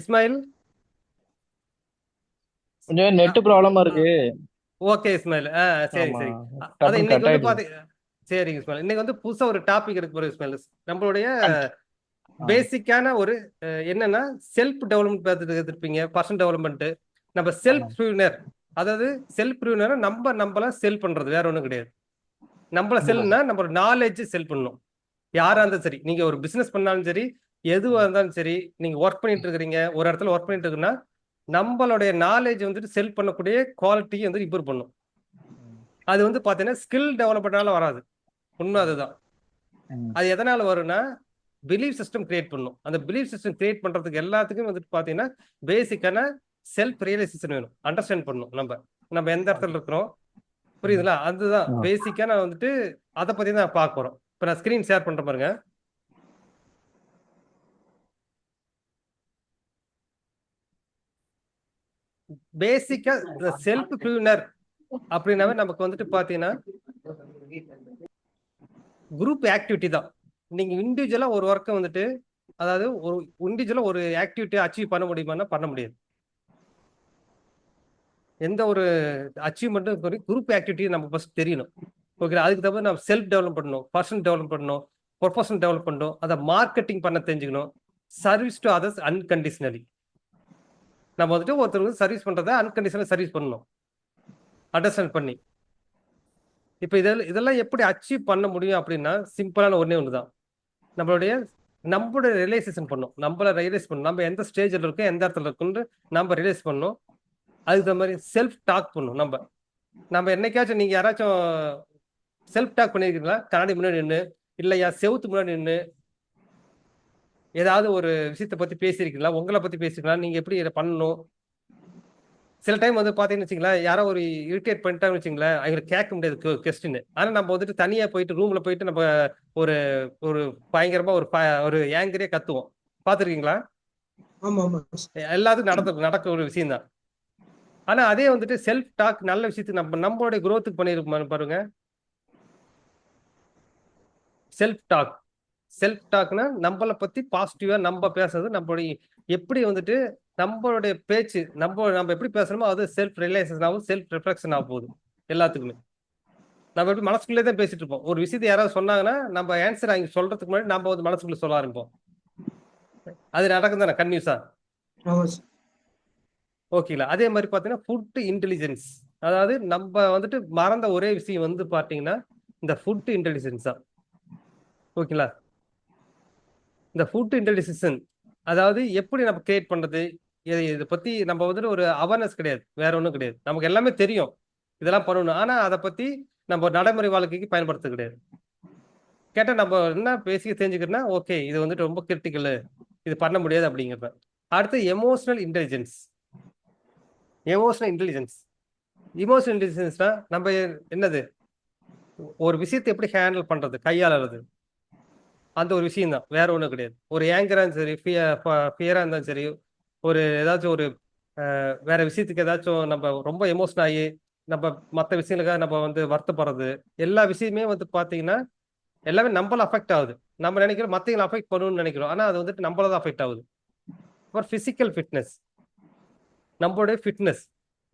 இஸ்மாயில். கொஞ்சம் நெட் ப்ராப்ளமா இருக்கு. ஓகே இஸ்மாயில். சரி ஆமா, சரி. அதான் டப்புன்னு இன்னைக்கு கட் வந்து ஆயிடுது. பாத்தி. சரிங்க இஸ்மாயில், இன்னைக்கு வந்து புதுசா ஒரு டாபிக் இருக்கு பாரு இஸ்மாயில். நம்மளுடைய கண்ட் ஆ, பேசிக்கான ஒரு என்னன்னா செல்ஃப் டெவலப்மெண்ட் பார்த்துட்டு இருப்பீங்க, பர்சனல் டெவலப்மெண்ட். நம்ம ஆமா. செல்ஃப் ப்ரூனர், அதாவது செல்ஃப் ப்ரூனர் நம்மள செல் பண்றது வேற ஒன்றும் கிடையாது. நம்மள கண்டிப்பா செல்னா சார். நம்ம நாலேஜ் செல் பண்ணணும். யாரா இருந்தாலும் சரி, நீங்க ஒரு பிசினஸ் பண்ணாலும் சரி, எதுவா இருந்தாலும் சரி, நீங்க ஒர்க் பண்ணிட்டு இருக்கிறீங்க, ஒரு இடத்துல ஒர்க் பண்ணிட்டு இருக்குன்னா நம்மளுடைய நாலேஜ் வந்துட்டு செல் பண்ணக்கூடிய குவாலிட்டியை வந்து இம்ப்ரூவ் பண்ணும். அது வந்து பாத்தீங்கன்னா ஸ்கில் டெவலப்மெண்ட்னால வராது. உண்மை அதுதான். ம். அது எதனால வரும்னா பிலீஃப் சிஸ்டம் கிரியேட் பண்ணும். அந்த பிலீஃப் சிஸ்டம் கிரியேட் பண்றதுக்கு எல்லாத்துக்கும் வந்துட்டு பாத்தீங்கன்னா பேசிக்கான செல்ஃப் ரியலைசேஷன் வேணும். அண்டர்ஸ்டாண்ட் பண்ணணும். நம்ம நம்ம எந்த இடத்துல இருக்கிறோம், ம். புரியுதுங்களா? அதுதான் ஆ. பேசிக்கா. நான் வந்துட்டு அதை பத்தி தான் பார்க்க போறோம். இப்ப நான் ஸ்கிரீன் ஷேர் பண்ற பாருங்க. பேசிக்கா செல்ஃப் ப்ரூனர் அப்படின்னாவே நமக்கு வந்துட்டு பாத்தீங்கன்னா குரூப் ஆக்டிவிட்டி தான். நீங்க இண்டிவிஜுவலா ஒரு ஒர்க்கை வந்துட்டு, அதாவது ஒரு இண்டிவிஜுவலா ஒரு ஆக்டிவிட்டி அச்சீவ் பண்ண முடியுமான்னா பண்ண முடியாது. எந்த ஒரு அச்சீவ்மெண்ட்டும் சரி, குரூப் ஆக்டிவிட்டி நம்ம ஃபர்ஸ்ட் தெரியணும். ஓகே, அதுக்கு தவிர நம்ம செல்ஃப் டெவலப் பண்ணணும், பர்சன் டெவலப் பண்ணணும், ப்ரொஃபஷன் டெவலப் பண்ணணும், அதை மார்க்கெட்டிங் பண்ண தெரிஞ்சுக்கணும். Service to others unconditionally. நம்ம வந்துட்டு ஒருத்தருக்கு சர்வீஸ் பண்றதை அன்கண்டிஷனல் சர்வீஸ் பண்ணணும், அண்டர்ஸ்டாண்ட் பண்ணி. இப்போ இதெல்லாம் எப்படி அச்சீவ் பண்ண முடியும் அப்படின்னா சிம்பிளான ஒண்ணே ஒண்ணுதான். நம்மளுடைய நம்மளோட ரியலைசேஷன் பண்ணும். நம்மள ரியலைஸ் பண்ணணும். நம்ம எந்த ஸ்டேஜ்ல இருக்கோம், எந்த இடத்துல இருக்குன்னு நம்ம ரியலைஸ் பண்ணணும். அதுக்கு தகுந்த மாதிரி செல்ஃப் டாக் பண்ணும். நம்ம நம்ம என்னைக்காச்சும் நீங்க யாராச்சும் செல்ஃப் டாக் பண்ணிருக்கீங்களா? கண்ணாடி முன்னாடி நின்று, இல்லையா செவுத்து முன்னாடி நின்று ஏதாவது ஒரு விஷயத்தை பத்தி பேசியிருக்கீங்களா? உங்களை பத்தி பேசிருக்கீங்களா? நீங்க எப்படி இதை பண்ணணும்? சில டைம் வந்து பாத்தீங்கன்னு வச்சுங்களேன், யாரோ ஒரு இரிட்டேட் பண்ணிட்டாங்கன்னு வச்சுங்களேன், அவங்களுக்கு கேட்க முடியாது கொஸ்டின். ஆனா நம்ம வந்துட்டு தனியா போயிட்டு ரூம்ல போயிட்டு நம்ம ஒரு ஒரு பயங்கரமா ஒரு ஏங்கரியா கத்துவோம். பாத்துருக்கீங்களா? ஆமா ஆமா. எல்லாத்துக்கும் நடக்க ஒரு விஷயம் தான். ஆனா அதே வந்துட்டு செல்ஃப் டாக் நல்ல விஷயத்துக்கு நம்மளுடைய growth-க்கு பண்ணிருப்போம் பாருங்க. Self talk. செல்ஃப் டாக்னா நம்மளை பத்தி பாசிட்டிவா நம்ம பேசுறது. நம்மளுடைய எப்படி வந்துட்டு நம்மளுடைய பேச்சு, நம்ம நம்ம எப்படி பேசணுமோ அது செல்ஃப் ரியலைசேஷன் ஆகும், செல்ஃப் ரிஃப்ளெக்ஷன் ஆக போகுது எல்லாத்துக்குமே. நம்ம எப்படி மனசுக்குள்ளே தான் பேசிட்டு இருப்போம். ஒரு விஷயத்தை யாராவது சொன்னாங்கன்னா நம்ம ஆன்சர் அவங்க சொல்றதுக்கு முன்னாடி நம்ம வந்து மனசுக்குள்ள சொல்ல ஆரம்பிப்போம். அது நடக்கும் தானே கன்யூஸா? ஆமா சார். ஓகேங்களா? அதே மாதிரி பாத்தீங்கன்னா ஃபுட் இன்டெலிஜென்ஸ். அதாவது நம்ம வந்துட்டு மறந்த ஒரே விஷயம் வந்து பாத்தீங்கன்னா இந்த ஃபுட் இன்டெலிஜென்ஸ் தான். ஓகேங்களா? இந்த ஃபுட் இன்டெலிஜென்ஸ் அதாவது எப்படி நம்ம கிரியேட் பண்றது, இதை பத்தி நம்ம வந்துட்டு ஒரு அவேர்னஸ் கிடையாது, வேற ஒன்றும் கிடையாது. நமக்கு எல்லாமே தெரியும் இதெல்லாம் பண்ணணும், ஆனா அதை பத்தி நம்ம நடைமுறை வாழ்க்கைக்கு பயன்படுத்த கிடையாது. கேட்டா நம்ம என்ன பேசி தெரிஞ்சுக்கிறோம்னா ஓகே இது வந்துட்டு ரொம்ப கிரிட்டிக்கல், இது பண்ண முடியாது அப்படிங்கிறது. அடுத்து emotional intelligence. Emotional intelligence emotional இன்டெலிஜென்ஸ்னா நம்ம என்னது, ஒரு விஷயத்தை எப்படி ஹேண்டில் பண்றது, கையாளுறது, அந்த ஒரு விஷயம் தான், வேற ஒன்றும் கிடையாது. ஒரு ஏங்கரா இருந்தாலும் சரி, ஃபியரா இருந்தாலும் சரி, ஒரு ஏதாச்சும் ஒரு வேற விஷயத்துக்கு ஏதாச்சும் நம்ம ரொம்ப எமோஷன் ஆகி நம்ம மற்ற விஷயங்களுக்காக நம்ம வந்து வருத்தப்படுறது, எல்லா விஷயமே வந்து பாத்தீங்கன்னா எல்லாமே நம்மள அஃபெக்ட் ஆகுது. நம்ம நினைக்கிறோம் மத்தவங்களை அஃபெக்ட் பண்ணணும்னு நினைக்கிறோம், ஆனா அது வந்துட்டு நம்மள தான் அஃபெக்ட் ஆகுது. அப்புறம் பிசிக்கல் ஃபிட்னஸ், நம்மளுடைய ஃபிட்னஸ்.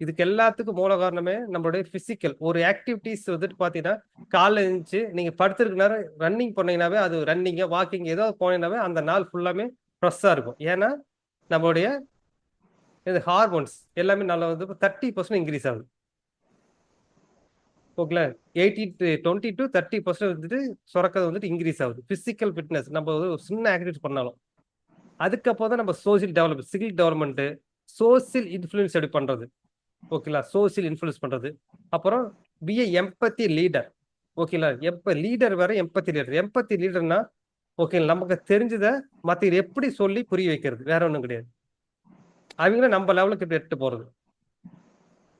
இதுக்கு எல்லாத்துக்கும் மூல காரணமே நம்மளுடைய பிசிக்கல் ஒரு ஆக்டிவிட்டிஸ் வந்துட்டு பாத்தீங்கன்னா காலைல எழுந்துச்சு நீங்க படுத்திருக்க நேரம் ரன்னிங் பண்ணீங்கன்னாவே, அது ரன்னிங்க வாக்கிங் ஏதோ போனீங்கன்னாவே அந்த நாள் ஃபுல்லாமே ஃப்ரெஷ்ஷா இருக்கும். ஏன்னா நம்மளுடைய இந்த ஹார்மோன்ஸ் எல்லாமே நல்லா வந்து 30% இன்க்ரீஸ் ஆகுது. ஓகேங்களா? 20 to 30% வந்துட்டு சுரக்கிறது வந்துட்டு இன்க்ரீஸ் ஆகுது. பிசிக்கல் ஃபிட்னஸ் நம்ம வந்து ஒரு சின்ன ஆக்டிவிட்டி பண்ணாலும். அதுக்கப்புறம் தான் நம்ம social develop, skill development, social influence எப்படி பண்றது. ஓகேங்களா? சோசியல் இன்ஃப்ளூயன்ஸ் பண்றது. அப்புறம் பி ஏ எம்பத்தி லீடர். ஓகேங்களா? லீடர் வேற, எம்பத்தி லீடர். எம்பத்தி லீடர்னா ஓகே நமக்கு தெரிஞ்சத மத்த எப்படி சொல்லி புரிய வைக்கிறது, வேற ஒண்ணும் கிடையாது. அவங்கள நம்ம லெவலுக்கு எடுத்து போறது.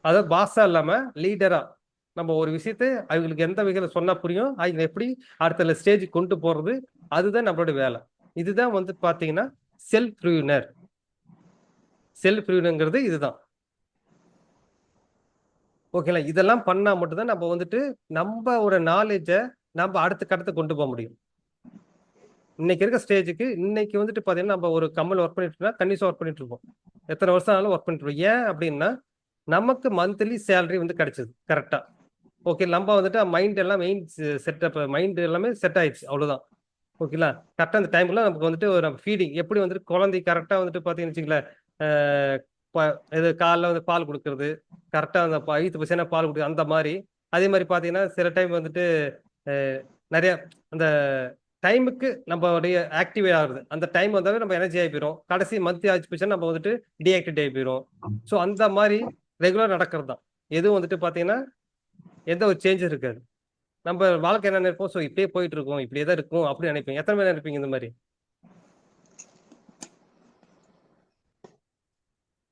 அதாவது பாஸா இல்லாம லீடரா நம்ம ஒரு விஷயத்தை அவங்களுக்கு எந்த வகையில சொன்னா புரியும், அவங்க எப்படி அடுத்த ஸ்டேஜ் கொண்டு போறது, அதுதான் நம்மளோட வேலை. இதுதான் வந்து பாத்தீங்கன்னா செல்ஃப் ப்ரூனர். செல்ஃப் ப்ரூனர்ங்கிறது இதுதான். ஓகேங்களா? இதெல்லாம் பண்ணா மட்டும்தான் நம்ம வந்துட்டு நம்ம ஒரு நாலேஜ நம்ம அடுத்த கட்டத்துக்கு கொண்டு போக முடியும். இன்னைக்கு இருக்க ஸ்டேஜுக்கு இன்னைக்கு வந்துட்டு பாத்தீங்கன்னா நம்ம ஒரு கம்பெனில ஒர்க் பண்ணிட்டு இருக்கோம்னா கண்டிப்பா ஒர்க் பண்ணிட்டு இருப்போம். எத்தனை வருஷம் ஆனாலும் ஒர்க் பண்ணிட்டு இருப்போம். ஏன் அப்படின்னா நமக்கு மந்த்லி சேலரி வந்து கிடைச்சது கரெக்டா. ஓகே, நம்ம வந்துட்டு மைண்ட் எல்லாம் மெயின் செட்டப் மைண்ட் எல்லாமே செட் ஆயிடுச்சு, அவ்வளவுதான். ஓகேங்களா. கரெக்டா அந்த டைம்ல நமக்கு வந்துட்டு ஒரு ஃபீடிங் எப்படி வந்துட்டு குழந்தை கரெக்டா வந்துட்டு பாத்தீங்கன்னு வச்சுங்களேன், இது காலைல வந்து பால் கொடுக்கறது, கரெக்டா அந்த வயிற்று பசியான பால் கொடுக்குறது அந்த மாதிரி. அதே மாதிரி பாத்தீங்கன்னா சில டைம் வந்துட்டு நிறைய அந்த டைமுக்கு நம்மளுடைய ஆக்டிவ் ஆகுது. அந்த டைம் வந்தாவே நம்ம எனர்ஜி ஆகி போயிடும். கடைசி மந்த் ஆச்சு போச்சுன்னா நம்ம வந்துட்டு டீஆக்டிவேட் ஆகி போயிடும். ஸோ அந்த மாதிரி ரெகுலர் நடக்கிறது தான். எதுவும் வந்துட்டு பாத்தீங்கன்னா எந்த ஒரு சேஞ்சும் இருக்காது. நம்ம வாழ்க்கை என்ன நினைப்போம், ஸோ இப்படியே போயிட்டு இருக்கோம், இப்படியே தான் இருக்கும் அப்படின்னு நினைப்பீங்க. எத்தனை பேர் நினைப்பீங்க இந்த மாதிரி?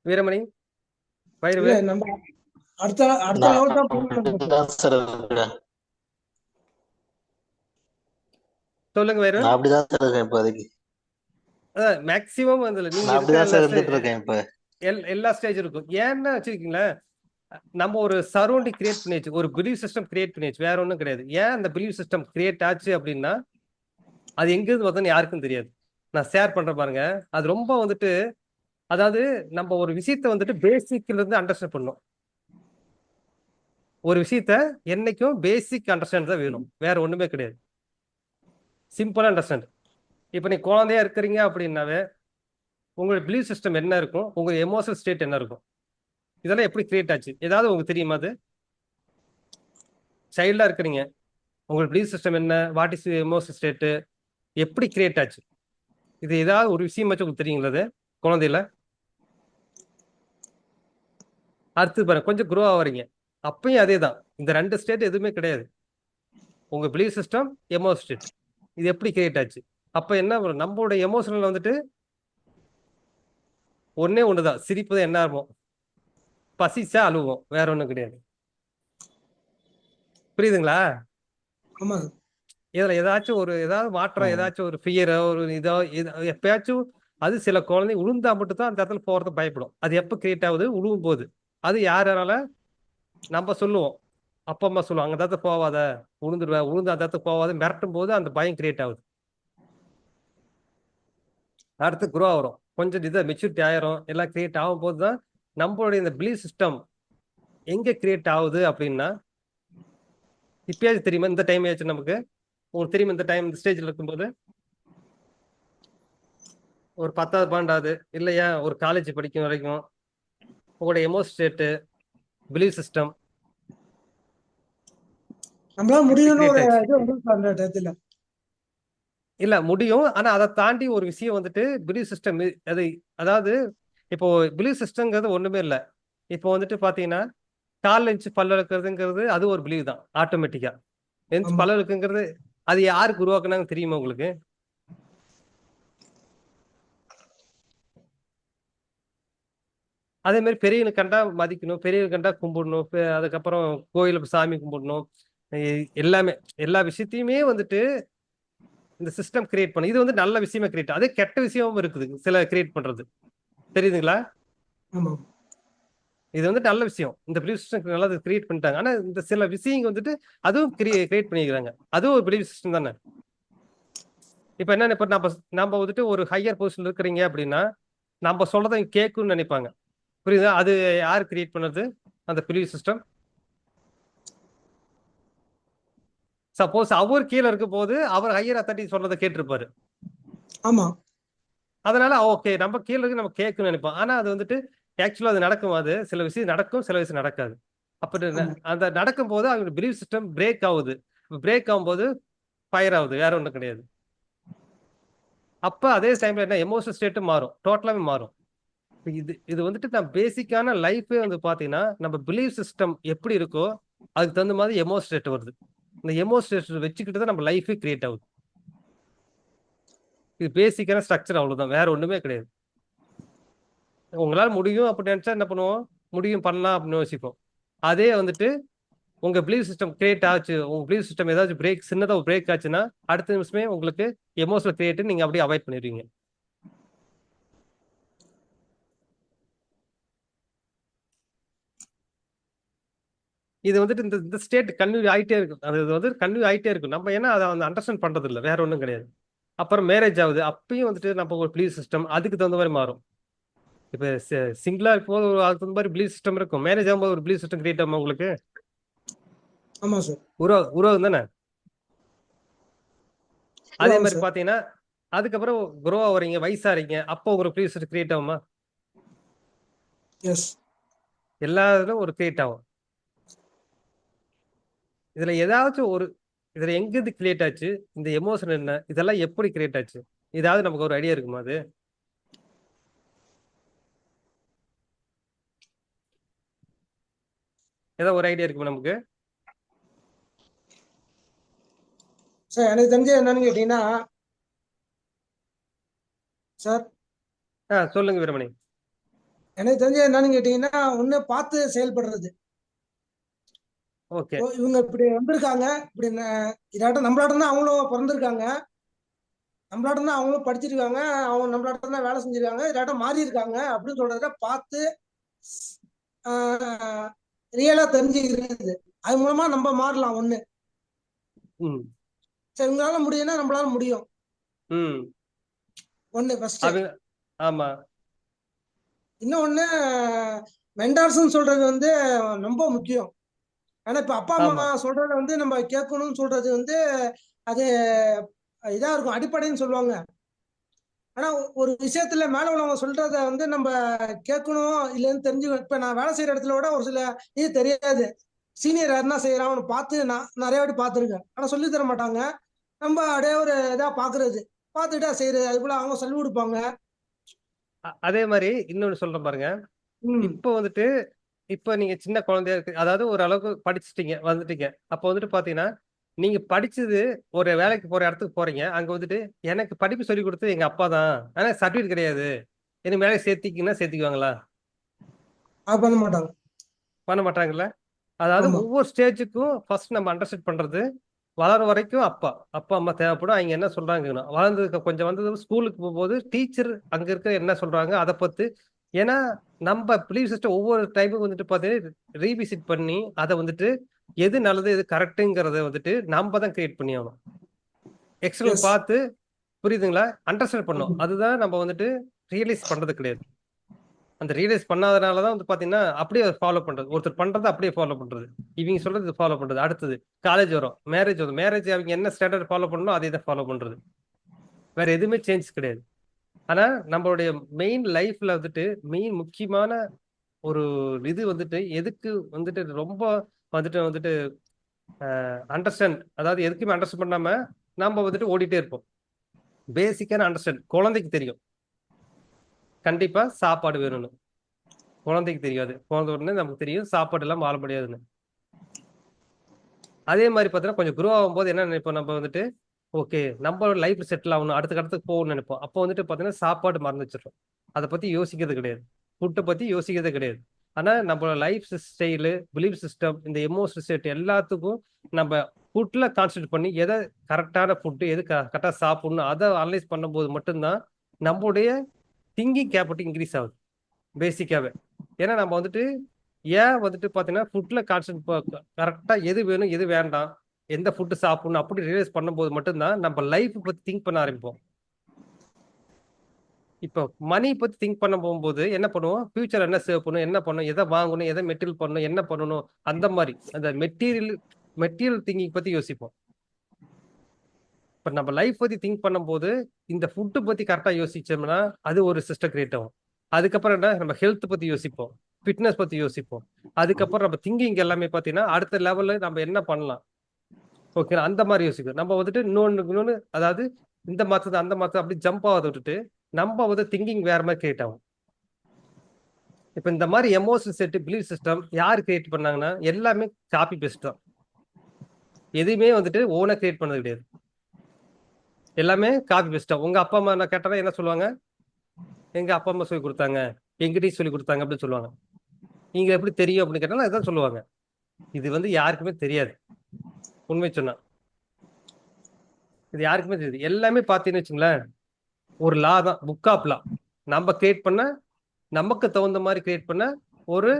வீரமணி, இல்ல பயிர்வு, நம்ம அடுத்த அடுத்த நான் லெவல் தான் போகணும் நம்ம. அப்படிதான் சார் இருக்கேன். சொல்லுங்க வயிறு. நான் அப்படிதான் சார் இருக்கேன் இப்போதைக்கு. மேக்சிமம் அதுல நீங்க நான் இருக்கிற அப்படிதான் எல்லா சார் இருந்துட்டு இருக்கேன் இப்ப. எல்லா ஸ்டேஜ் இருக்கும். ஏன்னா வச்சிருக்கீங்களேன், நம்ம ஒரு சரௌண்டிங் கிரியேட் பண்ணியாச்சு, ஒரு பிலீவ் சிஸ்டம் கிரியேட் பண்ணியாச்சு, வேற ஒன்றும் கிடையாது. ஏன் அந்த பிலீவ் சிஸ்டம் கிரியேட் ஆச்சு அப்படின்னா அது எங்கிருந்து வருதுன்னு யாருக்கும் தெரியாது. நான் ஷேர் பண்றேன் பாருங்க. அது ரொம்ப வந்துட்டு அதாவது நம்ம ஒரு விஷயத்த வந்துட்டு பேசிக்ல இருந்து அண்டர்ஸ்டாண்ட் பண்ணணும். ஒரு விஷயத்த என்னைக்கும் பேசிக் அண்டர்ஸ்டாண்ட் தான் வேணும், வேற ஒண்ணுமே கிடையாது. சிம்பிளா அண்டர்ஸ்டாண்ட். இப்ப நீ குழந்தையா இருக்கிறீங்க அப்படின்னாவே உங்களோட பிலீவ் சிஸ்டம் என்ன இருக்கும், உங்க எமோஷனல் ஸ்டேட் என்ன இருக்கும், இதெல்லாம் எப்படி கிரியேட் ஆச்சு ஏதாவது உங்களுக்கு தெரியுமா? அது சைல்டா இருக்கிறீங்க, உங்களோட பிலீவ் சிஸ்டம் என்ன, வாட் இஸ் எமோஷனல் ஸ்டேட், எப்படி கிரியேட் ஆச்சு, இது ஏதாவது ஒரு விஷயம் வச்சு உங்களுக்கு தெரியுங்களா? அது குழந்தையில அடுத்து பாருங்க, கொஞ்சம் குரோ ஆவறீங்க, அப்பயும் அதே தான். இந்த ரெண்டு ஸ்டேட் எதுவுமே கிடையாது. உங்க பிலீவ் சிஸ்டம், எமோஷனல் ஸ்டேட், இது எப்படி கிரியேட் ஆச்சு? அப்ப என்ன வரும், நம்மளோட எமோஷனல் வந்துட்டு ஒன்னே ஒண்ணுதான், சிரிப்பு தான். என்ன ஆகும், பசிச்சா அழுவோம், வேற ஒண்ணும் கிடையாது. புரியுதுங்களா? ஆமா இதுல ஏதாச்சும் ஒரு ஏதாவது மாற்றம், ம். ஏதாச்சும் ஒரு ஃபியரோ ஒரு இதோ எப்பயாச்சும் அது சில குழந்தை உளுந்தா மட்டும் தான் அந்த இடத்துல போறது பயப்படும். அது எப்ப கிரியேட் ஆகுது, உழுவும் போது. அது யாரால, நம்ம சொல்லுவோம், அப்பா அம்மா சொல்லுவாங்க அந்த இடத்துல போவாத, உளுந்துருவ, உளுந்து அந்த இடத்துல போவாத மிரட்டும் போது அந்த பயம் கிரியேட் ஆகுது. அடுத்து குரோ ஆகிறோம், கொஞ்சம் இதை மெச்சூரிட்டி ஆயிரும், எல்லாம் கிரியேட் ஆகும் போது தான் நம்மளுடைய இந்த பிலீஃப் சிஸ்டம் எங்க கிரியேட் ஆகுது அப்படின்னா, இப்பயாச்சும் தெரியுமா இந்த டைம் ஆச்சு நமக்கு? உங்களுக்கு தெரியுமா இந்த டைம் இந்த ஸ்டேஜ்ல இருக்கும்போது? ஒரு 10வது 12வது இல்லையா, ஒரு காலேஜ் படிக்கும் வரைக்கும் உங்களோட எமோஷனல் ஸ்டேட்டு, பிலீவ் சிஸ்டம் நம்மளால எப்படி முடியும்னு கிரியேட் ஒரு ஆச்சு? இது வந்து அந்த டயத்துல. இல்ல முடியும், ஆனா அதை தாண்டி ஒரு விஷயம் வந்துட்டு பிலீவ் சிஸ்டம் அது. அதாவது இப்போ பிலீவ் சிஸ்டம்ங்கிறது ஒண்ணுமே இல்லை. இப்போ வந்துட்டு பாத்தீங்கன்னா கால் எஞ்சி பல்ல விளக்குறதுங்கிறது அது ஒரு பிலீவ் தான், ஆட்டோமேட்டிக்கா. எஞ்சி ஆமா பல்ல விளக்குங்கிறது அது யாருக்கு உருவாக்குனாங்க தெரியுமா உங்களுக்கு? அதே மாதிரி பெரியவனுக்கு கண்டா மதிக்கணும், பெரியவனுக்கு கண்டா கும்பிடணும், அதுக்கப்புறம் கோயிலுக்கு சாமி கும்பிடணும். எல்லாமே எல்லா விஷயத்தையுமே வந்துட்டு இந்த சிஸ்டம் கிரியேட் பண்ணு. இது வந்து நல்ல விஷயமா கிரியேட், அதே கெட்ட விஷயமும் இருக்குது சில கிரியேட் பண்றது. தெரியுதுங்களா? ஆமா இது வந்து நல்ல விஷயம், இந்த பிலீவ் சிஸ்டம் நல்லது கிரியேட் பண்ணிட்டாங்க. ஆனா இந்த சில விஷயங்கள் வந்துட்டு அதுவும் கிரியேட் பண்ணிக்கிறாங்க, அதுவும் ஒரு பிலீவ் சிஸ்டம் தானே. இப்ப என்ன, இப்ப நம்ம நம்ம வந்துட்டு ஒரு ஹையர் பொசிஷன்ல இருக்கிறீங்க அப்படின்னா நம்ம சொல்றதை கேட்கும்னு நினைப்பாங்க. புரியுதா? அது யார் கிரியேட் பண்ணது, அந்த பிலீவ் சிஸ்டம். சப்போஸ் அவர் கீழே இருக்கும் போது அவர் ஹையர் அத்தாரிட்டி சொல்றதை கேட்டிருப்பாரு. ஆமா அதனால ஓகே நம்ம கீழே இருக்கு நம்ம கேட்கணும்னு நினைப்போம். ஆனா அது வந்துட்டு ஆக்சுவலா அது நடக்கும், அது சில விஷயம் நடக்கும், சில விஷயம் நடக்காது. அப்படி ஆமா அந்த நடக்கும் போது அவங்க பிலீவ் சிஸ்டம் பிரேக் ஆகுது. பிரேக் ஆகும்போது ஃபயர் ஆகுது, வேற ஒன்றும் கிடையாது. அப்ப அதே டைம்ல என்ன, எமோஷனல் ஸ்டேட்டும் மாறும், டோட்டலாவே மாறும். இது இது வந்துட்டு நான் பேசிக்கான லைஃபே வந்து பாத்தீங்கன்னா நம்ம பிலீவ் சிஸ்டம் எப்படி இருக்கோ அதுக்கு தகுந்த மாதிரி எமோஷனல் ஸ்டேட் வருது. இந்த எமோஷனல் ஸ்டேட் வச்சுக்கிட்டு தான் நம்ம லைஃபே கிரியேட் ஆகுது. இது பேசிக்கான ஸ்ட்ரக்சர், அவ்வளவுதான், வேற ஒண்ணுமே கிடையாது. உங்களால முடியும் அப்படின்னு நினைச்சா என்ன பண்ணுவோம், முடியும் பண்ணலாம் அப்படின்னு யோசிப்போம். அதே வந்துட்டு உங்க பிலீவ் சிஸ்டம் கிரியேட் ஆச்சு, உங்க பிலீவ் சிஸ்டம் ஏதாச்சும் பிரேக், சின்னதா ஒரு பிரேக் ஆச்சுன்னா அடுத்த நிமிஷமே உங்களுக்கு எமோஷனல் கிரியேட் நீங்க அப்படியே அவாய்ட் பண்ணிடுவீங்க. இது வந்துட்டு இந்த இந்த ஸ்டேட் கன்வியூ ஆயிட்டே இருக்கும், அது வந்து கன்வியூ ஆயிட்டே இருக்கும். நம்ம ஏன்னா அதை வந்து அண்டர்ஸ்டாண்ட் பண்றது இல்லை, வேற ஒன்றும் கிடையாது. அப்புறம் மேரேஜ் ஆகுது, அப்பயும் வந்துட்டு நம்ம ஒரு பிலீஃப் சிஸ்டம் அதுக்கு தகுந்த மாதிரி மாறும். இப்போ சிங்கிளா இருக்கும்போது அதுக்கு தகுந்த மாதிரி பிலீஃப் சிஸ்டம் இருக்கும். மேரேஜ் ஆகும்போது ஒரு பிலீஃப் சிஸ்டம் கிரியேட் ஆகும் உங்களுக்கு. ஆமா சார். உருவாகும் தானே. அதே ஆமாம் மாதிரி சார். பாத்தீங்கன்னா அதுக்கப்புறம் குரோ ஆகுறீங்க, வயசாறீங்க, அப்போ ஒரு பிலீஃப் சிஸ்டம் கிரியேட் ஆகுமா? எஸ். எல்லா இதுலும் ஒரு கிரியேட் ஆகும். இதுல ஏதாச்சும் ஒரு இதுல எங்கிருந்து கிரியேட் ஆச்சு, இந்த எமோஷன் என்ன, இதெல்லாம் எப்படி கிரியேட் ஆச்சு, ஏதாவது நமக்கு ஒரு ஐடியா இருக்குமா? அது ஏதாவது ஒரு ஐடியா இருக்குமா நமக்கு? சார் எனக்கு தெரிஞ்ச என்னன்னு கேட்டீங்கன்னா சார், சொல்லுங்க வீரமணி. எனக்கு தெரிஞ்ச என்னன்னு கேட்டீங்கன்னா ஒண்ணு பார்த்து செயல்படுறது. ஓகே. இவங்க இப்படி வந்திருக்காங்க, இப்படி இதாட்டம் நம்மளாட்டம் தான் அவங்களும் பிறந்திருக்காங்க, நம்மளாட்டம் தான் அவங்களும் படிச்சிருக்காங்க, அவங்க நம்மளாட்டம் தான் வேலை செஞ்சிருக்காங்க, இதாட்டம் மாறி இருக்காங்க அப்படின்னு சொல்றத பார்த்து ரியலா தெரிஞ்சுக்கிறது. அது மூலமா நம்ம மாறலாம். ஒண்ணு, ம் சரி உங்களால முடியும்னா நம்மளால முடியும். ம் ஒண்ணு ஃபர்ஸ்ட். ஆமா. இன்னொன்னு, மென்டார்ஸ்ன்னு சொல்றது வந்து ரொம்ப முக்கியம். ஆனா இப்ப அப்பா அம்மா ஆமா. சொல்றத வந்து நம்ம கேட்கணும்னு சொல்றது வந்து அது இதா இருக்கும், அடிப்படைன்னு சொல்லுவாங்க. ஆனா ஒரு விஷயத்துல மேல உள்ளவங்க சொல்றத வந்து நம்ம கேட்கணும் இல்லைன்னு தெரிஞ்சு. இப்ப நான் வேலை செய்யற இடத்துல கூட ஒரு சில இது தெரியாது, சீனியர் யாருன்னா செய்யறான் அவனை பார்த்து நான் நிறைய வாட்டி பார்த்துருக்கேன். ஆனா சொல்லி தர மாட்டாங்க, நம்ம அப்படியே ஒரு இதா பாக்குறது, பார்த்துட்டா செய்யறது. அது போல அவங்க சொல்லி கொடுப்பாங்க. அதே மாதிரி இன்னொன்னு சொல்றேன் பாருங்க. ம். இப்போ வந்துட்டு இப்போ நீங்க சின்ன குழந்தையா இருக்கு, அதாவது ஒரு அளவுக்கு படிச்சுட்டீங்க வந்துட்டீங்க. அப்போ வந்துட்டு பாத்தீங்கன்னா நீங்க படிச்சது ஒரு வேலைக்கு போற இடத்துக்கு போறீங்க. அங்க வந்துட்டு எனக்கு படிப்பு சொல்லி கொடுத்தது எங்க அப்பா தான், ஆனா சர்டிஃபிகேட் கிடையாது, எனக்கு வேலைக்கு சேர்த்திக்கிங்கன்னா சேர்த்திக்குவாங்களா? அது பண்ண மாட்டாங்க. பண்ண மாட்டாங்கல்ல. அதாவது ஆமா. ஒவ்வொரு ஸ்டேஜுக்கும் ஃபர்ஸ்ட் நம்ம அண்டர்ஸ்டாண்ட் பண்றது, வளர வரைக்கும் அப்பா அப்பா அம்மா தேவைப்படும். அவங்க என்ன சொல்றாங்க வளர்ந்ததுக்கு கொஞ்சம் வந்தது ஸ்கூலுக்கு போகும்போது டீச்சர் அங்க இருக்க என்ன சொல்றாங்க அதை பத்தி. ஏன்னா நம்ம பிலீவ் சிஸ்டம் ஒவ்வொரு டைமும் வந்துட்டு பார்த்தீங்கன்னா ரீவிசிட் பண்ணி அதை வந்துட்டு எது நல்லது எது கரெக்டுங்கிறத வந்துட்டு நம்ம தான் கிரியேட் பண்ணி ஆகணும். External yes. பார்த்து புரியுதுங்களா, அண்டர்ஸ்டாண்ட் பண்ணோம். அதுதான் நம்ம வந்துட்டு ரியலைஸ் பண்றது கிடையாது. அந்த ரியலைஸ் பண்ணாதனால தான் வந்து பாத்தீங்கன்னா அப்படியே ஃபாலோ பண்றது, ஒருத்தர் பண்றதை அப்படியே ஃபாலோ பண்றது, இவங்க சொல்றது ஃபாலோ பண்றது. அடுத்தது காலேஜ் வரும், மேரேஜ் வரும், மேரேஜ் அவங்க என்ன ஸ்டாண்டர்ட் ஃபாலோ பண்ணணும் அதே தான் ஃபாலோ பண்றது, வேற எதுவுமே சேஞ்ச் கிடையாது. ஆனா நம்மளுடைய மெயின் லைஃப்ல வந்துட்டு மெயின் முக்கியமான ஒரு இது வந்துட்டு எதுக்கு வந்துட்டு ரொம்ப வந்துட்டு வந்துட்டு அண்டர்ஸ்டாண்ட், அதாவது எதுக்குமே அண்டர்ஸ்டாண்ட் பண்ணாம நம்ம வந்துட்டு ஓடிட்டே இருப்போம். பேசிக்கான அண்டர்ஸ்டாண்ட் குழந்தைக்கு தெரியும், கண்டிப்பா சாப்பாடு வேணும்னு. குழந்தைக்கு தெரியாது, பிறந்த உடனே நமக்கு தெரியும் சாப்பாடு எல்லாம் வாழ முடியாதுன்னு. அதே மாதிரி பார்த்தீங்கன்னா கொஞ்சம் குரோ ஆகும்போது என்ன நினைப்போம் நம்ம வந்துட்டு, ஓகே நம்ம லைஃப் செட்டில் ஆகணும், அடுத்த இடத்துக்கு போகணும்னு நினைப்போம். அப்போ வந்துட்டு பார்த்தீங்கன்னா சாப்பாடு மறந்து வச்சிடறோம், அதை பத்தி யோசிக்கிறது கிடையாது, ஃபுட்டை பத்தி யோசிக்கிறதே கிடையாது. ஆனா நம்மளோட லைஃப் ஸ்டைலு, பிலீஃப் சிஸ்டம், இந்த எமோஷனல் ஸ்டேட் எல்லாத்துக்கும் நம்ம ஃபுட்ல கான்சென்ட்ரேட் பண்ணி எதை கரெக்டான ஃபுட்டு எது கரெக்டாக சாப்பிடணும் அதை அனலைஸ் பண்ணும்போது மட்டும்தான் நம்மளுடைய திங்கிங் கேப்பபிலிட்டி இன்க்ரீஸ் ஆகுது பேசிக்காவே. ஏன்னா நம்ம வந்துட்டு ஏன் வந்துட்டு பாத்தீங்கன்னா ஃபுட்ல கான்சென்ட் கரெக்டா எது வேணும் எது வேண்டாம், எந்த ஃபுட்டு சாப்பிடணும் அப்படி ரியலைஸ் பண்ணும்போது மட்டும்தான் நம்ம லைஃப் பத்தி திங்க் பண்ண ஆரம்பிப்போம். இப்போ மணி பத்தி திங்க் பண்ண போகும்போது என்ன பண்ணுவோம், ஃபியூச்சர் என்ன சேவ் பண்ணணும், என்ன பண்ணணும், எதை வாங்கணும், எதை மெட்டீரியல் பண்ணணும், என்ன பண்ணணும், அந்த மாதிரி அந்த மெட்டீரியல் திங்கிங் பத்தி யோசிப்போம். இப்போ நம்ம லைஃப் பத்தி திங்க் பண்ணும்போது இந்த ஃபுட்டு பத்தி கரெக்டா யோசிச்சோம்னா அது ஒரு சிஸ்டம் கிரியேட் ஆகும். அதுக்கப்புறம் என்ன, நம்ம ஹெல்த் பத்தி யோசிப்போம், ஃபிட்னஸ் பத்தி யோசிப்போம். அதுக்கப்புறம் நம்ம திங்கிங் எல்லாமே பார்த்தீங்கன்னா அடுத்த லெவல்ல நம்ம என்ன பண்ணலாம், ஓகே அந்த மாதிரி யோசிக்கும். நம்ம வந்துட்டு இன்னொன்னு அதாவது இந்த மாத்தது அந்த மாத்தது அப்படி ஜம்ப் ஆகாத விட்டுட்டு நம்ம வந்து திங்கிங் வேற மாதிரி கிரியேட் ஆகும். இப்போ இந்த மாதிரி எமோஷனல் செட் பிலீஃப் சிஸ்டம் யார் கிரியேட் பண்ணாங்கன்னா எல்லாமே காப்பி பேஸ்ட் தான், எதுவுமே வந்துட்டு ஓனா கிரியேட் பண்ணது கிடையாது, எல்லாமே காப்பி பேஸ்ட் தான். உங்க அப்பா அம்மா நான் கேட்டா என்ன சொல்லுவாங்க, எங்க அப்பா அம்மா சொல்லி கொடுத்தாங்க, எங்கிட்டையும் சொல்லி கொடுத்தாங்க அப்படின்னு சொல்லுவாங்க. நீங்க எப்படி தெரியும் அப்படின்னு கேட்டாலும் அதுதான் சொல்லுவாங்க. இது வந்து யாருக்குமே தெரியாது, உண்மை சொன்னா இது யாருக்குமே தெரியாது. எல்லாமே பார்த்தீங்கன்னு வச்சுங்களேன் ஒரு லா தான், புக் ஆஃப் லா. நம்ம கிரியேட் பண்ண, நமக்கு தகுந்த மாதிரி கிரியேட் பண்ண ஒரு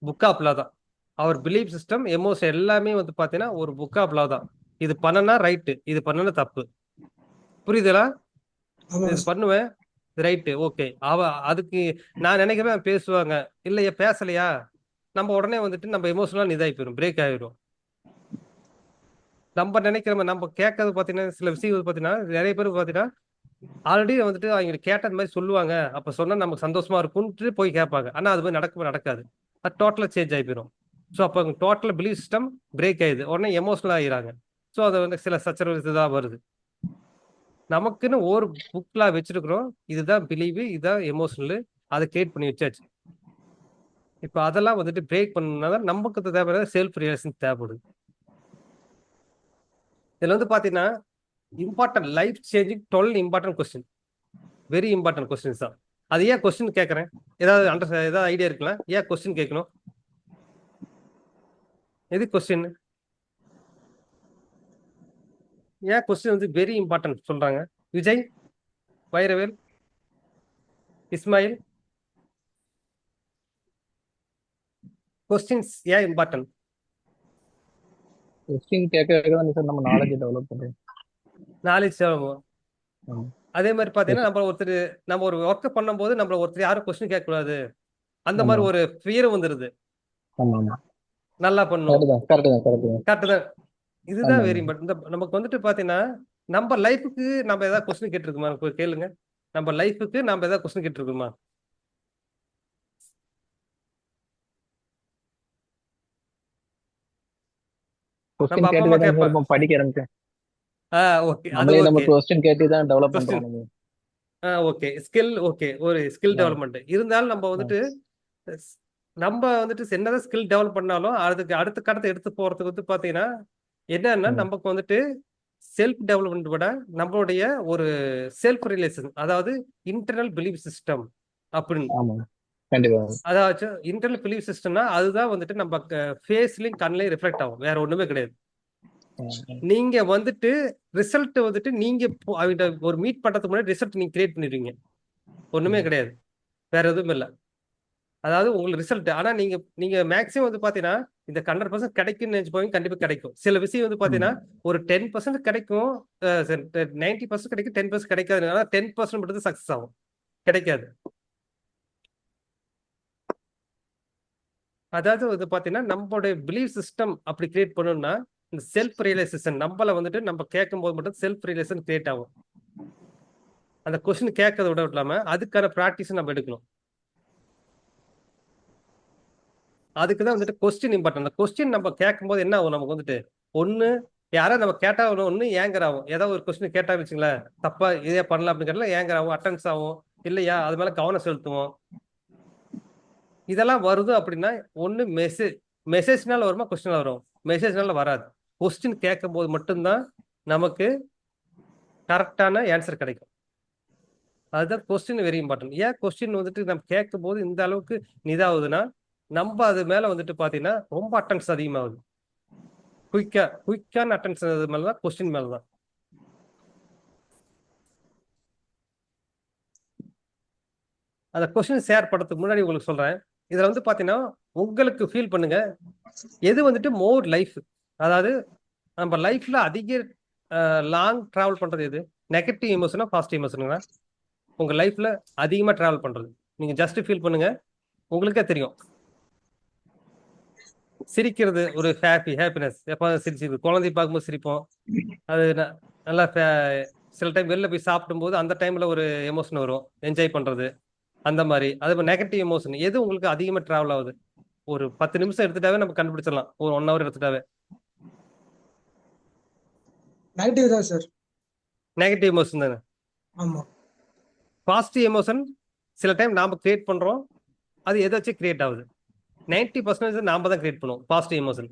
புக் ஆஃப் லா தான். அவர் பிலீஃப் சிஸ்டம் எமோஷன் எல்லாமே வந்து பார்த்தீங்கன்னா ஒரு புக் ஆஃப் லா தான். இது பண்ணனா ரைட்டு, இது பண்ணனா தப்பு. புரியுதுங்களா? ஆமா இது சார். பண்ணுவேன், ரைட்டு, ஓகே. அதுக்கு நான் நினைக்கிறேன் பேசுவாங்க, இல்லையா பேசலையா, நம்ம உடனே வந்துட்டு நம்ம எமோஷனலா இதாகி போயிடும், பிரேக் ஆயிடும். நம்ம நினைக்கிற நம்ம கேட்கறது பார்த்தீங்கன்னா, சில விஷயங்கள் பார்த்தீங்கன்னா, நிறைய பேர் பார்த்தீங்கன்னா, ஆல்ரெடி வந்துட்டு அவங்க கேட்டது மாதிரி சொல்லுவாங்க. அப்ப சொன்னா நமக்கு சந்தோஷமா இருக்கும்ட்டு போய் கேட்பாங்க. ஆனா அது மாதிரி நடக்காது. அது டோட்டலா சேஞ்ச் ஆகி போயிடும். ஸோ அப்போ டோட்டல் பிலீஃப் சிஸ்டம் பிரேக் ஆயிடுது. உடனே எமோஷனல் ஆகிறாங்க. ஸோ அது வந்து சில சச்சரவு இதுதான் வருது. நமக்குன்னு ஒரு புக்ல வச்சிருக்கிறோம். இதுதான் பிலீவ், இதுதான் எமோஷனல். அதை கிரியேட் பண்ணி வச்சாச்சு. இப்போ அதெல்லாம் வந்துட்டு பிரேக் பண்ணணும்னா நமக்கு தேவையான செல்ஃப் ரியலைசேஷன் தேவைப்படுது. இதுல வந்து பாத்தீங்கன்னா important life changing 12 important question, very important questions தான். அது ஏன் கொஸ்டின் கேட்கறேன், ஏதாவது ஐடியா இருக்கலாம் ஏன் கொஸ்டின் கேட்கணும்? எது கொஸ்டின், ஏன் கொஸ்டின் வந்து வெரி இம்பார்ட்டன்ட் சொல்றாங்க? விஜய், வைரவேல், இஸ்மாயில், கொஸ்டின்ஸ் ஏன் இம்பார்ட்டன்ட்? கொஸ்டின் கேட்க தான் சார் நம்ம நாலேஜ் டெவலப் பண்றோம். நாலேஜ் ஆமா. அதே மாதிரி பாத்தீங்கன்னா நம்ம ஒரு ஒர்க் பண்ணும்போது நம்மள ஒருத்தர் யாரும் கொஸ்டின் கேட்க கூடாது, அந்த ஆமா மாதிரி ஒரு ஃபியர் வந்துருது. ஆமா ஆமா நல்லா பண்ணும், கரெக்ட் தான் கரெக்ட் தான். இதுதான் ஆமா வெரி இம்பார்ட்டன்ட். நமக்கு வந்துட்டு பாத்தீங்கன்னா நம்ம லைஃபுக்கு நம்ம ஏதாவது கொஸ்டின் கேட்டிருக்குமா கேளுங்க. நம்ம லைஃபுக்கு நம்ம ஏதாவது கொஸ்டின் கேட்டிருக்குமா? நம்ம கொஸ்டின் அப்பா அம்மா கேட்டு கேட்பா. தான் படிக்க ஆரம்பிச்சேன். ஓகே, அது நம்மளே நம்ம ஓகே. கொஸ்டின் கேட்டு தான் டெவலப் கொஸ்டின் பண்றோம். ஓகே, ஸ்கில் ஓகே, ஒரு ஸ்கில் ஆ. டெவலப்மெண்ட் இருந்தாலும் நம்ம வந்துட்டு ஸ்- நம்ம வந்துட்டு என்னதான் ஸ்கில் டெவலப் பண்ணாலும் அதுக்கு அடுத்த கடத்தை எடுத்து போறதுக்கு வந்து பாத்தீங்கன்னா என்னன்னா ம். நமக்கு வந்துட்டு செல்ஃப் டெவலப்மெண்ட் விட நம்மளுடைய ஒரு செல்ஃப் ரிலேஷன், அதாவது இன்டர்னல் பிலீஃப் சிஸ்டம் அப்படின்னு. ஆமா கண்டிப்பா. அதாவது இன்டர்னல் பிலீஃப் சிஸ்டம்னா அதுதான் வந்துட்டு நம்ம ஃபேஸ்லயும் கண்ணிலையும் ரிஃப்ளெக்ட் ஆகும், வேற ஒண்ணுமே கிடையாது. நீங்க வந்துட்டு ரிசல்ட் வந்துட்டு நீங்க அவங்க ஒரு மீட் பண்றதுக்கு முன்னாடி ரிசல்ட் நீங்க கிரியேட் பண்ணிடுவீங்க, ஒண்ணுமே கிடையாது, வேற எதுவும் இல்லை. அதாவது உங்களுக்கு ரிசல்ட், ஆனா நீங்க நீங்க மேக்ஸிமம் வந்து பாத்தீங்கன்னா இந்த 100% கிடைக்கும்னு நினைச்சு போய் கண்டிப்பா கிடைக்கும். சில விஷயம் வந்து பாத்தீங்கன்னா ஒரு 10% கிடைக்கும், 90% கிடைக்கும், 10% கிடைக்காது. ஆனா 10% மட்டும் தான் சக்சஸ் ஆகும், கிடைக்காது. அதாவது வந்து பாத்தீங்கன்னா நம்மளுடைய பிலீஃப் சிஸ்டம் அப்படி கிரியேட் பண்ணணும்னா இந்த செல்ஃப் ரியலைசேஷன் நம்மள வந்துட்டு நம்ம கேட்கும் போது மட்டும் செல்ஃப் ரியலைசேஷன் கிரியேட் ஆகும். அந்த கொஸ்டின் கேட்கறத விட இல்லாம அதுக்கான ப்ராக்டிஸ் நம்ம எடுக்கணும். அதுக்குதான் வந்துட்டு கொஸ்டின் இம்பார்ட்டன்ட். அந்த கொஸ்டின் நம்ம கேட்கும் போது என்ன ஆகும், நமக்கு வந்துட்டு ஒண்ணு யாராவது நம்ம கேட்டா ஒண்ணு ஏங்கர் ஆகும். ஏதாவது ஒரு கொஸ்டின் கேட்டா வச்சுங்களேன், தப்பா இதே பண்ணலாம் அப்படிங்கிறதுல ஏங்கர் ஆகும், அட்டன்ஸ் ஆகும், இல்லையா அது மேல கவனம் செலுத்துவோம். இதெல்லாம் வருது அப்படின்னா ஒண்ணு மெசேஜ்னால வருமா, கொஸ்டினால வரும்? மெசேஜ்னால வராது. கொஸ்டின் கேட்கும் போது மட்டும்தான் நமக்கு கரெக்டான ஆன்சர் கிடைக்கும். அதுதான் கொஸ்டின் வெரி இம்பார்ட்டன்ட். ஏன் கொஸ்டின் வந்துட்டு நம்ம கேட்கும் போது இந்த அளவுக்கு இதாகுதுன்னா நம்ம அது மேல வந்துட்டு பாத்தீங்கன்னா ரொம்ப அட்டன்ஸ் அதிகமாகுது. குயிக்கான அட்டன்ஸ் மேலதான், கொஸ்டின் மேலதான். அந்த கொஸ்டின் ஷேர் பண்றதுக்கு முன்னாடி உங்களுக்கு சொல்றேன், இதுல வந்து பாத்தீங்கன்னா உங்களுக்கு ஃபீல் பண்ணுங்க எது வந்துட்டு மோர் லைஃப், அதாவது நம்ம லைஃப்ல அதிக லாங் டிராவல் பண்றது எது, நெகட்டிவ் எமோஷனா பாசிட்டிவ் எமோஷனுங்களா? உங்க லைஃப்ல அதிகமா டிராவல் பண்றது நீங்க ஜஸ்ட் ஃபீல் பண்ணுங்க, உங்களுக்கே தெரியும். சிரிக்கிறது ஒரு ஹாப்பினஸ், எப்போ சிரிச்சு குழந்தை பார்க்கும்போது சிரிப்போம், அது நல்லா சில டைம் வெளில போய் சாப்பிடும்போது அந்த டைம்ல ஒரு எமோஷன் வரும், என்ஜாய் பண்றது அந்த மாதிரி. அது நெகட்டிவ் எமோஷன் எது உங்களுக்கு அதிகமா டிராவல் ஆகுது? ஒரு 10 நிமிஷம் எடுத்துட்டாவே நம்ம கண்டுபிடிச்சிடலாம், ஒரு 1 hour எடுத்துட்டாவே. நெகட்டிவ் தான் சார். நெகட்டிவ் எமோஷன் தானே. ஆமா. பாசிட்டிவ் எமோஷன் சில டைம் நாம கிரியேட் பண்றோம், அது எதை வச்சு கிரியேட் ஆகுது? 90% நாம தான் கிரியேட் பண்ணுவோம். பாசிட்டிவ் எமோஷன்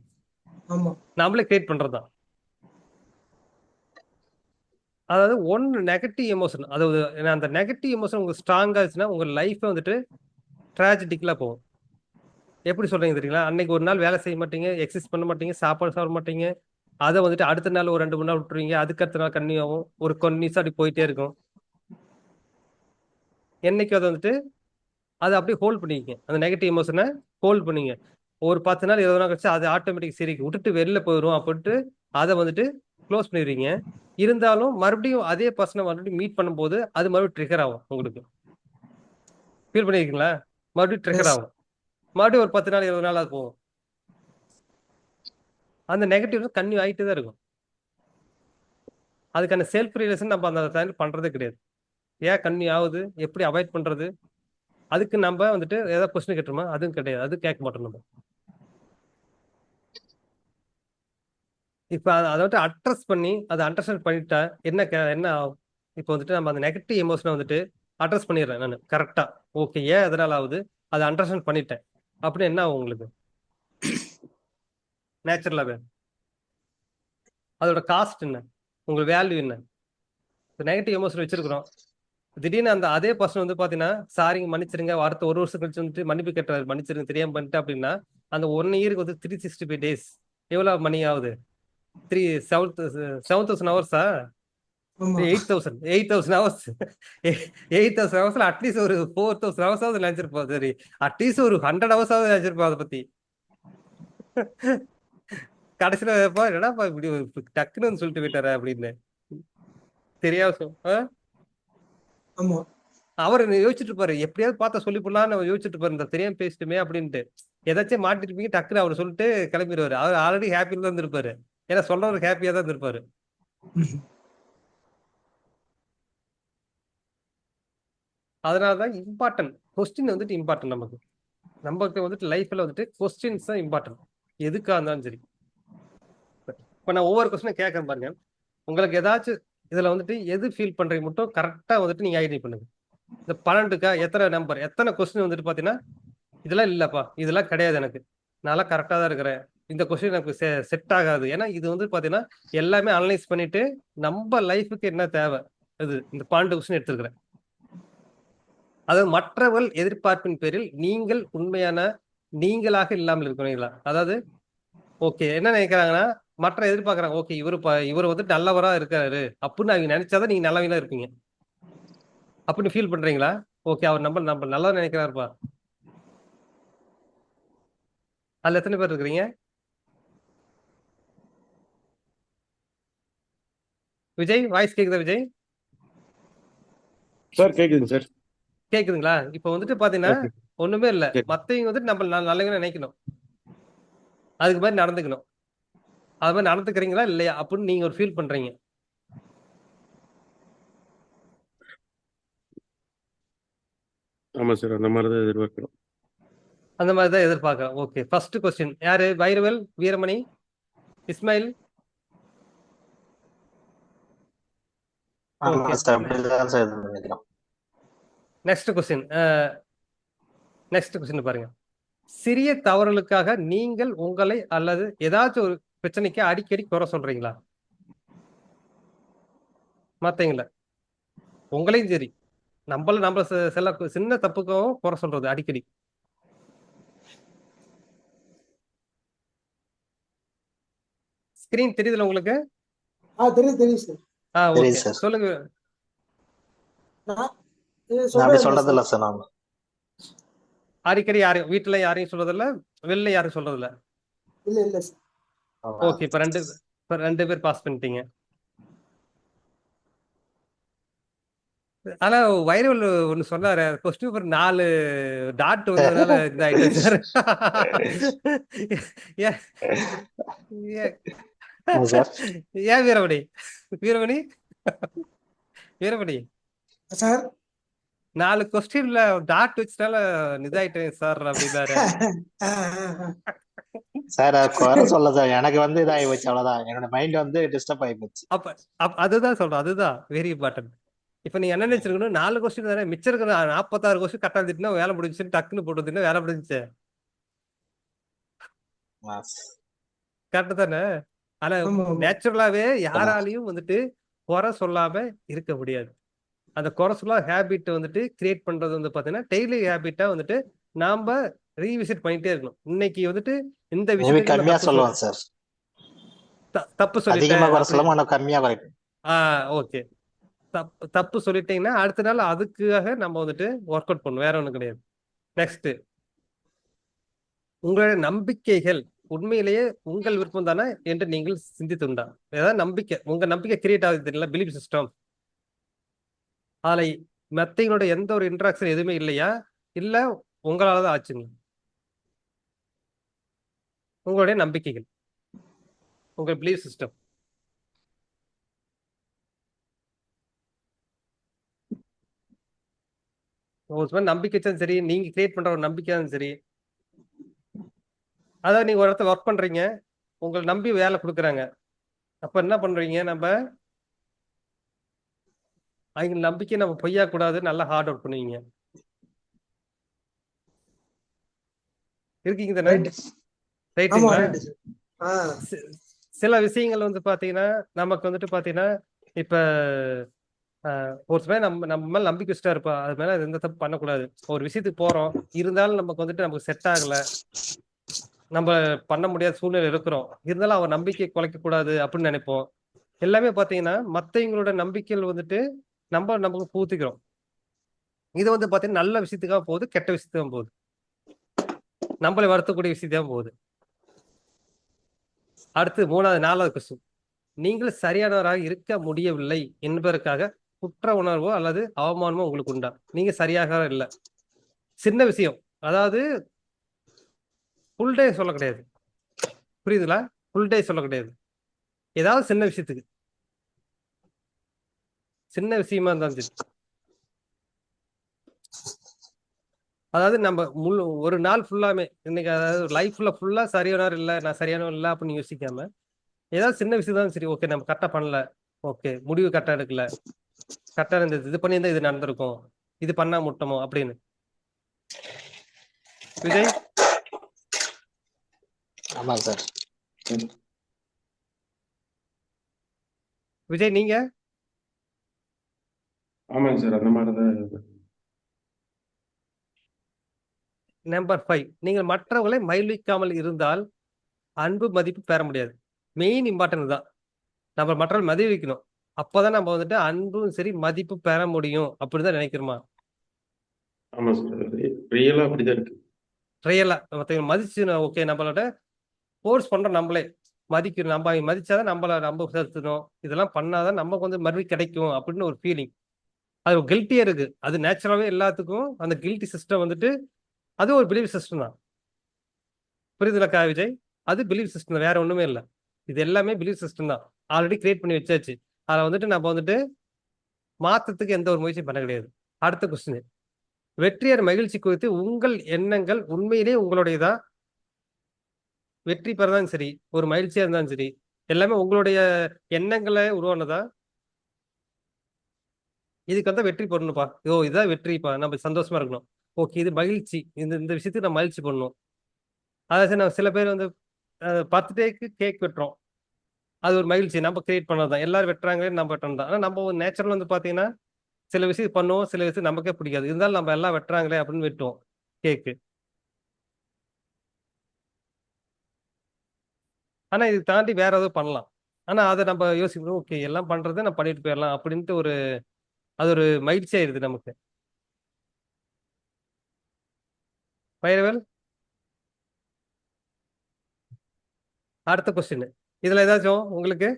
ஆமா. நாமளே கிரியேட் பண்றது தான். அதாவது ஒன்னு நெகட்டிவ் எமோஷன், அதாவது அந்த நெகட்டிவ் எமோஷன் உங்களுக்கு ஸ்ட்ராங்கா இருந்துச்சுன்னா உங்க லைஃப் வந்துட்டு ட்ராஜடிக்கலா போகும். எப்படி சொல்றீங்க தெரியுங்களா? அன்னைக்கு ஒரு நாள் வேலை செய்ய மாட்டீங்க, எக்ஸசைஸ் பண்ண மாட்டீங்க, சாப்பாடு சாப்பிட மாட்டீங்க, அதை வந்துட்டு அடுத்த நாள் ஒரு 2 3 நாள் விட்டுருவீங்க, அதுக்கு அடுத்த நாள் கன்னியூ ஆகும், ஒரு கன்னியூஸா அப்படி போயிட்டே இருக்கும். என்னைக்கு அது வந்துட்டு அதை அப்படியே ஹோல்ட் பண்ணிக்கங்க, அந்த நெகட்டிவ் எமோஷனை ஹோல்ட் பண்ணீங்க. ஒரு 10 நாள் 20 நாள் கழிச்சு அது ஆட்டோமேட்டிக் சரி விட்டுட்டு வெளில போயிடும் அப்படின்ட்டு அதை வந்துட்டு க்ளோஸ் பண்ணிடுவீங்க. இருந்தாலும் மறுபடியும் அதே பர்சனை மறுபடியும் மீட் பண்ணும்போது அது மறுபடியும் ட்ரிகர் ஆகும் உங்களுக்கு. ஃபீல் பண்ணியிருக்கீங்களா? மறுபடியும் ட்ரிகர் எஸ் ஆகும். மறுபடியும் ஒரு 10 நாள் 20 நாள் அது போகும். அந்த நெகட்டிவ் கன்னியூ ஆகிட்டு தான் இருக்கும். அதுக்கான செல்ஃப் ரியலைசேஷன் நம்ம அந்த டைம் பண்றதே கிடையாது. ஏன் கன்னியூ ஆகுது, எப்படி அவாய்ட் பண்றது, அதுக்கு நம்ம வந்துட்டு ஏதாவது கொஸ்டின் கேட்டுருமா? அதுவும் கிடையாது, அது கேட்க மாட்டோம் நம்ம. இப்போ அதை வந்துட்டு அட்ரஸ் பண்ணி அதை அண்டர்ஸ்டாண்ட் பண்ணிட்டா என்ன ஆகும்? இப்போ வந்துட்டு நம்ம அந்த நெகட்டிவ் எமோஷனை வந்துட்டு அட்ரஸ் பண்ணிடுறேன் நான் கரெக்டா. ஓகே, ஏன் எதனால ஆகுது, அதை அண்டர்ஸ்டாண்ட் பண்ணிட்டேன் அப்படின்னு என்ன ஆகும் உங்களுக்கு? நேச்சுரலாவே அதோட காஸ்ட் என்ன, உங்களுக்கு வேல்யூ என்ன? நெகட்டிவ் எமோஷன் வச்சிருக்கிறோம், திடீர்னு அந்த அதே பர்சன் வந்து பாத்தீங்கன்னா சாரிங்க மன்னிச்சிருங்க, அடுத்த ஒரு வருஷம் கழிச்சு வந்துட்டு மன்னிப்பு கேட்டாரு, மன்னிச்சிருங்க தெரியாம பண்ணிட்டு அப்படின்னா அந்த 1 இயருக்கு வந்து 365 டேஸ் எவ்வளவு மணி ஆகுது? 7,000 ஹவர்ஸா? ஆமா 8,000 ஹவர்ஸ். 8,000 ஹவர்ஸ்ல அட்லீஸ்ட் ஒரு 4,000 ஹவர்ஸாவது நினைச்சிருப்போம். சரி, அட்லீஸ்ட் ஒரு 100 ஹவர்ஸாவது நினைச்சிருப்போம் அதை பத்தி. கடைசியில என்னடாப்பா இப்படி டக்குன்னு வந்து சொல்லிட்டு போயிட்டாரு அப்படின்னு தெரியாம ஆமா அவர் யோசிச்சுட்டு இருப்பாரு, எப்படியாவது பார்த்தா சொல்லி போடலான்னு யோசிச்சுட்டு இருப்பாரு, இந்த தெரியாம பேசிட்டுமே அப்படின்ட்டு. ஏதாச்சும் மாட்டிருப்பீங்க, டக்குன்னு அவர் சொல்லிட்டு கிளம்பிடுவாரு. அவர் ஆல்ரெடி ஹாப்பியில தான் இருந்திருப்பாரு, ஏன்னா சொல்றவருக்கு ஹாப்பியா தான் இருந்திருப்பாரு. அதனாலதான் இம்பார்ட்டன்ட் கொஸ்டின் வந்துட்டு இம்பார்ட்டன்ட். நமக்கு வந்துட்டு லைஃப்ல வந்துட்டு கொஸ்டின்ஸ் தான் இம்பார்ட்டன்ட், எதுக்கா இருந்தாலும் சரி. இப்ப நான் ஒவ்வொரு கொஸ்டினும் கேட்கறேன் பாருங்க, உங்களுக்கு ஏதாச்சும் இதுல வந்துட்டு எது ஃபீல் பண்றீங்க மட்டும் கரெக்டா வந்துட்டு நீங்க ஐடென்டிஃபை பண்ணுங்க. இந்த 12க்கா எத்தனை நம்பர், எத்தனை கொஸ்டின் வந்துட்டு பாத்தீங்கன்னா இதெல்லாம் இல்லப்பா, இதெல்லாம் கிடையாது, எனக்கு நல்லா கரெக்டா தான் இருக்கிறேன், இந்த கொஸ்டின் எனக்கு செட் ஆகாது. ஏன்னா இது வந்து பாத்தீங்கன்னா எல்லாமே அனலைஸ் பண்ணிட்டு நம்ம லைஃபுக்கு என்ன தேவை, இது இந்த 12 கொஸ்டின் எடுத்துருக்கிறேன். அதாவது மற்றவர்கள் எதிர்பார்ப்பின் பேரில் நீங்கள் உண்மையான நீங்களாக இல்லாமல் இருக்கிறீங்களா? அதாவது ஓகே என்ன நினைக்கிறாங்கன்னா, மற்ற எதிர்பார்க்கறாங்க, ஓகே இவர் வந்து நல்லவரா இருக்காரு அப்படின்னு அவங்க நினைச்சாதான் நீங்க நல்லவங்களா இருப்பீங்க அப்படின்னு ஃபீல் பண்றீங்களா? ஓகே, அவர் நம்ம நல்லா நினைக்கிறாருப்பா. அதுல எத்தனை பேர் இருக்கிறீங்க? விஜய் வாய்ஸ் கேக்குதா? விஜய் சார் கேக்குதுங்க சார். கேக்குதுங்களா? இப்ப வந்துட்டு பாத்தீங்கன்னா ஓகே ஒண்ணுமே இல்ல, சரி. மத்தவங்க வந்துட்டு நம்ம நல்லவங்க நினைக்கணும், அதுக்கு மாதிரி நடந்துக்கணும். அது மாதிரி நடந்துக்கிறீங்களா இல்லையா அப்படின்னு நீங்க ஒரு ஃபீல் பண்றீங்க. ஆமா சார், அந்த மாதிரி தான் எதிர்பார்க்கிறோம். அந்த மாதிரி தான் எதிர்பார்க்கிறோம். ஓகே, ஃபர்ஸ்ட் கொஸ்டின் யாரு? வைரவேல், வீரமணி, இஸ்மாயில். ஆமா ஓகே, சார், அப்படிதான் சார் இது நினைக்கிறோம். நெக்ஸ்ட் கொஸ்டின் பாருங்க. சிறிய தவறுகளுக்காக நீங்கள் உங்களை அல்லது ஏதாச்சும் ஒரு பிரச்சனைக்கு அடிக்கடி குறை சொல்றீங்களா? மத்தவங்கள உங்களையும் சரி, நம்ம சில சின்ன தப்புக்கும் குறை சொல்றது அடிக்கடி. ஸ்கிரீன் தெரியுதுல உங்களுக்கு? தெரியும் சார். தெரியுது ஓகே சார். சொல்லுங்க. நான் இது நான் அப்படி சொல்றது சொல்றது சார். இல்ல சார். நாம அடிக்கடி யாரையும் வீட்டுல யாரையும் சொல்றது இல்ல, வெளில யாரும் சொல்றது இல்ல. இல்ல சார். ஆமா. ஓகே, இப்ப ரெண்டு பேர் பாஸ் பண்ணிட்டீங்க. ஆனா வைரவல் ஒண்ணு சொன்னாரு, கொஸ்டின் பேப்பர் 4 டாட் வந்ததுனால இதாயிட்டேன் சார். ஏன் ஏன் ஆமா சார். ஏன் வீரமணி வீரமணி வீரமணி சார் 4 கொஸ்டின்ல டாட் வச்சனால இதாயிட்டேன் சார் அப்படின்னாரு. சார் அது குறை சொல்ல சார், எனக்கு வந்து இதாகி போச்சு, அவ்வளவுதான். என்னோட மைண்ட் வந்து டிஸ்டர்ப் ஆகி போச்சு. அதுதான் சொல்றேன், அதுதான் வெரி இம்பார்ட்டன்ட். இப்ப நீ என்ன நினைச்சிருக்கணும், 4 கொஸ்டின் தானே, மிச்சம் இருக்கிற 46 கொஸ்டின் கரெக்டா இருந்துச்சுன்னா வேலை முடிஞ்சுன்னு டக்குன்னு போட்டு வேலை முடிஞ்சுச்சு. கரெக்ட் தானே? ஆனா ஆமா ஆமா நேச்சுரலாவே யாராலையும் வந்துட்டு குறை சொல்லாம இருக்க முடியாது. அந்த குறை சொல்ல ஹேபிட் வந்துட்டு கிரியேட் பண்றது வந்து பாத்தீங்கன்னா டெய்லி ஹேபிட்டா வந்துட்டு நாம ரீவிசிட் பண்ணிட்டே இருக்கணும். இன்னைக்கு வந்துட்டு இந்த மேபி விஷயத்துக்கு கம்மியா சொல்லுவோம் சார். தப்பு அதிகமா சொல்லிட்டேன் குறை அப்படி. சொல்லாம ஆனா கம்மியா குறைக்கும். ஓகே, தப்பு சொல்லிட்டீங்கன்னா அடுத்த நாள் அதுக்காக நம்ம வந்துட்டு ஒர்க் அவுட் பண்ணுவோம், வேற ஒண்ணும் கிடையாது. நெக்ஸ்ட், உங்களுடைய நம்பிக்கைகள் உண்மையிலேயே உங்கள் விருப்பம் தானே என்று நீங்கள் சிந்தித்துண்டா? ஏதாவது நம்பிக்கை, உங்க நம்பிக்கை கிரியேட் ஆகுது தெரியல, பிலீஃப் சிஸ்டம். அதுல மத்தவங்களோட எந்த ஒரு இன்ட்ராக்ஷன் எதுவுமே இல்லையா, இல்ல உங்களால தான் ஆச்சுங்க? உங்களுடைய நம்பிக்கைகள், உங்க பிலீஃப் சிஸ்டம். ஒரு நம்பிக்கை தான் சரி, நீங்க கிரியேட் பண்ற ஒரு நம்பிக்கை தான் சரி. அதாவது நீங்க ஒரு இடத்துல ஒர்க் பண்றீங்க, உங்களை நம்பி வேலை கொடுக்குறாங்க. அப்ப என்ன பண்றீங்க? நம்ம அவங்க நம்பிக்கை நம்ம பொய்யா கூடாது, நல்லா ஹார்ட் ஒர்க் பண்ணுவீங்க. இருக்கீங்க தானே? ரைட். ஆமா ரைட்டுங்களா? Right sir. சி- சில விஷயங்கள் வந்து பாத்தீங்கன்னா நமக்கு வந்துட்டு பாத்தீங்கன்னா இப்ப ஒரு சமயம் நம்ம மேல நம்பிக்கை வச்சுட்டா இருப்பா, அது மேல எந்த தப்பு பண்ணக்கூடாது. ஒரு விஷயத்துக்கு போறோம், இருந்தாலும் நமக்கு வந்துட்டு நமக்கு செட் ஆகல, நம்ம பண்ண முடியாத சூழ்நிலை இருக்கிறோம், இருந்தாலும் அவர் நம்பிக்கை குலைக்க கூடாது அப்படின்னு நினைப்போம். எல்லாமே பாத்தீங்கன்னா மத்தவங்களோட நம்பிக்கைகள் வந்துட்டு நமக்கு பூத்திக்கிறோம். இது வந்து பாத்தீங்கன்னா நல்ல விஷயத்துக்காக போகுது, கெட்ட விஷயத்துக்காக போகுது, நம்மளை வருத்தக்கூடிய விஷயத்தான் போகுது. அடுத்து 4வது கொஸ்டின். நீங்கள் சரியானவராக இருக்க முடியவில்லை என்பதற்காக குற்ற உணர்வோ அல்லது அவமானமோ உங்களுக்கு உண்டா? நீங்க சரியாக இல்லை. சின்ன விஷயம், அதாவது ஃபுல் டே சொல்ல கிடையாது, புரியுதுங்களா? ஃபுல் டே சொல்ல கிடையாது, ஏதாவது சின்ன விஷயத்துக்கு, சின்ன விஷயமா இருந்தாலும் சரி. அதாவது நம்ம ஒரு நாள் ஃபுல்லாமே இன்னைக்கு, அதாவது லைஃப் ஃபுல்லா சரியானவர் இல்லை, நான் சரியானவர் இல்லை அப்படின்னு யோசிக்காம ஏதாவது சின்ன விஷயம் தான் சரி, ஓகே நம்ம கரெக்டா பண்ணல, ஓகே முடிவு கரெக்டா எடுக்கல, கரெக்டா இருந்தது, இது பண்ணியிருந்தா இது நடந்திருக்கும், இது பண்ணா முட்டமோ அப்படின்னு. விஜய்? ஆமா சார். விஜய் நீங்க? ஆமாங்க சார், அந்த மாதிரி தான். நம்பர் 5, நீங்கள் மற்றவர்களை மகிழ்விக்காமல் இருந்தால் அன்பு மதிப்பு பெற முடியாது. மெயின் இம்பார்ட்டன்ட் தான், நம்ம மற்றவர்கள் மதிக்கணும், அப்பதான் நம்ம வந்துட்டு அன்பும் சரி மதிப்பு பெற முடியும் அப்படிதான் நினைக்கிறோமா? ஆமா சார், ரியலா அப்படிதான் இருக்கு. ரியலா மற்றவங்க மதிச்சு ஓகே, நம்மளோட ஃபோர்ஸ் பண்றோம், நம்மளே மதிக்கணும், நம்ம அவங்க மதிச்சாதான் நம்மள நம்ம செலுத்தணும், இதெல்லாம் பண்ணாதான் நமக்கு வந்து மறுபடியும் கிடைக்கும் அப்படின்னு ஒரு ஃபீலிங். அது ஒரு கில்ட்டியே இருக்கு, அது நேச்சுரலாவே எல்லாத்துக்கும் அந்த கில்ட்டி சிஸ்டம் வந்துட்டு அது ஒரு பிலீஃப் சிஸ்டம் தான். புரியுதுலக்கா விஜய்? அது பிலீஃப் சிஸ்டம் தான், வேற ஒண்ணுமே இல்லை. இது எல்லாமே பிலீஃப் சிஸ்டம் தான், ஆல்ரெடி கிரியேட் பண்ணி வச்சாச்சு. அதை வந்துட்டு நம்ம வந்துட்டு மாற்றத்துக்கு எந்த ஒரு முயற்சியும் பண்ண கிடையாது. அடுத்த கொஸ்டின். வெற்றியர் மகிழ்ச்சி குறித்து உங்கள் எண்ணங்கள் உண்மையிலே உங்களுடையதா? வெற்றி பெறதான் சரி, ஒரு மகிழ்ச்சியா இருந்தாலும் சரி, எல்லாமே உங்களுடைய எண்ணங்களை உருவானதா? இதுக்கு வந்து வெற்றி பண்ணணும்ப்பா, இதுதான் வெற்றிப்பா, நம்ம சந்தோஷமா இருக்கணும், ஓகே இது மகிழ்ச்சி, இந்த விஷயத்துக்கு நம்ம மகிழ்ச்சி பண்ணணும். அதாவது நம்ம சில பேர் வந்து 10 டேக்கு கேக் வெட்டுறோம், அது ஒரு மகிழ்ச்சி, நம்ம கிரியேட் பண்ணதான், எல்லாரும் வெட்டுறாங்களே நம்ம வெட்டணும் தான். ஆனா நம்ம நேச்சுரல் வந்து பாத்தீங்கன்னா சில விஷயம் பண்ணுவோம், சில விஷயம் நமக்கே பிடிக்காது, இருந்தாலும் நம்ம எல்லாம் வெட்டுறாங்களே அப்படின்னு வெட்டுவோம் கேக்கு. ஆனா இது தாண்டி வேற ஏதோ பண்ணலாம், ஆனா அதை நம்ம யோசிக்கணும், ஓகே எல்லாம் பண்றதை நம்ம பண்ணிட்டு போயிடலாம் அப்படின்ட்டு ஒரு அது ஒரு மகிழ்ச்சி ஆயிருது நமக்கு. பயிரவல்? அடுத்த கொஸ்டின். இதுல ஏதாச்சும் உங்களுக்கு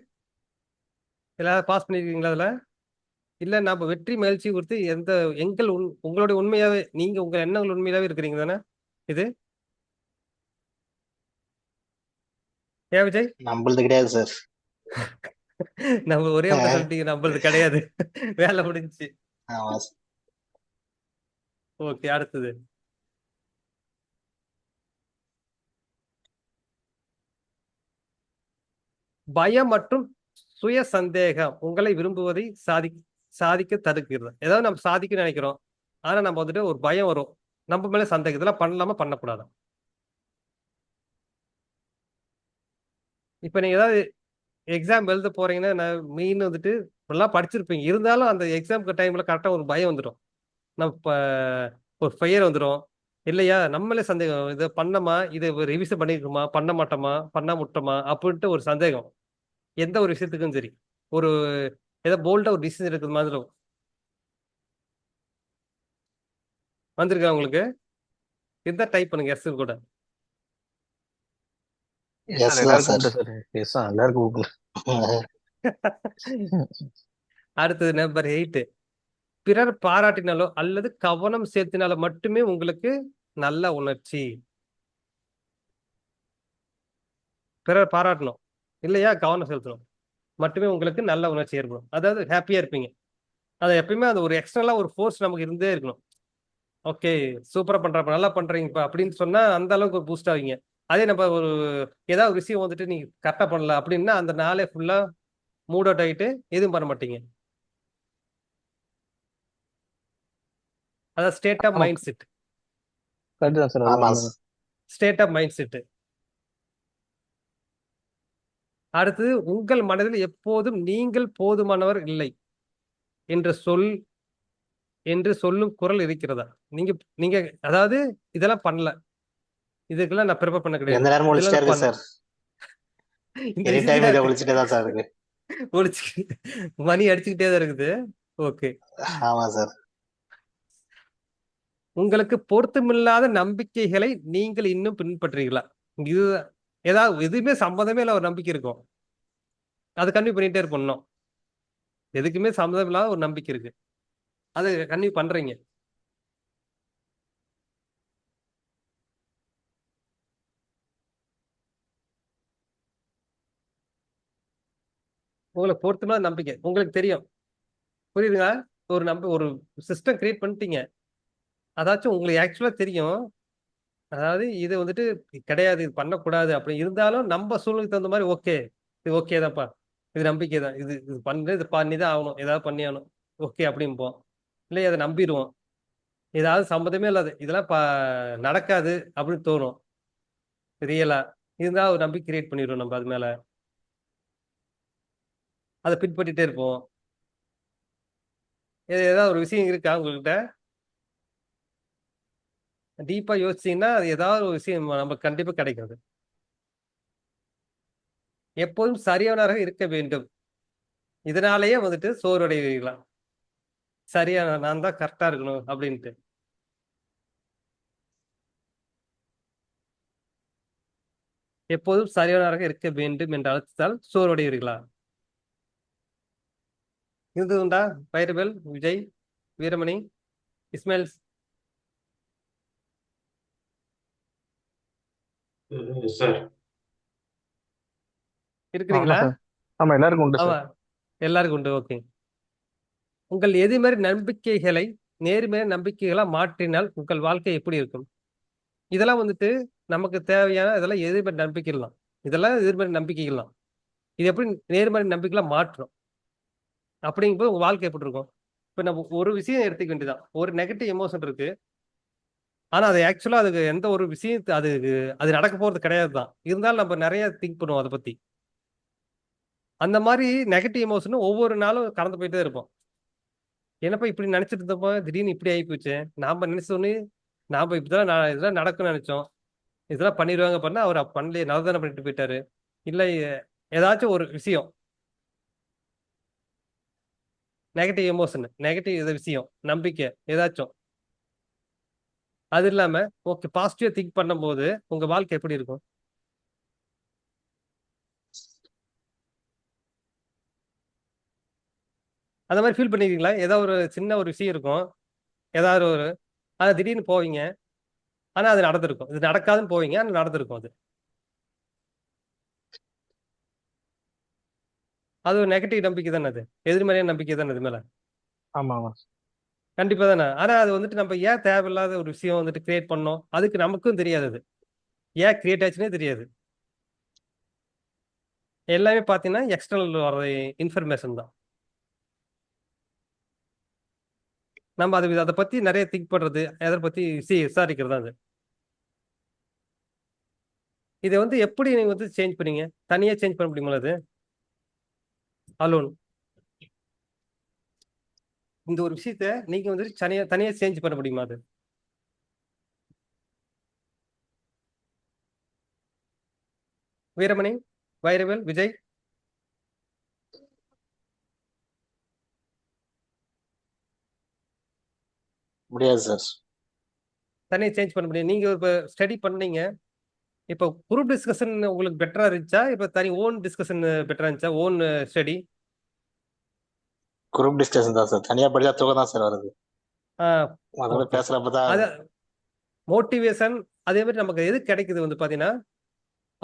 ஏதாவது பாஸ் பண்ணிருக்கீங்களா அதுல? இல்ல நம்ம வெற்றி மகிழ்ச்சி குறித்து உங்களுடைய உண்மையாவே, நீங்க உங்க எண்ணங்கள் உண்மையாவே இருக்கிறீங்க தானே இது? ஏன் விஜய்? நம்மளது கிடையாது சார். நம்ம ஒரே ஒருத்த சொல்லிட்டீங்க, நம்மளது கிடையாது. வேலை முடிஞ்சுச்சு. ஆமா. ஓகே, அடுத்தது. பயம் மற்றும் சுய சந்தேகம் உங்களை விரும்புவதை சாதிக்க தடுக்கிறது. ஏதாவது நம்ம சாதிக்க நினைக்கிறோம், ஆனா நம்ம வந்துட்டு ஒரு பயம் வரும், நம்ம மேல சந்தேகம், இதெல்லாம் பண்ணலாமா பண்ணக்கூடாது. இப்ப நீங்க ஏதாவது எக்ஸாம் எழுத போறீங்கன்னா மெயின் வந்துட்டு நல்லா படிச்சிருப்பீங்க, இருந்தாலும் அந்த எக்ஸாம் டைம்ல கரெக்டா ஒரு பயம் வந்துடும், நம்ம ஒரு ஃபயர் வந்துடும் இல்லையா, நம்மளே சந்தேகம், இதை பண்ணமா, இதை ரிவிஷன் பண்ணிருக்குமா, பண்ண மாட்டோமா, பண்ண முட்டோமா அப்படின்ட்டு ஒரு சந்தேகம். எந்த ஒரு விஷயத்துக்கும் சரி, ஒரு ஏதோ போல்டா ஒரு டிசிஷன் எடுக்கிறது மாதிரி வந்திருக்கா உங்களுக்கு? இருந்தா டைப் பண்ணுங்க எஸ் கூட. எஸ் சார் தான் எல்லாருக்கும் சார். உண்டு சார். எஸ் தான் எல்லாருக்கும் உண்டு. அடுத்தது நம்பர் 8. பிறர் பாராட்டினாலோ அல்லது கவனம் செலுத்தினாலோ மட்டுமே உங்களுக்கு நல்ல உணர்ச்சி. பிறர் பாராட்டணும் இல்லையா, கவனம் செலுத்தணும் மட்டுமே உங்களுக்கு நல்ல உணர்ச்சி ஏற்படும். அதாவது ஹாப்பியா இருப்பீங்க. அது எப்பயுமே அது ஒரு எக்ஸ்டர்னலா ஒரு ஃபோர்ஸ் நமக்கு இருந்தே இருக்கணும். ஓகே, சூப்பரா பண்றப்ப, நல்லா பண்றீங்கப்பா அப்படின்னு சொன்னா அந்த அளவுக்கு ஒரு பூஸ்ட் ஆவீங்க. அதே நம்ம ஒரு ஏதாவது ஒரு விஷயம் வந்துட்டு நீங்க கரெக்டா பண்ணல அப்படின்னா அந்த நாளே ஃபுல்லா மூட் அவுட் ஆகிட்டு எதுவும் பண்ண மாட்டீங்க. அதாவது ஸ்டேட் ஆஃப் ஆமா மைண்ட் செட். கரெக்ட் தான் சார். ஆமா அது ஸ்டேட் ஆஃப் மைண்ட் செட். அடுத்தது, உங்கள் மனதில் எப்போதும் நீங்கள் போதுமானவர் இல்லை என்ற சொல் என்று சொல்லும் குரல் இருக்கிறதா? நீங்க நீங்க அதாவது இதெல்லாம் பண்ணல, இதுக்கெல்லாம் நான் ப்ரிப்பேர் பண்ண கிடையாது, எந்த நேரமும் இதெல்லாம் ஒழிச்சிட்டே நான் இருக்கு பண்ண சார். இந்த எனி டைம் விஷயத்துல இதை ஒழிச்சிட்டே தான் சார் இருக்கு. ஒழிச்சு மணி அடிச்சுக்கிட்டே தான் இருக்குது. ஓகே. ஆமா சார். உங்களுக்கு பொருத்தமில்லாத நம்பிக்கைகளை நீங்கள் இன்னும் பின்பற்றுறீங்களா? இது ஏதாவது எதுவுமே சம்மந்தமே இல்ல ஒரு நம்பிக்கை இருக்கும், அது கன்டினியூ பண்ணிட்டே இருக்கணும். எதுக்குமே சம்மந்தம் இல்லாத ஒரு நம்பிக்கை இருக்கு, அதை கன்டினியூ பண்றீங்க. உங்களுக்கு பொருத்தமில்லாத நம்பிக்கை உங்களுக்கு தெரியும், புரியுதுங்களா? ஒரு சிஸ்டம் கிரியேட் பண்ணிட்டீங்க, அதாச்சும் உங்களுக்கு ஆக்சுவலா தெரியும். அதாவது இது வந்துட்டு கிடையாது, இது பண்ணக்கூடாது அப்படி இருந்தாலும் நம்ம சூழ்நிலைக்கு தகுந்த மாதிரி ஓகே, இது ஓகே தான்ப்பா, இது நம்பிக்கை தான், இது இது பண்ணு, இது பண்ணி தான் ஆகணும், ஏதாவது பண்ணி ஆகணும், ஓகே அப்படிம்போம். இல்லை அதை நம்பிடுவோம். ஏதாவது சம்மந்தமே இல்லாது இதெல்லாம் நடக்காது அப்படின்னு தோணும் ரியலா. இருந்தால் ஒரு நம்பிக்கை கிரியேட் பண்ணிடுவோம் நம்ம அது மேல, அதை பின்பற்றிட்டே இருப்போம். ஏதாவது ஒரு விஷயம் இருக்கா உங்ககிட்ட? டீப்பா யோசிச்சீங்கன்னா அது ஏதாவது ஒரு விஷயம் நமக்கு கண்டிப்பா கிடைக்கும். எப்போதும் சரியானவராக இருக்க வேண்டும், இதனாலேயே வந்துட்டு சோர்வடைவீர்களா? சரியா நான் தான் கரெக்டா இருக்கணும் அப்படின்ட்டு. எப்போதும் சரியானவராக இருக்க வேண்டும் என்ற அழுத்தத்தால் சோர்வடைவீர்களா? இருந்தது உண்டா? பைரவேல், விஜய், வீரமணி, இஸ்மாயில் சார் ஆமா இருக்கிறீங்களா? சார். ஆமா எல்லாருக்கும் உண்டு ஆமா, சார். எல்லாருக்கும் உண்டு. ஓகே. உங்கள் எதிர்மறை நம்பிக்கைகளை நேர்மறை நம்பிக்கைகளா மாற்றினால் உங்கள் வாழ்க்கை எப்படி இருக்கும்? இதெல்லாம் வந்துட்டு நமக்கு தேவையான இதெல்லாம் எதிர்மறை நம்பிக்கைகள் தான். இதெல்லாம் எதிர்மறை நம்பிக்கைகள் தான். இது எப்படி நேர்மறை நம்பிக்கைகளா மாற்றணும் அப்படிங்கும்போது உங்க வாழ்க்கை எப்படி இருக்கும்? இப்ப நம்ம ஒரு விஷயம் எடுத்துக்க வேண்டியதான். ஒரு நெகட்டிவ் எமோஷன் இருக்கு, ஆனா அது ஆக்சுவலா அதுக்கு எந்த ஒரு விஷயம் அது நடக்க போறது கிடையாது தான். இருந்தாலும் நம்ம நிறைய திங்க் பண்ணுவோம் அதை பத்தி. அந்த மாதிரி நெகட்டிவ் எமோஷன் ஒவ்வொரு நாளும் கடந்து போயிட்டே இருப்போம். என்னப்பா இப்படி நினைச்சிட்டு இருந்தப்போ திடீர்னு இப்படி ஆகி போச்சு, நாம நினைச்சோன்னு நாம இப்படிதான் இதெல்லாம் நடக்கும்னு நினைச்சோம், இதெல்லாம் பண்ணிடுவாங்க பண்ணா அவர் பண்ணலையே, நல்லா தானே பண்ணிட்டு போயிட்டாரு. இல்லை, ஏதாச்சும் ஒரு விஷயம் நெகட்டிவ் எமோஷன், நெகட்டிவ் இது விஷயம் நம்பிக்கை ஏதாச்சும், அது இல்லாம ஓகே பாசிட்டிவா திங்க் பண்ணும்போது உங்க வாழ்க்கை எப்படி இருக்கும்? அந்த மாதிரி ஃபீல் பண்ணிருக்கீங்களா? ஏதாவது ஒரு சின்ன ஒரு விஷயம் இருக்கும், ஏதாவது ஒரு ஆனா திடீர்னு போவீங்க, ஆனா அது நடந்திருக்கும். இது நடக்காதுன்னு போவீங்க, ஆனா நடந்திருக்கும். அது ஒரு நெகட்டிவ் நம்பிக்கை தானே, அது எதிர்மறையான நம்பிக்கை தானே அது மேல. ஆமா ஆமா. கண்டிப்பா தானே. ஆனா அது வந்துட்டு நம்ம ஏன் தேவையில்லாத ஒரு விஷயம் வந்துட்டு கிரியேட் பண்ணோம், அதுக்கு நமக்கும் தெரியாது. அது ஏன் கிரியேட் ஆச்சுன்னே தெரியாது. எல்லாமே பாத்தீங்கன்னா எக்ஸ்டர்னல் வர இன்ஃபர்மேஷன் தான். நம்ம அதை பத்தி நிறைய திங்க் பண்றது, எதை பத்தி விசாரிக்கிறது தான் அது. இதை வந்து எப்படி நீங்க வந்து சேஞ்ச் பண்ணீங்க? தனியா சேஞ்ச் பண்ண முடியுமா அது? அலோன். இந்த ஒரு விஷயத்த நீங்க வந்து தனியா தனியா சேஞ்ச் பண்ண முடியுமா அது? வீரமணி, வைரவேல், விஜய். முடியாது சார். தனியா சேஞ்ச் பண்ண முடியும். நீங்க இப்ப ஸ்டடி பண்ணீங்க, இப்போ குரூப் டிஸ்கஷன் உங்களுக்கு பெட்டரா இருந்துச்சா? இப்போ தனி ஓன் டிஸ்கஷன் பெட்டரா இருந்துச்சா? Own study? குரூப் டிஸ்கஷன் தான் சார். தனியா படிச்சா தூக்கம் தான் சார் வருது. முதல்ல ஓகே. பேசுறப்பதான் அது மோட்டிவேஷன் அதே மாதிரி நமக்கு எது கிடைக்குது வந்து பார்த்தீங்கன்னா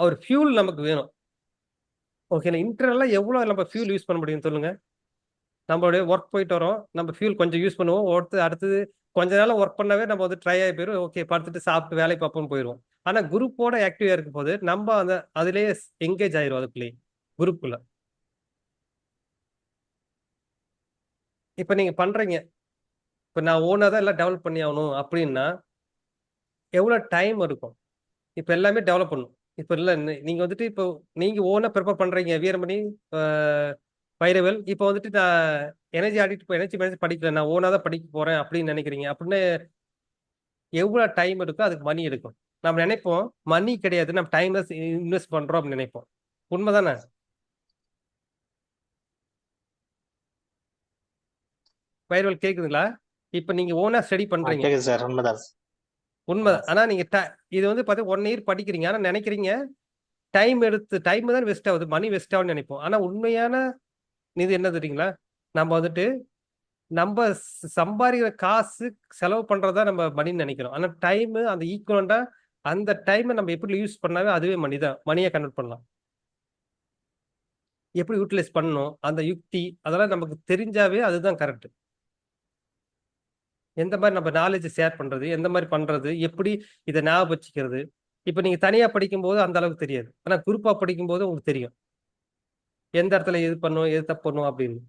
ஒரு ஃபியூல் நமக்கு வேணும். ஓகே, இன்டர்னலாக எவ்வளோ நம்ம ஃபியூல் யூஸ் பண்ண முடியும் சொல்லுங்க. நம்மளுடைய ஒர்க் போயிட்டு வரோம், நம்ம ஃபியூல் கொஞ்சம் யூஸ் பண்ணுவோம், அடுத்தது கொஞ்ச நாள் ஒர்க் பண்ணவே நம்ம வந்து ட்ரை ஆகி போயிடும். ஓகே, படுத்துட்டு சாப்பிட்டு வேலை பார்ப்போம்னு போயிடுவோம். ஆனால் குரூப்போட ஆக்டிவாக இருக்கும் போது நம்ம அந்த அதுலேயே எங்கேஜ் ஆயிரும், அதுக்குள்ளேயே குரூப்புக்குள்ள. இப்போ நீங்கள் பண்ணுறீங்க, இப்போ நான் ஓனாக தான் எல்லாம் டெவலப் பண்ணி ஆகணும் அப்படின்னா எவ்வளோ டைம் இருக்கும்? இப்போ எல்லாமே டெவலப் பண்ணும். இப்போ இல்லை நீங்கள் வந்துட்டு இப்போ நீங்கள் ஓனாக ப்ரிப்பேர் பண்ணுறீங்க வீரமணி, வைரவல். இப்போ வந்துட்டு நான் எனர்ஜி ஆடிட்டு எனர்ஜி மேனேஜ் படிக்கல, நான் ஓனாக தான் படிக்க போகிறேன் அப்படின்னு நினைக்கிறீங்க அப்படின்னு எவ்வளோ டைம் எடுக்கும், அதுக்கு மணி எடுக்கும். நம்ம நினைப்போம் மணி கிடையாது, நம்ம டைம் தான் இன்வெஸ்ட் பண்ணுறோம் அப்படின்னு நினைப்போம். உண்மைதானே? வைரவல் கேட்குதுங்களா? இப்போ நீங்கள் ஓனாக ஸ்டடி பண்ணுறீங்க, கேக்குது சார். உண்மைதான். உண்மை. ஆனால் நீங்கள் இது வந்து பார்த்தீங்கன்னா 1 இயர் படிக்கிறீங்க, ஆனால் நினைக்கிறீங்க டைம் தான் வெஸ்ட் ஆகுது, மணி வெஸ்ட் ஆகுதுன்னு நினைப்போம். ஆனால் உண்மையான இது என்ன தெரியுங்களா? நம்ம வந்துட்டு நம்ம சம்பாதிக்கிற காசு செலவு பண்றதா நம்ம மணின்னு நினைக்கிறோம். ஆனா டைம் அந்த ஈக்குவலண்டா அந்த டைமை நம்ம எப்படி யூஸ் பண்ணாவே அதுவே மணி தான், மணியை கன்வெர்ட் பண்ணலாம். எப்படி யூட்டிலைஸ் பண்ணணும் அந்த யுக்தி அதெல்லாம் நமக்கு தெரிஞ்சாவே அதுதான் கரெக்ட். எந்த மாதிரி நம்ம நாலேஜ் ஷேர் பண்றது, எந்த மாதிரி பண்றது, எப்படி இதை ஞாபகம் வச்சுக்கிறது. இப்போ நீங்க தனியா படிக்கும்போது அந்த அளவுக்கு தெரியாது, ஆனா குரூப்பா படிக்கும்போது உங்களுக்கு தெரியும் எந்த இடத்துல எது பண்ணும், எது தப்பு பண்ணும் அப்படின்னு.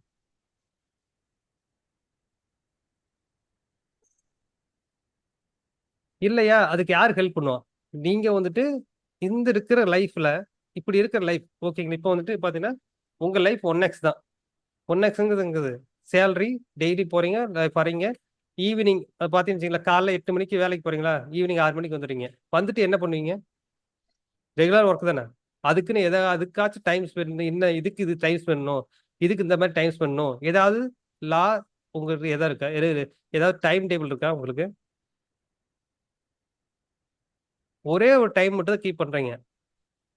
இல்லையா? அதுக்கு யார் ஹெல்ப் பண்ணுவோம்? நீங்க வந்துட்டு இந்த இருக்கிற லைஃப்ல இப்படி இருக்கிற லைஃப் ஓகேங்களா? இப்போ வந்துட்டு பாத்தீங்கன்னா உங்க லைஃப் 1x தான். 1xங்கிறது சேலரி, டெய்லி போறீங்க வரீங்க, ஈவினிங் பாத்தீங்கன்னா காலைல 8 மணிக்கு வேலைக்கு போறீங்களா, ஈவினிங் 6 மணிக்கு வந்துடுறீங்க. வந்துட்டு என்ன பண்ணுவீங்க? ரெகுலர் ஒர்க் தானே. அதுக்குன்னு அதுக்காச்சும் டைம் ஸ்பெண்ட், இன்னும் இதுக்கு இது டைம் ஸ்பெண்ட் பண்ணணும், இதுக்கு இந்த மாதிரி டைம் ஸ்பெண்ட் பண்ணணும், ஏதாவது லா உங்களுக்கு எதாவது இருக்கா? ஏதாவது டைம் டேபிள் இருக்கா உங்களுக்கு? ஒரே ஒரு டைம் மட்டும் தான் கீப் பண்றீங்க.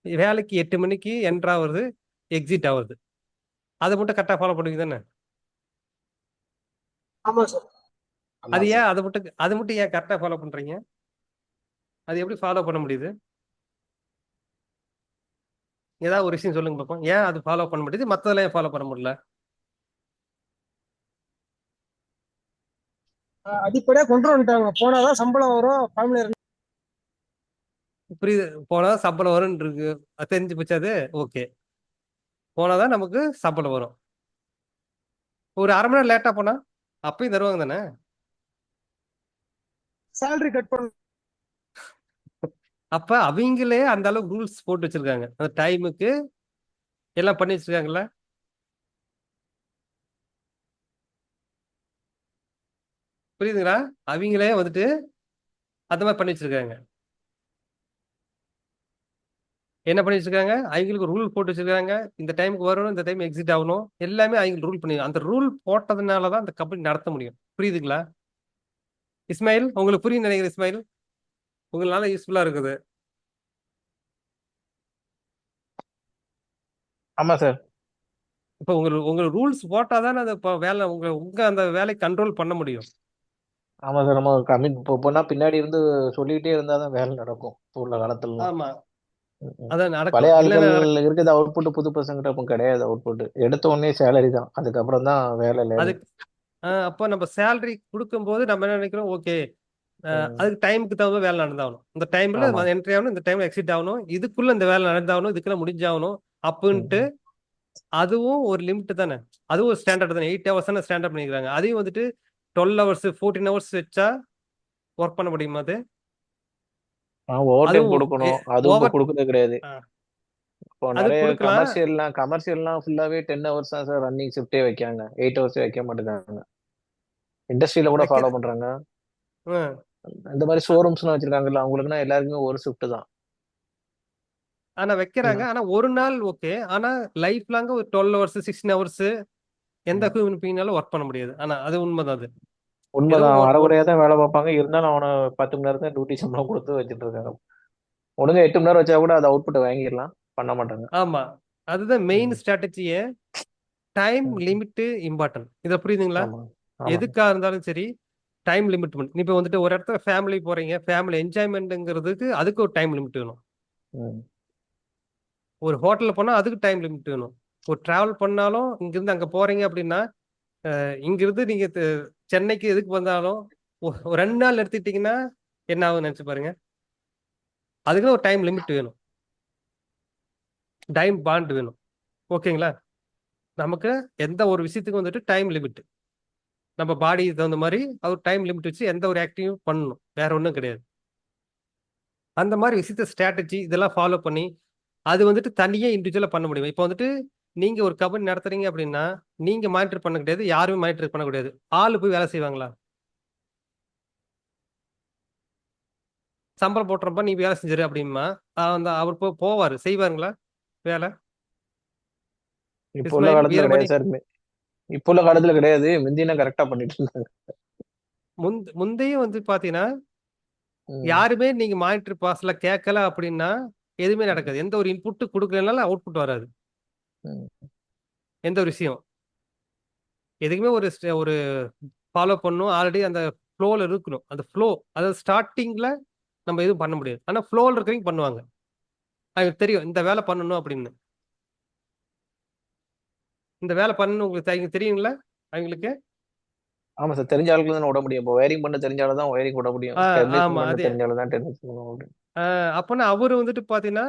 வேலைக்கு 8 மணிக்கு என்ட்ரு ஆகுறது, எக்ஸிட் ஆகுறது, அதை மட்டும் கரெக்டாக ஃபாலோ பண்ணுவீங்க தானே? ஆமா சார். அது ஏன் அதை மட்டும் ஏன் கரெக்டாக ஃபாலோ பண்றீங்க? அது எப்படி ஃபாலோ பண்ண முடியுது? ஏதாவது ஒரு விஷயம் சொல்லுங்க பார்ப்போம். ஏன் அது ஃபாலோ பண்ண முடியுது, மற்றதெல்லாம் ஏன் ஃபாலோ பண்ண முடியல? அடிப்படையா கொண்டு வந்துட்டாங்க. போனாதான் சம்பளம் வரும், ஃபேமிலி. புரியுது, போனால் சம்பளம் வரும்னு இருக்கு, அது தெரிஞ்சு போச்சு. அது ஓகே, போனாதான் நமக்கு சம்பளம் வரும். ஒரு அரை மணி நேரம் லேட்டா போனா அப்பயும் தருவாங்க தானே? சேலரி கட் பண்ண. அப்ப அவங்களே அந்த அளவுக்கு ரூல்ஸ் போட்டு வச்சிருக்காங்க, அந்த டைமுக்கு எல்லாம் பண்ணி வச்சிருக்காங்கல்ல. புரியுதுங்களா? அவங்களே வந்துட்டு அந்த மாதிரி பண்ணி வச்சிருக்காங்க. என்ன பண்ணி வச்சிருக்காங்க? அவங்களுக்கு ரூல் போட்டு வச்சிருக்காங்க, இந்த டைமுக்கு வரணும், இந்த டைம் எக்ஸிட் ஆகணும், எல்லாமே அவங்க ரூல் பண்ணி, அந்த ரூல் போட்டதுனால தான் அந்த கம்பெனி நடத்த முடியும். புரியுதுங்களா இஸ்மாயில்? உங்களுக்கு புரியும் நினைக்கிறேன் இஸ்மாயில், உங்களால யூஸ்ஃபுல்லா இருக்குது. ஆமா சார். இப்போ உங்களுக்கு ரூல்ஸ் போட்டாதானே அந்த வேலை உங்க அந்த வேலையை கண்ட்ரோல் பண்ண முடியும். ஆமா சார். நம்ம கமிட் போனா பின்னாடி இருந்து சொல்லிக்கிட்டே இருந்தாதான் வேலை நடக்கும் இப்போ உள்ள காலத்துல. ஆமா, அதான் நடக்கும். பழைய ஆட்கள் இல்லைன்னா இருக்குது அவுட்புட், புது பசங்கிட்ட இப்போ கிடையாது அவுட்புட். எடுத்த உடனே சேலரி தான், அதுக்கப்புறம் தான் வேலை லேர்னிங். அதுக்கு அப்போ நம்ம சேலரி கொடுக்கும்போது நம்ம என்ன நினைக்கிறோம், ஓகே அதுக்கு டைமுக்கு தகுந்த வேலை நடந்தாகணும், இந்த டைம்ல ஆமா. என்ட்ரி ஆகணும், இந்த டைம்ல எக்ஸிட் ஆகணும், இதுக்குள்ள இந்த வேலை நடந்தாகணும், இதுக்குள்ள முடிஞ்சாகணும் அப்படின்ட்டு. அதுவும் ஒரு லிமிட் தானே, அதுவும் ஒரு ஸ்டாண்டர்ட் தானே. 8 ஹவர்ஸ் தானே ஸ்டாண்டர்ட் பண்ணிக்கிறாங்க. அதையும் வந்துட்டு 12 ஹவர்ஸ் 14 ஹவர்ஸ் வச்சா ஒர்க் பண்ண முடியுமா? அது ஓவர் டைம் அதுவும் கொடுக்கணும், அதுவும் இப்போ ஓவர் கொடுக்கறது கிடையாது. இப்போ அது நிறைய கொடுக்கலாம். கமர்ஷியல்லாம் ஃபுல்லாவே 10 ஹவர்ஸ் தான் சார் ரன்னிங் ஷிஃப்டே வைக்காங்க, 8 ஹவர்ஸ் வைக்க மாட்டேங்காங்க. இண்டஸ்ட்ரியில கூட வைக்கிற ஃபாலோ பண்றாங்க. ம். இந்த மாதிரி ஷோரூம்ஸ்லாம் வச்சிருக்காங்கல்ல, அவங்களுக்குன்னா எல்லாருக்குமே ஒரு ஷிஃப்ட் தான். ஆனா வைக்கிறாங்க, ஆனா ஒரு நாள் ஓகே, ஆனா லைஃப் லாங்க ஒரு 12 ஹவர்ஸ் 16 ஹவர்ஸ் எந்த ஹியூமன் பீயிங்னாலும் ஒர்க் பண்ண முடியாது. ஆனா அது உண்மைதான். அது ஏதோ உண்மைதான். அரைகுறையா தான் வேலை பார்ப்பாங்க, இருந்தாலும் அவனை 10 மணி நேரம் தான் டியூட்டி சம்பளம் கொடுத்து வச்சுட்டு இருக்காங்க. ஒழுங்கா 8 மணி நேரம் வச்சா கூட அது அவுட்புட் வாங்கிடலாம், பண்ண மாட்டாங்க. ஆமா, அதுதான் மெயின் ம். ஸ்ட்ராட்டஜியே. டைம் ம். Limit important. இதை புரியுதுங்களா? ஆமா ஆமா எதுக்கா இருந்தாலும் சரி, டைம் லிமிட் பண்ணு. இப்போ வந்துட்டு ஒரு இடத்துல ஃபேமிலி போறீங்க, ஃபேமிலி என்ஜாய்மெண்ட்ங்கிறதுக்கு அதுக்கு ஒரு டைம் லிமிட் வேணும். ம். ஒரு ஹோட்டல்ல போனா அதுக்கு டைம் லிமிட் வேணும். ஒரு டிராவல் பண்ணாலும் இங்கிருந்து அங்க போறீங்க அப்படின்னா, இங்கிருந்து நீங்க சென்னைக்கு எதுக்கு வந்தாலும் ஒரு 2 நாள் எடுத்துக்கிட்டீங்கன்னா என்ன ஆகும் நினைச்சு பாருங்க. அதுக்குன்னு ஒரு டைம் லிமிட் வேணும், டைம் பாண்ட் வேணும். ஓகேங்களா? நமக்கு எந்த ஒரு விஷயத்துக்கும் வந்துட்டு டைம் லிமிட், நம்ம பாடி தகுந்த மாதிரி அவர் டைம் லிமிட் வச்சு எந்த ஒரு ஆக்டிவும் பண்ணணும், வேற ஒன்றும் கிடையாது. அந்த மாதிரி விஷயத்த ஸ்ட்ராட்டஜி இதெல்லாம் ஃபாலோ பண்ணி அது வந்துட்டு தனியே இண்டிவிஜுவலாக பண்ண முடியும். இப்போ வந்துட்டு நீங்க ஒரு கம்பெனி நடத்துறீங்க அப்படின்னா நீங்க மானிட்டர் பண்ண கிடையாது, யாருமே மானிட்டர் பண்ண கிடையாது. ஆளு போய் வேலை செய்வாங்களா? சம்பளம் போட்டுறப்ப நீ வேலை செஞ்சிரு அப்படிமா அந்த அவர் போவாரு செய்வாருங்களா வேலை? இப்போ உள்ள இஸ்மாயில் காலத்துல வீரமணி கிடையாது சார். இப்போ உள்ள காலத்துல கிடையாது, முந்தினா கரெக்டா பண்ணிட்டு இருந்தாங்க. முந்தையும் வந்து பாத்தீங்கன்னா ம். யாருமே நீங்க மானிட்டர் பாஸ்ல கேட்கல அப்படின்னா எதுவுமே நடக்காது. எந்த ஒரு இன்புட் கொடுக்கலனாலும் அவுட்புட் வராது. ம். எந்த ஒரு விஷயம் எதுக்குமே ஒரு ஃபாலோ பண்ணும். ஆல்ரெடி அந்த ஃப்ளோல இருக்கணும். அந்த ஃப்ளோ அதாவது ஸ்டார்டிங்ல நம்ம எதுவும் பண்ண முடியாது. ஆனா ஃப்ளோல இருக்கிறவங்க பண்ணுவாங்க. அவங்களுக்கு தெரியும் இந்த வேலை பண்ணணும் அப்படின்னு. இந்த வேலை பண்ணணும் உங்களுக்கு தெரியுங்களா அவங்களுக்கு? ஆமா சார், தெரிஞ்ச ஆளுக்கு தானே விட முடியும். இப்போ ஒயரிங் பண்ண தெரிஞ்சாலும் தான் ஒயரிங் விட முடியும், ஆமா ஸ்டெபிலைசேஷன் பண்ண அதே. தெரிஞ்சாலும் தான் டெர்மினேஷன் பண்ண முடியும். அப்போனா அவரு வந்துட்டு பாத்தீங்கன்னா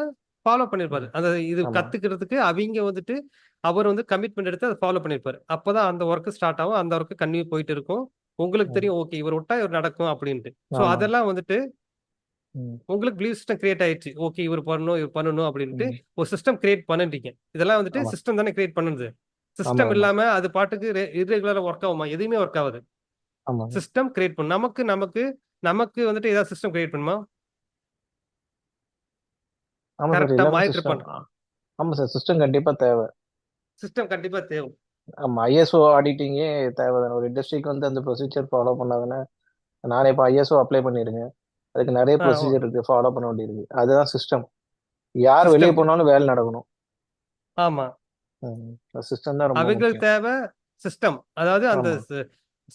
ஃபாலோ பண்ணிருப்பாரு. ம். அந்த இது ஆமா கத்துக்கிறதுக்கு அவங்க வந்துட்டு அவர் வந்து கமிட்மெண்ட் எடுத்து அதை ஃபாலோ பண்ணிருப்பாரு. அப்பதான் அந்த ஒர்க் ஸ்டார்ட் ஆகும். அந்த ஒர்க் கண்டினியூ போயிட்டு இருக்கும். உங்களுக்கு ம். தெரியும் ஓகே இவர் விட்டா இவர் நடக்கும் அப்படின்ட்டு. ஸோ ஆமா. அதெல்லாம் வந்துட்டு ம். உங்களுக்கு பிலீவ் சிஸ்டம் கிரியேட் ஆயிடுச்சு. ஓகே இவர் பண்ணணும் இவர் பண்ணணும் அப்படின்ட்டு ம். ஒரு சிஸ்டம் கிரியேட் பண்ணிட்டீங்க. இதெல்லாம் வந்துட்டு ஆமா சிஸ்டம் தானே கிரியேட் பண்ணுது. ஆமா சிஸ்டம் ஆமா இல்லாம அது பாட்டுக்கு இர்ரெகுலரா ஒர்க் ஆகுமா? எதுவுமே ஒர்க் ஆகுது. ஆமாங்க. சிஸ்டம் கிரியேட் பண்ணும். நமக்கு நமக்கு நமக்கு வந்துட்டு ஏதாவது சிஸ்டம் கிரியேட் பண்ணுமா? ஆமா சார், கரெக்டா எல்லாமே மானிட்டர் சிஸ்டம். பண்ற ஆமா சார், சிஸ்டம் கண்டிப்பா தேவை. சிஸ்டம் கண்டிப்பா தேவை. ஆமா, ஐஎஸ்ஓ ஆடிட்டிங்கே தேவைதானே. ஒரு இண்டஸ்ட்ரிக்கு வந்து அந்த ப்ரொசீஜர் ஃபாலோ பண்ணாதானே. நானே இப்போ ஐஎஸ்ஓ அப்ளை பண்ணிருக்கேன், அதுக்கு நிறைய ப்ரொசீஜர் இருக்கு, ஃபாலோ பண்ண வேண்டியிருக்கு. அதுதான் சிஸ்டம். யார் வெளியே சிஸ்டம் போனாலும் வேலை நடக்கணும். ஆமா. சிஸ்டம் தான் ரொம்ப அவங்களுக்கு முக்கியம். தேவை சிஸ்டம். அதாவது அந்த ஆமா.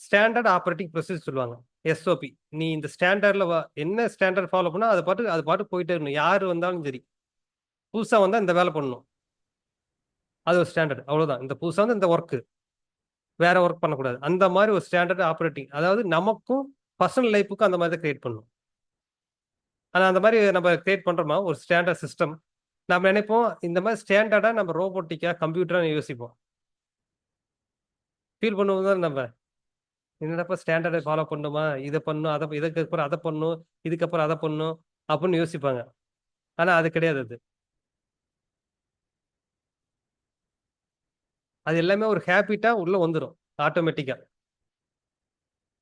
ஸ்டாண்டர்ட் ஆப்பரேட்டிங் ப்ரொசீஜர் சொல்லுவாங்க, எஸ்ஓபி. நீ இந்த ஸ்டாண்டர்ட்ல என்ன ஸ்டாண்டர்ட் ஃபாலோ பண்ணா அது பாட்டு போயிட்டே இருக்கணும். யாரு வந்தாலும் சரி, புதுசா வந்தா இந்த வேலை பண்ணணும். அது ஒரு ஸ்டாண்டர்ட், அவ்வளவுதான். இந்த புதுசா வந்து இந்த ஒர்க் வேற ஒர்க் பண்ணக்கூடாது. அந்த மாதிரி ஒரு ஸ்டாண்டர்ட் ஆப்பரேட்டிங், அதாவது நமக்கும் பர்சனல் லைஃபுக்கும் அந்த மாதிரி தான் கிரியேட் பண்ணணும். ஆனா அந்த மாதிரி நம்ம கிரியேட் பண்றோமா ஒரு ஸ்டாண்டர்ட் சிஸ்டம்? நம்ம நினைப்போம் இந்த மாதிரி ஸ்டாண்டர்டா நம்ம ரோபோட்டிக்கா கம்ப்யூட்டரா யோசிப்போம். ஃபீல் பண்ணுவோம் தான் நம்ம. என்னடப்பா ஸ்டாண்டர்டை ஃபாலோ பண்ணுமா, இதை பண்ணும் அதை இதுக்கு அப்புறம் அதை பண்ணும், இதுக்கப்புறம் அதை பண்ணும் அப்படின்னு யோசிப்பாங்க. ஆனா அது கிடையாது. அது எல்லாமே ஒரு ஹேபிட்டா உள்ள வந்துடும் ஆட்டோமேட்டிக்கா.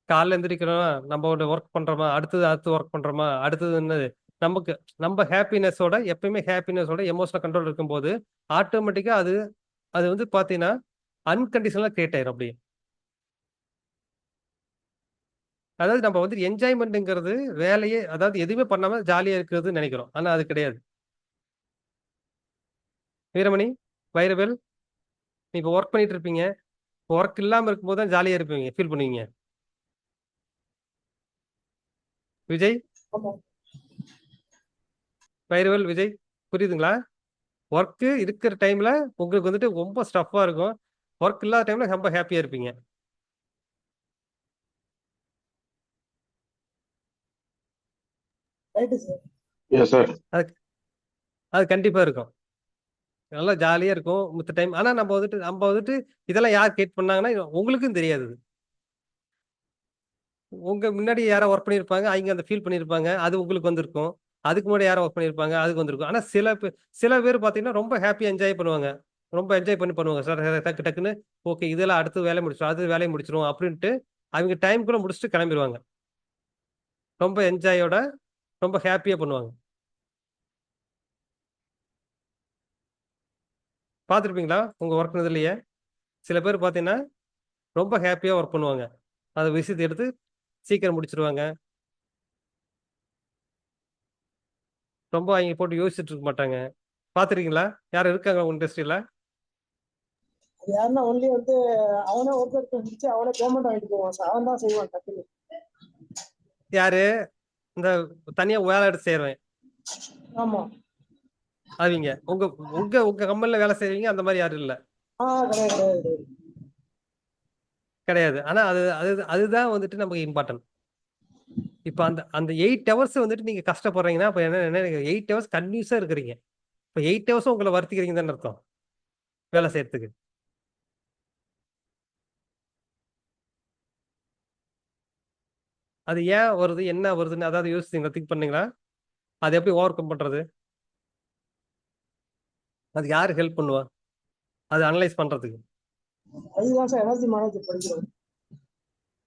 காலைல எந்திரிக்கிறோம், நம்ம ஒரு ஒர்க் பண்றோமா, அடுத்து ஒர்க் பண்றோமா, அடுத்தது என்னது, நமக்கு நம்ம ஹாப்பினஸோட எப்பயுமே ஹாப்பினஸோட எமோஷனல் கண்ட்ரோல் இருக்கும்போது ஆட்டோமேட்டிக்கா அது அது வந்து பாத்தீங்கன்னா அன்கண்டிஷனலா கிரியேட் ஆயிரும் அப்படியே. அதாவது நம்ம வந்து என்ஜாய்மெண்ட்ங்கிறது வேலையே, அதாவது எதுவுமே பண்ணாம ஜாலியா இருக்கிறது நினைக்கிறோம். ஆனா அது கிடையாது. வீரமணி, வைரவேல், நீ இப்போ ஒர்க் பண்ணிட்டு இருப்பீங்க. ஒர்க் இல்லாம இருக்கும்போது தான் ஜாலியா இருப்பீங்க, ஃபீல் பண்ணுவீங்க. விஜய், வைரவேல், விஜய், புரியுதுங்களா? ஒர்க் இருக்கிற டைம்ல உங்களுக்கு வந்துட்டு ரொம்ப ஸ்டஃப்பா இருக்கும். ஒர்க் இல்லாத டைம்ல ரொம்ப ஹாப்பியா இருப்பீங்க. Yes sir. அது அது கண்டிப்பா இருக்கும். நல்லா ஜாலியா இருக்கும் மித்த டைம். ஆனா நம்ம வந்துட்டு இதெல்லாம் யார் கிரியேட் பண்ணாங்கன்னா உங்களுக்கும் தெரியாது. உங்க முன்னாடி யாரோ ஒர்க் பண்ணியிருப்பாங்க, அவங்க அந்த ஃபீல் பண்ணியிருப்பாங்க, அது உங்களுக்கு வந்திருக்கும். அதுக்கு முன்னாடி யாரோ ஒர்க் பண்ணியிருப்பாங்க, அதுக்கு வந்திருக்கும். ஆனா சில பேர் பார்த்தீங்கன்னா ரொம்ப ஹாப்பியா என்ஜாய் பண்ணுவாங்க. ரொம்ப என்ஜாய் பண்ணுவாங்க சார். டக்கு டக்குன்னு ஓகே இதெல்லாம் அடுத்து வேலை முடிச்சிடும், அது வேலையை முடிச்சிடும் அப்படின்ட்டு அவங்க டைம்குள்ள முடிச்சுட்டு கிளம்பிடுவாங்க. ரொம்ப என்ஜாயோட ரொம்ப ஹாப்பியா பண்ணுவாங்க. பார்த்துருப்பீங்களா உங்க ஒர்க் இதுலயே? சில பேர் பார்த்தீங்கன்னா ரொம்ப ஹாப்பியா ஒர்க் பண்ணுவாங்க. அந்த விஷயத்தை எடுத்து சீக்கிரம் முடிச்சிருவாங்க. ரொம்ப அவங்க போட்டு யோசிச்சுட்டு இருக்க மாட்டாங்க. பாத்துருக்கீங்களா? யாரும் இருக்காங்க உங்க இண்டஸ்ட்ரியில? அது யாருன்னா ஒன்லி வந்து அவனே ஒருத்தர் முடிச்சு அவனே பேமெண்ட் வாங்கிட்டு போவான் சார். அவன் தான் செய்வான் டக்குன்னு. யாரு? இந்த தனியா வேலை எடுத்து செய்யறவன் ஆமா. அவங்க உங்க உங்க உங்க கம்பெனில வேலை செய்வீங்க அந்த மாதிரி யாரும் இல்ல? கிடையாது கிடையாது. கிடையாது. ஆனா அதுதான் வந்துட்டு நமக்கு இம்பார்ட்டன்ட். இப்ப அந்த அந்த 8 ஹவர்ஸ் வந்துட்டு நீங்க கஷ்டப்படுறீங்கன்னா அப்ப என்ன 8 ஹவர்ஸ் கன்டினியூஸா இருக்கிறீங்க. இப்ப 8 ஹவர்ஸ் உங்களை வருத்திக்கிறீங்க தானே அர்த்தம் வேலை செய்யறதுக்கு. அது ஏன் வருது, என்ன வருதுன்னு அதாவது யோசிச்சீங்களா, திங்க் பண்ணீங்களா? அது எப்படி ஓவர் கம் பண்றது? அது யாரு ஹெல்ப் பண்ணுவா அது அனலைஸ் பண்றதுக்கு? அதுதான் சார் எனர்ஜி மேனேஜர் படிக்கிறோம்.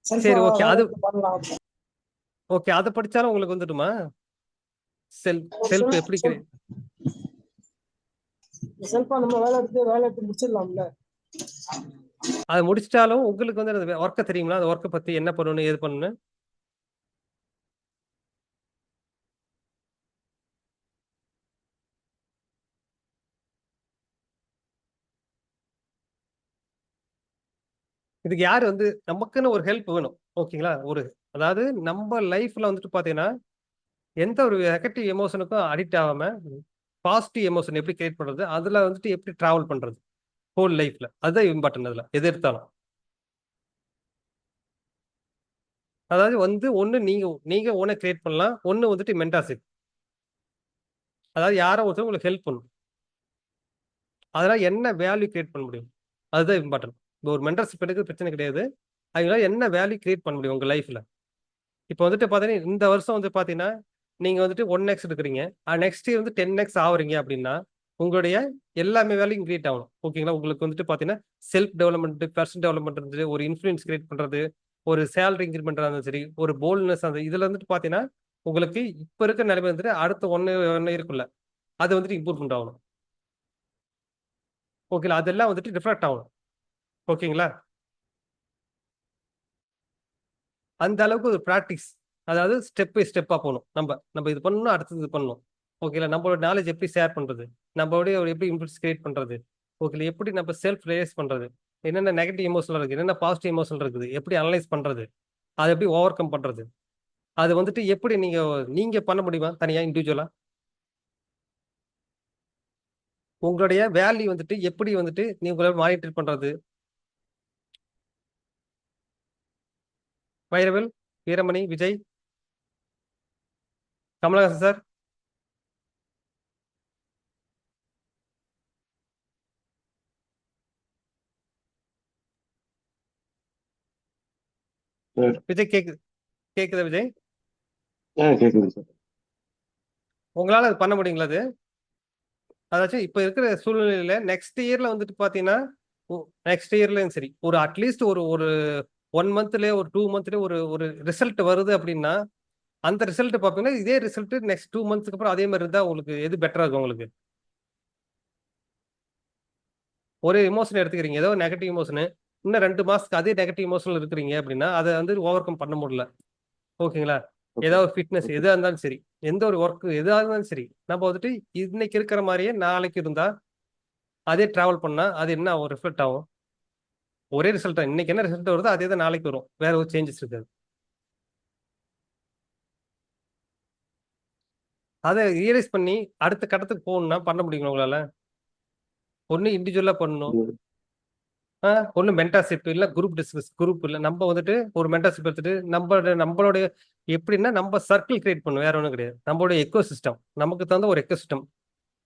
சரி, ஓகே. அது பண்ணலாம். ஓகே, அதை படிச்சாலும் உங்களுக்கு வந்துட்டுமா? செல்ஃப் எப்படி செல்ஃபா நம்ம வேலை எடுத்து முடிச்சிடலாம்ல. அதை முடிச்சிட்டாலும் உங்களுக்கு வந்து அந்த ஒர்க்கை தெரியுங்களா? அந்த ஒர்க்கை பத்தி என்ன பண்ணணும், ஏது பண்ணணும்? இதுக்கு யாரு வந்து நமக்குன்னு ஒரு ஹெல்ப் வேணும். ஓகேங்களா? அதாவது நம்ம லைஃப்ல வந்துட்டு பாத்தீங்கன்னா எந்த ஒரு நெகட்டிவ் எமோஷனுக்கும் அடிக்ட் ஆகாம பாசிட்டிவ் எமோஷன் எப்படி கிரியேட் பண்றது, அதுல வந்துட்டு எப்படி டிராவல் பண்றது ஹோல் லைஃப்ல, அதுதான் இம்பார்ட்டன்ட். அதுல எது எடுத்தாலும் அதாவது வந்து ஒண்ணு நீங்க ஓனை கிரியேட் பண்ணலாம், ஒண்ணு வந்துட்டு மென்டார்ஷிப். அதாவது யாரோ ஒருத்தர் உங்களுக்கு ஹெல்ப் பண்ணும். அதனால என்ன வேல்யூ கிரியேட் பண்ண முடியும், அதுதான் இம்பார்ட்டன்ட். ஒரு மென்டர்ஷிப் எடுக்க பிரச்சனை கிடையாது. அதனால என்ன வேல்யூ கிரியேட் பண்ண முடியும் உங்க லைஃப்ல. இப்போ வந்துட்டு பாத்தீங்கன்னா இந்த வருஷம் வந்து பாத்தீங்கன்னா நீங்க வந்துட்டு 1x எடுக்கிறீங்க, நெக்ஸ்ட் இயர் வந்து 10x ஆகுறீங்க அப்படின்னா உங்களுடைய எல்லாமே வேலையும் கிரியேட் ஆகணும். ஓகேங்களா? உங்களுக்கு வந்துட்டு பாத்தீங்கன்னா செல்ஃப் டெவலப்மெண்ட், பர்சனல் டெவலப்மெண்ட் இருந்து ஒரு இன்ஃபுளுன்ஸ் கிரியேட் பண்றது, ஒரு சேலரி இன்க்ரிமெண்ட் இருந்தாலும் சரி, ஒரு போல்ட்னஸ், அந்த இதுல வந்துட்டு பாத்தீங்கன்னா உங்களுக்கு இப்ப இருக்க நிலைமை வந்துட்டு அடுத்த ஒன்னு இருக்குல்ல அது வந்துட்டு இம்ப்ரூவ்மெண்ட் ஆகணும். ஓகேங்களா? அதெல்லாம் வந்துட்டு ரிஃப்ளெக்ட் ஆகணும். ஓகேங்களா? அந்த அளவுக்கு ஒரு ப்ராக்டிஸ், அதாவது ஸ்டெப் பை ஸ்டெப்பா போகணும். நம்ம இது பண்ணணும், அடுத்தது இது பண்ணணும். ஓகேங்களா? நம்மளோட நாலேஜ் எப்படி ஷேர் பண்றது, நம்மளுடைய எப்படி இன்ஃபுளுன்ஸ் கிரியேட் பண்றது, ஓகேங்களா? எப்படி நம்ம செல்ஃப் ரியலைஸ் பண்றது, என்னென்ன நெகட்டிவ் எமோஷன் இருக்கு, என்னென்ன பாசிட்டிவ் எமோஷன் இருக்குது, எப்படி அனலைஸ் பண்றது, அதை எப்படி ஓவர் கம் பண்றது, அது வந்துட்டு எப்படி நீங்க பண்ண முடியுமா தனியா இண்டிவிஜுவலா? உங்களுடைய வேல்யூ வந்துட்டு எப்படி வந்துட்டு நீங்க மானிட்டர் பண்றது? வைரவல், வீரமணி, விஜய், கமலஹாசன் சார், விஜய் கேக்குதா விஜய்? கேக்குது சார். உங்களால அது பண்ண முடியுங்களா? அது அதாச்சும் இப்ப இருக்கிற சூழ்நிலையில நெக்ஸ்ட் இயர்ல வந்துட்டு பாத்தீங்கன்னா நெக்ஸ்ட் இயர்லயும் சரி ஒரு அட்லீஸ்ட் ஒரு ஒரு 1 மந்த்லயே ஒரு 2 மந்த்லயே ஒரு ஒரு ரிசல்ட் வருது அப்படின்னா அந்த ரிசல்ட் பாத்தீங்கன்னா இதே ரிசல்ட் நெக்ஸ்ட் 2 மந்த்ஸ்க்கு அப்புறம் அதே மாதிரி இருந்தா உங்களுக்கு எது பெட்டரா இருக்கும்? உங்களுக்கு ஒரு எமோஷன் எடுத்துக்கிறீங்க, ஏதோ நெகட்டிவ் எமோஷனு, இன்னும் 2 மாசத்துக்கு அதே நெகட்டிவ் எமோஷன்ல இருக்கிறீங்க அப்படின்னா அதை வந்து ஓவர் கம் பண்ண முடியல. ஓகேங்களா? ஏதாவது ஃபிட்னஸ் எதா இருந்தாலும் சரி, எந்த ஒரு ஒர்க் எதா இருந்தாலும் சரி, நம்ம வந்துட்டு இன்னைக்கு இருக்கிற மாதிரியே நாளைக்கு இருந்தா அதே டிராவல் பண்ணா அது என்ன ஒரு ரிஃப்ளெக்ட் ஆகும்? ஒரே ரிசல்ட் தான். இன்னைக்கு என்ன ரிசல்ட் வருதோ அதே தான் நாளைக்கு வரும், வேற ஒரு சேஞ்சஸ் இருக்காது. அதை ரியலைஸ் பண்ணி அடுத்த கட்டத்துக்கு போகணும்னா பண்ண முடியும் உங்களால. ஒண்ணு இண்டிவிஜுவலா பண்ணணும், ஒண்ணு மென்டர்ஷிப் இல்ல குரூப் டிஸ்கஸ். குரூப் இல்ல நம்ம வந்துட்டு ஒரு மென்டர்ஷிப் எடுத்துட்டு நம்மளுடைய எப்படின்னா நம்ம சர்க்கிள் கிரியேட் பண்ணும், வேற ஒன்றும் கிடையாது. நம்மளுடைய எக்கோ சிஸ்டம், நமக்கு தகுந்த ஒரு எக்கோ சிஸ்டம்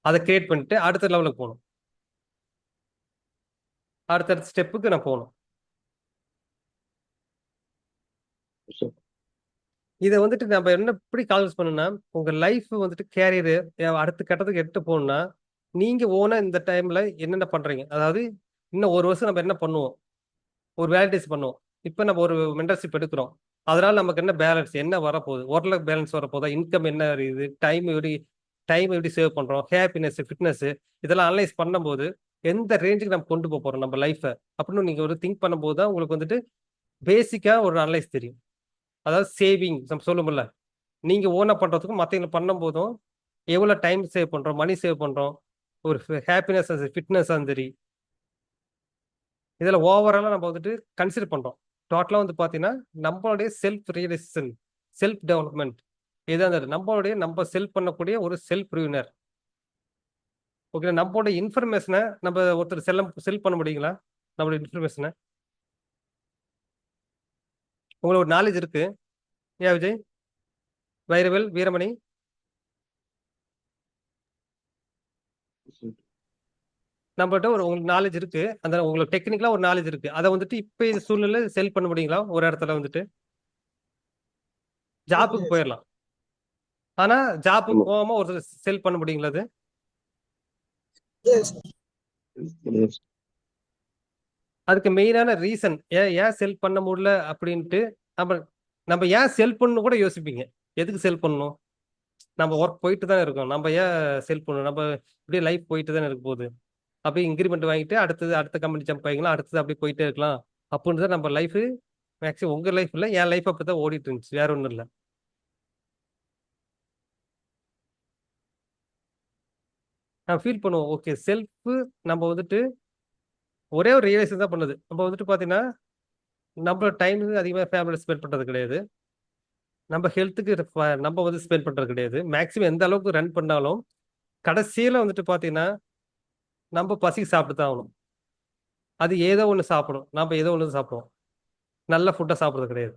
அதை கிரியேட் பண்ணிட்டு அடுத்த லெவலுக்கு போகணும், அடுத்தடுத்த ஸ்டெப்புக்கு நான் போகணும். இதை வந்துட்டு நம்ம என்ன எப்படி கால்குலேட் பண்ணணும்னா உங்க லைஃப் வந்துட்டு கேரியர் அடுத்த கட்டத்துக்கு எடுத்து போகணும்னா நீங்க ஓனா இந்த டைம்ல என்னென்ன பண்றீங்க, அதாவது இன்னும் ஒரு வருஷம் நம்ம என்ன பண்ணுவோம், ஒரு வேலிடேஸ் பண்ணுவோம். இப்போ நம்ம ஒரு மென்டர்ஷிப் எடுக்கிறோம், அதனால நமக்கு என்ன பேலன்ஸ் என்ன வரப்போகுது, ஒர்க் லைஃப் பேலன்ஸ் வரப்போதா, இன்கம் என்ன இருக்குது, டைம் எப்படி சேவ் பண்றோம், ஹாப்பினஸ், ஃபிட்னஸ், இதெல்லாம் அனலைஸ் பண்ணும்போது எந்த ரேஞ்சுக்கு நம்ம கொண்டு போக போறோம் நம்ம லைஃப்பை அப்படின்னு நீங்க ஒரு திங்க் பண்ணும்போது தான் உங்களுக்கு வந்துட்டு பேசிக்கா ஒரு அனலைஸ் தெரியும். அதாவது சேவிங் நம்ம சொல்லும்போல நீங்க ஓனா பண்றதுக்கும் மற்றவங்களை பண்ணும் போதும் எவ்வளோ டைம் சேவ் பண்ணுறோம், மணி சேவ் பண்ணுறோம், ஒரு ஹாப்பினஸ் ஃபிட்னஸ் சரி, இதில் ஓவராலாக நம்ம வந்துட்டு கன்சிடர் பண்ணுறோம். டோட்டலாக வந்து பார்த்தீங்கன்னா நம்மளுடைய செல்ஃப் ரியலைசேஷன், செல்ஃப் டெவலப்மெண்ட் இதான் அந்த நம்மளுடைய நம்ம செல்ஃப் பண்ணக்கூடிய ஒரு செல்ஃப் ரிவினர். ஓகே, நம்மளோட இன்ஃபர்மேஷனை நம்ம ஒருத்தர் செல் பண்ண முடியுங்களா? நம்மளோட இன்ஃபர்மேஷனை உங்களுக்கு ஒரு நாலேஜ் இருக்கு. ஏன் விஜய், வைரவேல், வீரமணி, நம்மகிட்ட ஒரு உங்களுக்கு நாலேஜ் இருக்கு, அந்த உங்களுக்கு டெக்னிக்கலா ஒரு நாலேஜ் இருக்கு, அதை வந்துட்டு இப்போ இந்த சூழ்நிலை செல் பண்ண முடியுங்களா? ஒரு இடத்துல வந்துட்டு ஜாப்புக்கு போயிடலாம், ஆனா ஜாப்புக்கு ஆமா. போகாம ஒரு செல் பண்ண முடியுங்களா? அது அதுக்கு மெயினான ரீசன் ஏன் செல் பண்ண முடியல அப்படின்ட்டு நம்ம நம்ம ஏன் செல் பண்ணணும் கூட யோசிப்பீங்க. எதுக்கு செல் பண்ணணும்? நம்ம ஒர்க் போயிட்டு தானே இருக்கோம், நம்ம ஏன் செல் பண்ணணும்? நம்ம இப்படியே லைஃப் போயிட்டு தானே இருக்க போகுது. அப்படியே இன்க்ரிமெண்ட் வாங்கிட்டு அடுத்த கம்பெனி ஜம்ப் ஆகிக்கலாம், அடுத்தது அப்படியே போயிட்டே இருக்கலாம் அப்படின்னு தான் நம்ம லைஃப். மேக்ஸிமம் உங்க லைஃப் இல்லை, என் லைஃப் அப்படி தான் ஓடிட்டு இருந்துச்சு, வேற ஒன்றும் இல்லை. நான் ஃபீல் பண்ணுவோம், ஓகே செல்ஃப் நம்ம வந்துட்டு ஒரே ஒரு ரியலைசேஷன் தான் பண்ணுது. நம்ம வந்துட்டு பார்த்தீங்கன்னா நம்மளோட டைம் அதிகமாக ஃபேமிலியில் ஸ்பெண்ட் பண்ணுறது கிடையாது, நம்ம ஹெல்த்துக்கு நம்ம வந்து ஸ்பெண்ட் பண்ணுறது கிடையாது. மேக்ஸிமம் எந்த அளவுக்கு ரன் பண்ணாலும் கடைசியில் வந்துட்டு பார்த்தீங்கன்னா நம்ம பசிக்கு சாப்பிட்டு தான் ஆகணும். அது ஏதோ ஒன்று சாப்பிடும், நம்ம ஏதோ ஒன்று சாப்பிடுவோம், நல்ல ஃபுட்டை சாப்பிட்றது கிடையாது.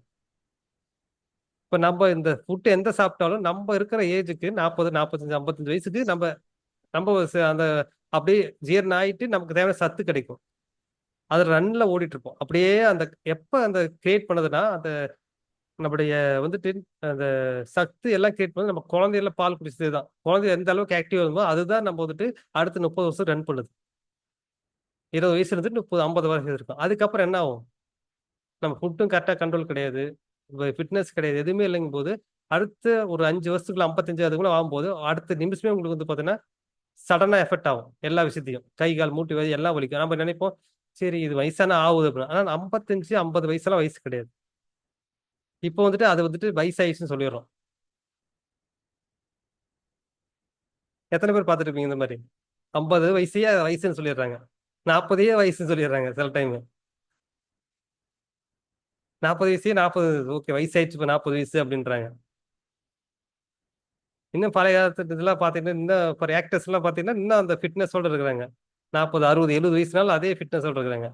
இப்போ நம்ம இந்த ஃபுட்டு எந்த சாப்பிட்டாலும் நம்ம இருக்கிற ஏஜுக்கு 40, 45, 55 வயசுக்கு நம்ம நம்ம அந்த அப்படியே ஜீரணம் ஆயிட்டு நமக்கு தேவையான சத்து கிடைக்கும். அது ரன்ல ஓடிட்டு இருப்போம். அப்படியே அந்த எப்போ அந்த கிரியேட் பண்ணதுன்னா அந்த நம்முடைய வந்துட்டு அந்த சத்து எல்லாம் கிரியேட் பண்ணது நம்ம குழந்தையில பால் குடிச்சது தான். குழந்தை எந்த அளவுக்கு ஆக்டிவ் இருந்தோ அதுதான் நம்ம வந்துட்டு அடுத்து 30 வருஷம் ரன் பண்ணுது. 20 வயசுல இருந்து 30, 50 வயசு இருக்கும். அதுக்கப்புறம் என்ன ஆகும்? நம்ம ஃபுட்டும் கரெக்டாக கண்ட்ரோல் கிடையாது, ஃபிட்னஸ் கிடையாது, எதுவுமே இல்லைங்கும் போது அடுத்த ஒரு 5 வருஷத்துக்குள்ள 55 அதுக்குள்ள ஆகும்போது அடுத்த நிமிஷமே உங்களுக்கு வந்து பார்த்தீங்கன்னா சடனாக எஃபெக்ட் ஆகும். எல்லா விஷயத்தையும் கை கால் மூட்டு வலி எல்லாம் வலிக்கும். நம்ம நினைப்போம் சரி இது வயசான ஆகுது அப்படின்னு. ஆனால் 55, 50 வயசுலாம் வயசு கிடையாது. இப்போ வந்துட்டு அது வந்துட்டு வயசாயிடுச்சுன்னு சொல்லிடுறோம். எத்தனை பேர் பார்த்துருப்பீங்க இந்த மாதிரி? 50 வயசையே வயசுன்னு சொல்லிடுறாங்க, 40 வயசுன்னு சொல்லிடுறாங்க சில டைம். 40 வயசே 40 ஓகே வயசாயிடுச்சு இப்போ 40 வயசு அப்படின்றாங்க. இன்னும் பழைய காலத்து இதெல்லாம் பார்த்தீங்கன்னா இன்னும் இப்போ ஆக்டர்ஸ்லாம் பார்த்தீங்கன்னா இன்னும் அந்த ஃபிட்னஸோடு இருக்கிறாங்க. 40, 60, 70 வயசுனாலும் அதே ஃபிட்னஸோடு இருக்கிறாங்க.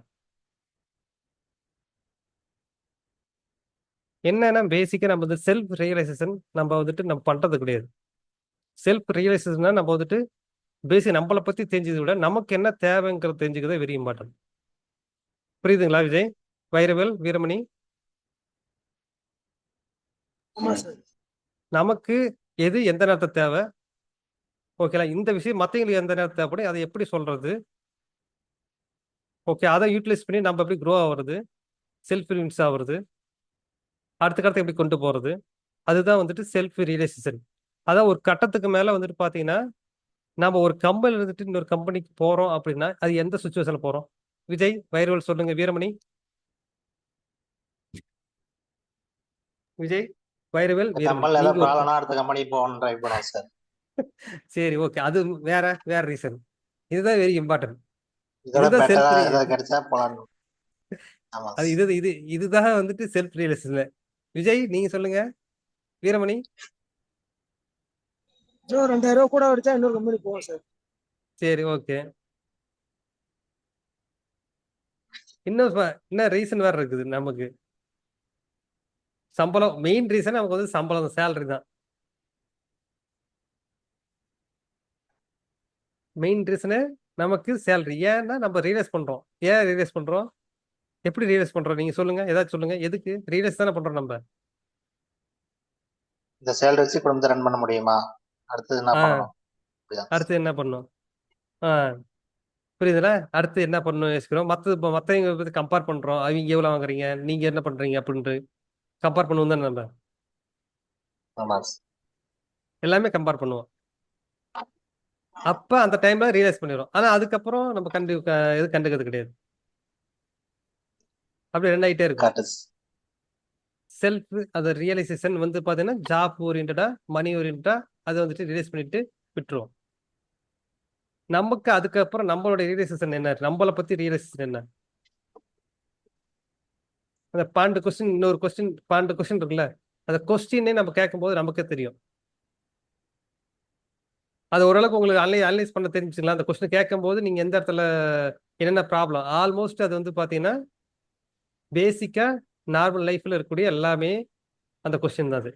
என்னன்னா பேசிக்காக நம்ம வந்து செல்ஃப் ரியலைசேஷன் நம்ம வந்துட்டு நம்ம பண்ணுறது கிடையாது. செல்ஃப் ரியலைசேஷன்னா நம்ம வந்துட்டு பேசிக் நம்மளை பற்றி தெரிஞ்சதை விட நமக்கு என்ன தேவைங்கிறது தெரிஞ்சுக்கிறதே வெரி இம்பார்ட்டன்ட். புரியுதுங்களா விஜய், வைரவேல், வீரமணி? ஆமா சார். நமக்கு எது எந்த நேரத்தை தேவை, ஓகேலா, இந்த விஷயம் மற்றவங்களுக்கு எந்த நேரத்தை தேவைப்படும், அதை எப்படி சொல்றது, ஓகே அதை யூட்டிலைஸ் பண்ணி நம்ம எப்படி க்ரோ ஆகுறது, செல்ஃப் ரிலீஸ் ஆகுறது, அடுத்த கட்டத்தை எப்படி கொண்டு போகிறது, அதுதான் வந்துட்டு செல்ஃப் ரியலைசேஷன். அதான் ஒரு கட்டத்துக்கு மேலே வந்துட்டு பார்த்தீங்கன்னா நம்ம ஒரு கம்பெனியில் இருந்துட்டு இன்னொரு கம்பெனிக்கு போகிறோம் அப்படின்னா அது எந்த சுச்சுவேஷனில் போகிறோம்? விஜய், வைரவேல் சொல்லுங்க, வீரமணி. விஜய், வைரவேல், வீரமணி, கம்பெனில ஏதாவது நீங்க ஒரு ப்ராப்ளம்னா அடுத்த கம்பெனி போகணும்னு ட்ரை பண்ணுவோம் சார். சரி ஓகே, அது வேற வேற ரீசன். இதுதான் வெரி இம்பார்ட்டன்ட். இதோட இதுதான் பெட்டரா செல்ஃப், ஏதாவது கிடைச்சா போலான்னு. ஆமா அது இதுதான் வந்துட்டு செல்ஃப் ரியலைசேஷன். விஜய் நீங்க சொல்லுங்க, வீரமணி. ஸோ 2000 ரூபா கூட அடிச்சா இன்னொரு கம்பெனி போவோம் சார். சரி ஓகே, இன்னும் ரீசன் வேற இருக்குது நமக்கு. சம்பளம் மெயின் ரீசன், நமக்கு வந்து சம்பளம் சேலரி தான் மெயின் ரீசனு. நமக்கு சேலரி. ஏன்னா நம்ம ரியலைஸ் பண்றோம். ஏன் ரியலைஸ் பண்றோம், எப்படி ரியலைஸ் பண்றோம் நீங்க சொல்லுங்க, ஏதாச்சும் சொல்லுங்க. எதுக்கு ரியலைஸ் தானே பண்றோம் நம்ம? இந்த சேலரி வச்சு குடும்பத்தை ரன் பண்ண முடியுமா, அடுத்தது என்ன பண்ணணும், அடுத்து என்ன பண்ணும், புரியுதுல, அடுத்து என்ன பண்ணணும் யோசிக்கிறோம். மற்றவங்க பற்றி கம்பேர் பண்றோம், அவங்க எவ்வளவு வாங்குறீங்க, நீங்க என்ன பண்றீங்க அப்படின்ட்டு கம்பேர் பண்ணுவோம் தானே நம்ம. ஆமா எல்லாமே கம்பேர் பண்ணுவோம். அப்ப அந்த டைம்ல ரியலைஸ் பண்ணிடுறோம். ஆனா அதுக்கப்புறம் நம்ம எது கண்டுக்கிறது கிடையாது. அப்படி ரெண்டாயிட்டே இருக்கும். கரெக்ட். செல்ஃப் அந்த ரியலைசேஷன் வந்து பாத்தீங்கன்னா ஜாப் ஓரியன்டா, மணி ஓரியன்டா அதை வந்துட்டு ரியலைஸ் பண்ணிட்டு விட்டுருவோம். நமக்கு அதுக்கப்புறம் நம்மளோட ரியலைசேஷன் என்ன, நம்மளை பத்தி ரியலைசேஷன் என்ன, அந்த 12 கொஸ்டின், இன்னொரு கொஸ்டின் 12 கொஸ்டின் இருக்குல்ல, அந்த கொஸ்டினே நம்ம கேட்கும்போது நமக்கே தெரியும். அது ஓரளவுக்கு உங்களுக்கு அனலைஸ் பண்ண தெரிஞ்சுங்களா? அந்த கொஸ்டின் கேட்கும்போது நீங்க எந்த இடத்துல என்னென்ன ப்ராப்ளம், ஆல்மோஸ்ட் அது வந்து பாத்தீங்கன்னா பேசிக்கா நார்மல் லைஃப்ல இருக்கக்கூடிய எல்லாமே அந்த கொஸ்டின் தான். அது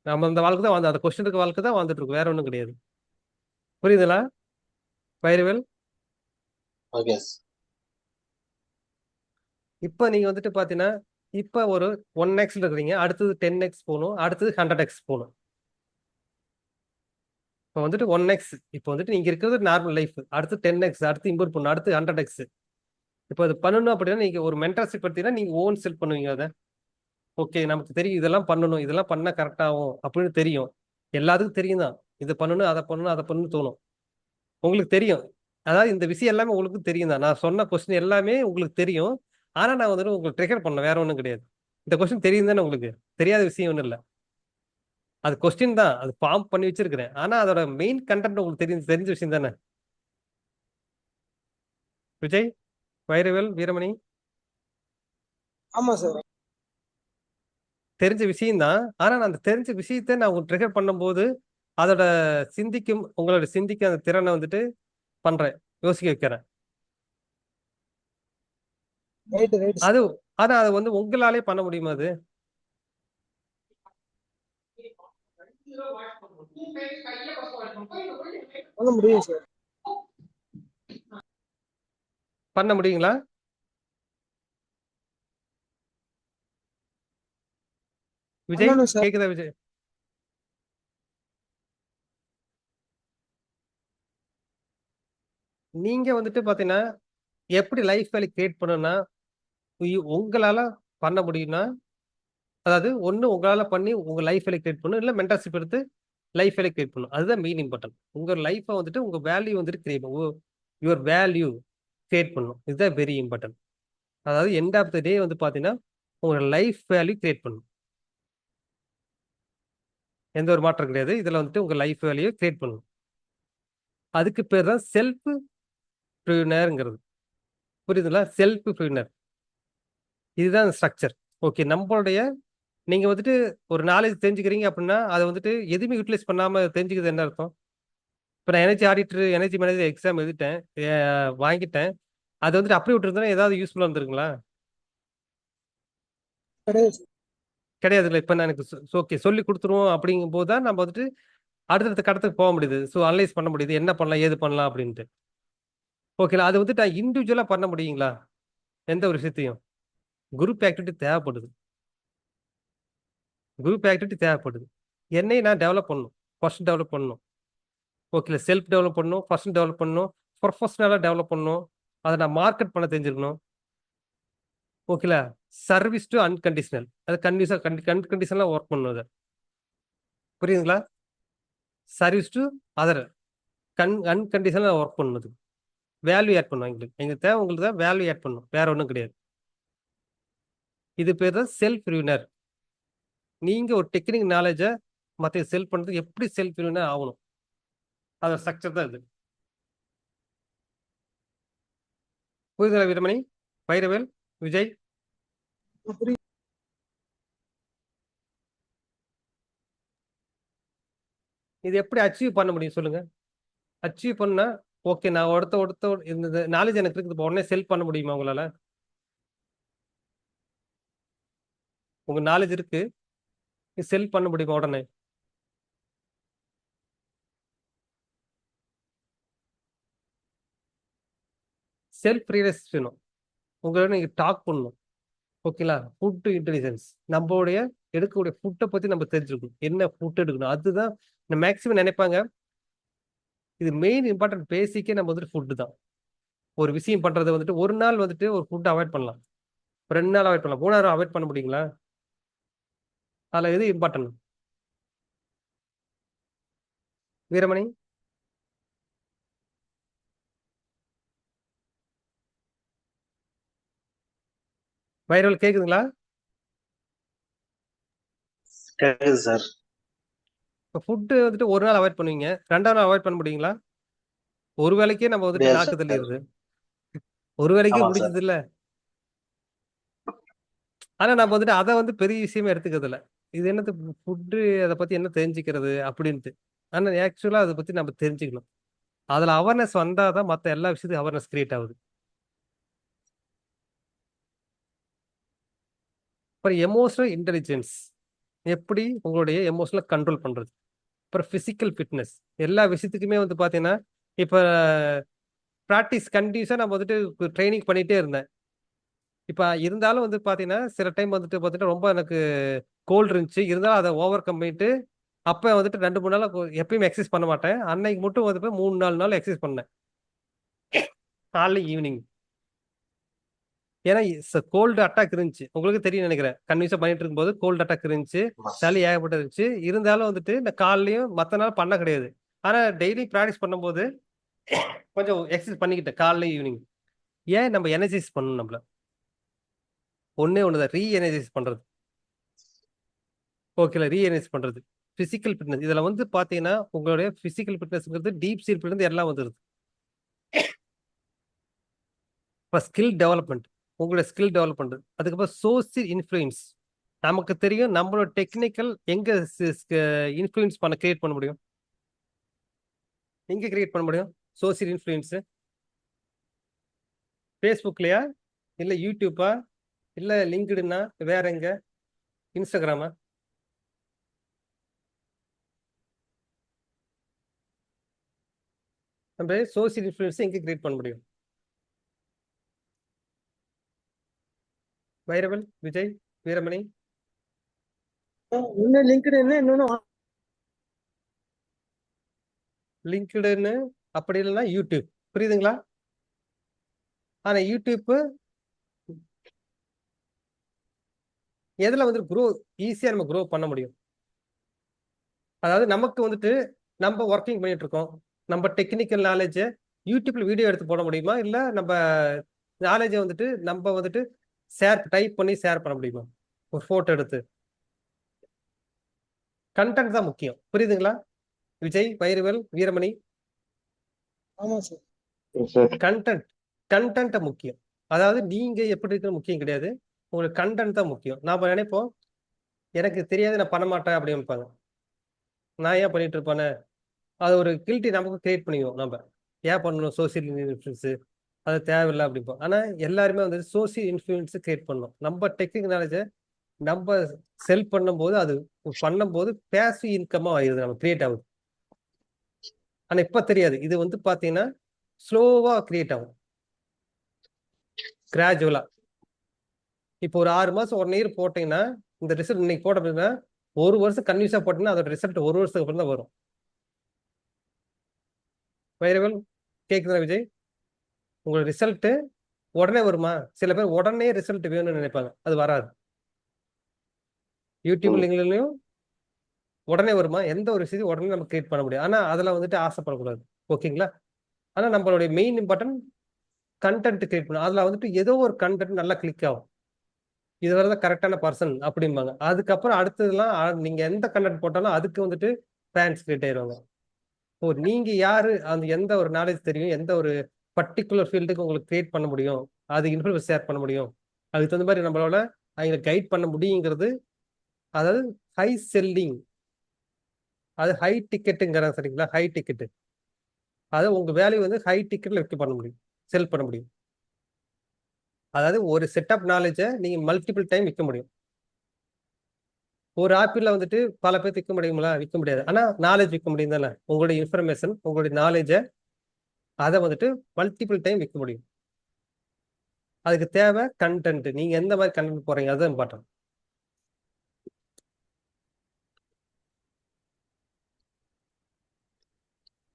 நம்ம அந்த வாழ்க்கை தான் அந்த கொஸ்டினுக்கு வாழ்க்கை தான் வாழ்ந்துட்டு இருக்கோம், வேற ஒன்றும் கிடையாது. புரியுதுங்களா வைரவேல்? ஓகே. இப்போ நீங்க வந்துட்டு பாத்தீங்கன்னா இப்போ ஒரு 1x இருக்கிறீங்க, அடுத்தது 10x போகணும், அடுத்தது 100x போகணும். இப்போ வந்துட்டு 1x, இப்போ வந்துட்டு நீங்க இருக்கிறது நார்மல் லைஃப், அடுத்து 10x, அடுத்து இம்ப்ரூவ் பண்ணணும், அடுத்து 100x. இப்போ அது பண்ணணும் அப்படின்னா நீங்க ஒரு மென்டர்ஷிப் எடுத்தீங்கன்னா நீங்க ஓன் செல் பண்ணுவீங்க. அதை ஓகே நமக்கு தெரியும் இதெல்லாம் பண்ணணும், இதெல்லாம் பண்ணா கரெக்ட் ஆகும் அப்படின்னு தெரியும். எல்லாத்துக்கும் தெரியும் தான், இது பண்ணணும், அதை பண்ணணும், அதை பண்ணணும்னு தோணும். உங்களுக்கு தெரியும், அதாவது இந்த விஷயம் எல்லாமே உங்களுக்கு தெரியும் தான். நான் சொன்ன கொஸ்டின் எல்லாமே உங்களுக்கு தெரியும். ஆனா நான் வந்துட்டு உங்களுக்கு ட்ரிகர் பண்ண, வேற ஒன்றும் கிடையாது. இந்த கொஸ்டின் தெரியும் தானே உங்களுக்கு, தெரியாத விஷயம் ஒன்றும் இல்லை. அது கொஸ்டின் தான், அது ஃபார்ம் பண்ணி வச்சிருக்கிறேன். ஆனா அதோட மெயின் கண்டென்ட் உங்களுக்கு தெரிஞ்ச விஷயம் தானே. விஜய், வைரவேல், வீரமணி, ஆமா சார். தெரிஞ்ச விஷயம் தான். ஆனா நான் அந்த தெரிஞ்ச விஷயத்தை நான் உங்களுக்கு ட்ரிகர் பண்ணும்போது அதோட உங்களோட சிந்திக்க அந்த திறனை வந்துட்டு பண்றேன், யோசிக்க வைக்கிறேன். ரைட் ரைட் அது ஆனா அதை வந்து உங்களாலே பண்ண முடியுமா? அது பண்ண முடியும் சார். பண்ண முடியுங்களா? விஜய் பண்ணணும் சார். கேக்குதா? விஜய், நீங்க வந்துட்டு பாத்தீங்கன்னா எப்படி லைஃப் வேல்யூ கிரியேட் பண்ணணும்னா உங்களால பண்ண முடியும்னா, அதாவது ஒண்ணு உங்களால பண்ணி உங்க லைஃப் வேல்யூ கிரியேட் பண்ணணும், இல்ல மென்டர்ஷிப் எடுத்து லைஃப் வேல்யூ கிரியேட் பண்ணணும். அதுதான் மெயின் இம்பார்ட்டன்ட். உங்க லைஃப்பை வந்துட்டு உங்க வேல்யூ வந்துட்டு கிரியேட் பண்ணும், யுவர் வேல்யூ கிரியேட் பண்ணணும். இதுதான் வெரி இம்பார்ட்டன்ட். அதாவது எண்ட் ஆஃப் த டே வந்து பாத்தீங்கன்னா உங்களோட லைஃப் வேல்யூ கிரியேட் பண்ணணும், எந்த ஒரு மாற்றம் கிடையாது. இதுல வந்துட்டு உங்க லைஃப் வேல்யூ கிரியேட் பண்ணணும். அதுக்கு பேர் தான் செல்ஃப் ப்ரூவ்னர்ங்கிறது. புரியுதுங்களா? செல்ஃப் ப்ரூவ்னர், இதுதான் ஸ்ட்ரக்சர். ஓகே, நம்மளுடைய நீங்க வந்துட்டு ஒரு நாலேஜ் தெரிஞ்சுக்கிறீங்க அப்படின்னா அதை வந்துட்டு எதுவுமே யூட்டிலைஸ் பண்ணாம தெரிஞ்சுக்கிறது என்ன அர்த்தம்? இப்போ நான் energy auditor, energy manager exam எழுதிட்டேன், வாங்கிட்டேன். அது வந்துட்டு அப்படியே விட்டுருந்தா ஏதாவது யூஸ்ஃபுல்லாக இருந்திருக்குங்களா? கிடையாது சார். கிடையாது. இல்லை, இப்போ நான் எனக்கு ஓகே சொல்லி கொடுத்துருவோம் அப்படிங்கும் போது தான் நம்ம வந்துட்டு அடுத்தடுத்த கடத்துக்கு போக முடியுது. ஸோ அனலைஸ் பண்ண முடியுது, என்ன பண்ணலாம் ஏது பண்ணலாம் அப்படின்ட்டு. ஓகேங்களா? அது வந்துட்டு நான் இண்டிவிஜுவலாக பண்ண முடியுங்களா? எந்த ஒரு விஷயத்தையும் குரூப் ஆக்டிவிட்டி தேவைப்படுது, குரூப் ஆக்டிவிட்டி தேவைப்படுது. என்னையும் நான் டெவலப் பண்ணணும், ஃபர்ஸ்ட் டெவலப் பண்ணணும். ஓகே, செல்ஃப் டெவலப் பண்ணணும், ஃபர்ஸ்ட் டெவலப் பண்ணணும், ப்ரொஃபஷனலாக டெவலப் பண்ணணும், அதை நான் மார்க்கெட் பண்ண தெரிஞ்சிருக்கணும். ஓகேல, சர்வீஸ் டு அன்கண்டிஷனல், அது கண்டிஷனலாக ஒர்க் பண்ணணும். அதை புரியுதுங்களா? சர்வீஸ் டு அதர் அன்கண்டிஷனலாக ஒர்க் பண்ணுது, வேல்யூ ஆட் பண்ணும். எங்களுக்கு தேவை உங்களுக்கு தான் வேல்யூ ஆட் பண்ணும், வேற ஒன்றும் கிடையாது. இது பேர் தான் செல்ஃப் ரியூனர். நீங்க ஒரு டெக்னிக் நாலேஜை மற்ற செல்ஃப் பண்ணுறது எப்படி செல்ஃப் ரியூனர் ஆகணும், அதோட ஸ்ட்ரக்சர் தான் இது. புரியுதுங்களா வீரமணி, வைரவேல், விஜய்? புரியுது. இது எப்படி அச்சீவ் பண்ண முடியும் சொல்லுங்க? அச்சீவ் பண்ணா ஓகே, நான் ஒருத்த இந்த நாலேஜ் எனக்கு இருக்குது, உடனே செல் பண்ண முடியுமா உங்களால? உங்க நாலேஜ் இருக்கு, செல் பண்ண முடியுமா உடனே? செல்ஃப் ரியலைஸ் வேணும், உங்களோட நீங்க டாக் பண்ணணும். ஓகேங்களா? ஃபுட் இன்டெலிஜென்ஸ், நம்மளுடைய எடுக்கக்கூடிய ஃபுட்டை பத்தி நம்ம தெரிஞ்சுக்கணும், என்ன ஃபுட் எடுக்கணும். அதுதான் மேக்சிமம் நினைப்பாங்க. இது மெயின் இம்பார்ட்டன்ட், பேசிக்கே நம்ம வந்துட்டு ஃபுட்டு தான். ஒரு விஷயம் பண்றது வந்துட்டு ஒரு நாள் வந்துட்டு ஒரு ஃபுட் அவாய்ட் பண்ணலாம், 2 நாள் அவாய்ட் பண்ணலாம், 3 நாள் அவாய்ட் பண்ண முடியுங்களா? அதுல எது இம்பார்ட்டன்ட்? வீரமணி, வைரல் கேக்குதுங்களா? கேக்குது சார். இப்போ ஃபுட்டு வந்துட்டு ஒரு நாள் அவாய்ட் பண்ணுவீங்க, 2வது நாள் அவாய்ட் பண்ண முடியுங்களா? ஒரு வேளைக்கே நம்ம வந்துட்டு முடியாது நாக்கு சார். தள்ளிடுது. ஒரு வேளைக்கே ஆமாம் சார். முடிஞ்சது இல்ல. ஆனா நம்ம வந்துட்டு அதை வந்து பெரிய விஷயமா எடுத்துக்கிறது இல்ல. இது என்னது ஃபுட்டு, அதை பத்தி என்ன தெரிஞ்சுக்கிறது அப்படின்ட்டு. ஆனா ஆக்சுவலா அதை பத்தி நம்ம தெரிஞ்சுக்கணும். அதுல அவேர்னஸ் வந்தாதான் மத்த எல்லா விஷயத்துக்கும் அவேர்னஸ் கிரியேட் ஆகுது. அப்புறம் எமோஷனல் இன்டெலிஜென்ஸ், எப்படி உங்களுடைய எமோஷனலை கண்ட்ரோல் பண்றது. அப்புறம் பிசிக்கல் ஃபிட்னஸ், எல்லா விஷயத்துக்குமே வந்து பாத்தீங்கன்னா இப்ப ப்ராக்டிஸ் கண்டினியூஸா நம்ம வந்துட்டு ட்ரைனிங் பண்ணிட்டே இருந்தேன். இப்ப இருந்தாலும் வந்து பாத்தீங்கன்னா சில டைம் வந்துட்டு பாத்தீங்கன்னா ரொம்ப எனக்கு கோல்டு இருந்துச்சு, இருந்தாலும் அதை ஓவர் கம் பண்ணிட்டு அப்ப வந்துட்டு 2-3 நாள் எப்பயுமே எக்ஸசைஸ் பண்ண மாட்டேன். அன்னைக்கு மட்டும் வந்து 3-4 நாள் எக்ஸசைஸ் பண்ணேன், காலைல ஈவினிங். ஏன்னா கோல்டு அட்டாக் இருந்துச்சு, உங்களுக்கு தெரியும் நினைக்கிறேன். கன்வியூஸா பண்ணிட்டு இருக்கும்போது கோல்டு அட்டாக் இருந்துச்சு, ஆமாம் சார். சளி ஏகப்பட்டு இருந்துச்சு. இருந்தாலும் வந்துட்டு இந்த காலையும் மத்த நாள் பண்ண கிடையாது. ஆனா டெய்லி ப்ராக்டிஸ் பண்ணும்போது கொஞ்சம் எக்ஸசைஸ் பண்ணிக்கிட்டேன், காலைல ஈவினிங். ஏன் நம்ம எனர்ஜைஸ் பண்ணணும் நம்மள. ஒண்ணே ஒண்ணுதான், ரீ எனர்ஜைஸ் பண்றது. ஓகேல, ரீ எனர்ஜைஸ் பண்றது. பிசிக்கல் ஃபிட்னஸ், இதுல வந்து பாத்தீங்கன்னா உங்களுடைய பிசிக்கல் ஃபிட்னஸ்ங்கிறது டீப் ஸ்லீப்ல இருந்து எல்லாம் வந்துருது. இப்போ ஸ்கில் டெவலப்மெண்ட், உங்களோட ஸ்கில் டெவலப் பண்றது. அதுக்கப்புறம் சோசியல் இன்ஃப்ளூயன்ஸ், நமக்கு தெரியும் நம்மளோட டெக்னிக்கல் எங்க இன்ஃப்ளூயன்ஸ் பண்ண கிரியேட் பண்ண முடியும், எங்க கிரியேட் பண்ண முடியும் சோசியல் இன்ஃப்ளூயன்ஸ். ஃபேஸ்புக்லயா, இல்ல யூடியூப்பா, இல்ல லிங்க்டுனா, வேற எங்க, இன்ஸ்டாகிராமா? நம்ம சோசியல் இன்ஃப்ளூயன்ஸ் எங்க கிரியேட் பண்ண முடியும்? வைரவல், விஜய், வீரமணி. இன்னும் லிங்க்டு இன்னொன்னு லிங்க்டுன்னு, அப்படி இல்லைன்னா யூடியூப். புரியுதுங்களா? ஆனா யூடியூப் எதுல வந்து க்ரோ ஈஸியா நம்ம க்ரோ பண்ண முடியும். அதாவது நமக்கு வந்துட்டு நம்ம ஒர்க்கிங் பண்ணிட்டு இருக்கோம், நம்ம டெக்னிக்கல் நாலேஜை யூடியூப்ல வீடியோ எடுத்து போட முடியுமா, இல்ல நம்ம நாலேஜை வந்துட்டு நம்ம வந்துட்டு டைப் பண்ணி ஷேர் பண்ண முடியுமா? ஒரு போட்டோ எடுத்து. கண்டென்ட் தான் முக்கியம். புரியுதுங்களா விஜய், வைரவல், வீரமணி? ஆமா சார். சார் கண்டென்ட் முக்கியம். அதாவது நீங்க எப்படி இருக்கிற முக்கியம் கிடையாது, உங்களுக்கு கண்டென்ட் தான் முக்கியம். நாம நினைப்போம் எனக்கு தெரியாது நான் பண்ண மாட்டேன் அப்படின்னு நினைப்பாங்க. நான் ஏன் பண்ணிட்டு இருப்பானே, அது ஒரு கில்ட்டி நமக்கு கிரியேட் பண்ணிக்குவோம். நம்ம ஏன் பண்ணணும் சோசியல் இன்ஃப்ளூயன்ஸ், அது தேவையில்லை அப்படிப்போம். ஆனா எல்லாருமே வந்து சோசியல் இன்ஃப்ளூயன்ஸ் கிரியேட் பண்ணணும். நம்ம டெக்னிக் நாலேஜை நம்ம செல் பண்ணும்போது, அது பண்ணும்போது பேசிவ் இன்கமா ஆயிடுது, நம்ம கிரியேட் ஆகுது. ஆனா இப்ப தெரியாது, இது வந்து பாத்தீங்கன்னா ஸ்லோவா கிரியேட் ஆகும், கிராஜுவலா. இப்போ ஒரு 6 மாசம் 1 இயர் போட்டீங்கன்னா இந்த ரிசல்ட் இன்னைக்கு போட்ட அப்படின்னா 1 வருஷம் கன்யூஸா போட்டீங்கன்னா அதோட ரிசல்ட் 1 வருஷத்துக்கு அப்புறம் தான் வரும். வைரவல், கேக்குதா விஜய்? உங்களோட ரிசல்ட் உடனே வருமா? சில பேர் உடனே ரிசல்ட் வேணும்னு நினைப்பாங்க, அது வராது. யூடியூப்லயும் உடனே வருமா? எந்த ஒரு விஷயத்தையும் உடனே நம்ம கிரியேட் பண்ண முடியும். ஆனா அதுல வந்துட்டு ஆசைப்படக்கூடாது. ஓகேங்களா? ஆனா நம்மளுடைய மெயின் இம்பார்ட்டன் கண்டென்ட் கிரியேட் பண்ணணும். அதுல வந்துட்டு ஏதோ ஒரு கண்டென்ட் நல்லா கிளிக் ஆகும், இது வரதான் கரெக்டான பர்சன் அப்படிம்பாங்க. அதுக்கப்புறம் அடுத்ததுலாம் நீங்க எந்த கண்டென்ட் போட்டாலும் அதுக்கு வந்துட்டு ஃபேன்ஸ் கிரியேட் ஆயிடுவாங்க. ஓ, நீங்க யாரு, அந்த எந்த ஒரு நாலேஜ் தெரியும், எந்த ஒரு பர்டிகுலர் ஃபீல்டுக்கு உங்களுக்கு கிரியேட் பண்ண முடியும், அது இன்ஃபுளுன்ஸ் ஷேர் பண்ண முடியும், அதுக்கு தகுந்த மாதிரி நம்மளால அவங்க கைட் பண்ண முடியுங்கிறது. அதாவது ஹை செல்லிங், அது ஹை டிக்கெட்டுங்கிறாங்க சரிங்களா, ஹை டிக்கெட்டு. அது உங்க வேல்யூ வந்து ஹை டிக்கெட்ல விற்க பண்ண முடியும், செல் பண்ண முடியும். அதாவது ஒரு செட் ஆஃப் நாலேஜை நீங்க மல்டிபிள் டைம் விற்க முடியும். ஒரு ஆப்பிள்ல வந்துட்டு பல பேர் விற்க முடியுங்களா? விற்க முடியாது. ஆனா நாலேஜ் விற்க முடியும் தானே, உங்களுடைய இன்ஃபர்மேஷன், உங்களுடைய நாலேஜை, அதை வந்துட்டு மல்டிபிள் டைம் விற்க முடியும். அதுக்கு தேவை கண்டென்ட், நீங்க எந்த மாதிரி கண்டென்ட் போறீங்க, அதுதான் இம்பார்ட்டன்ட்.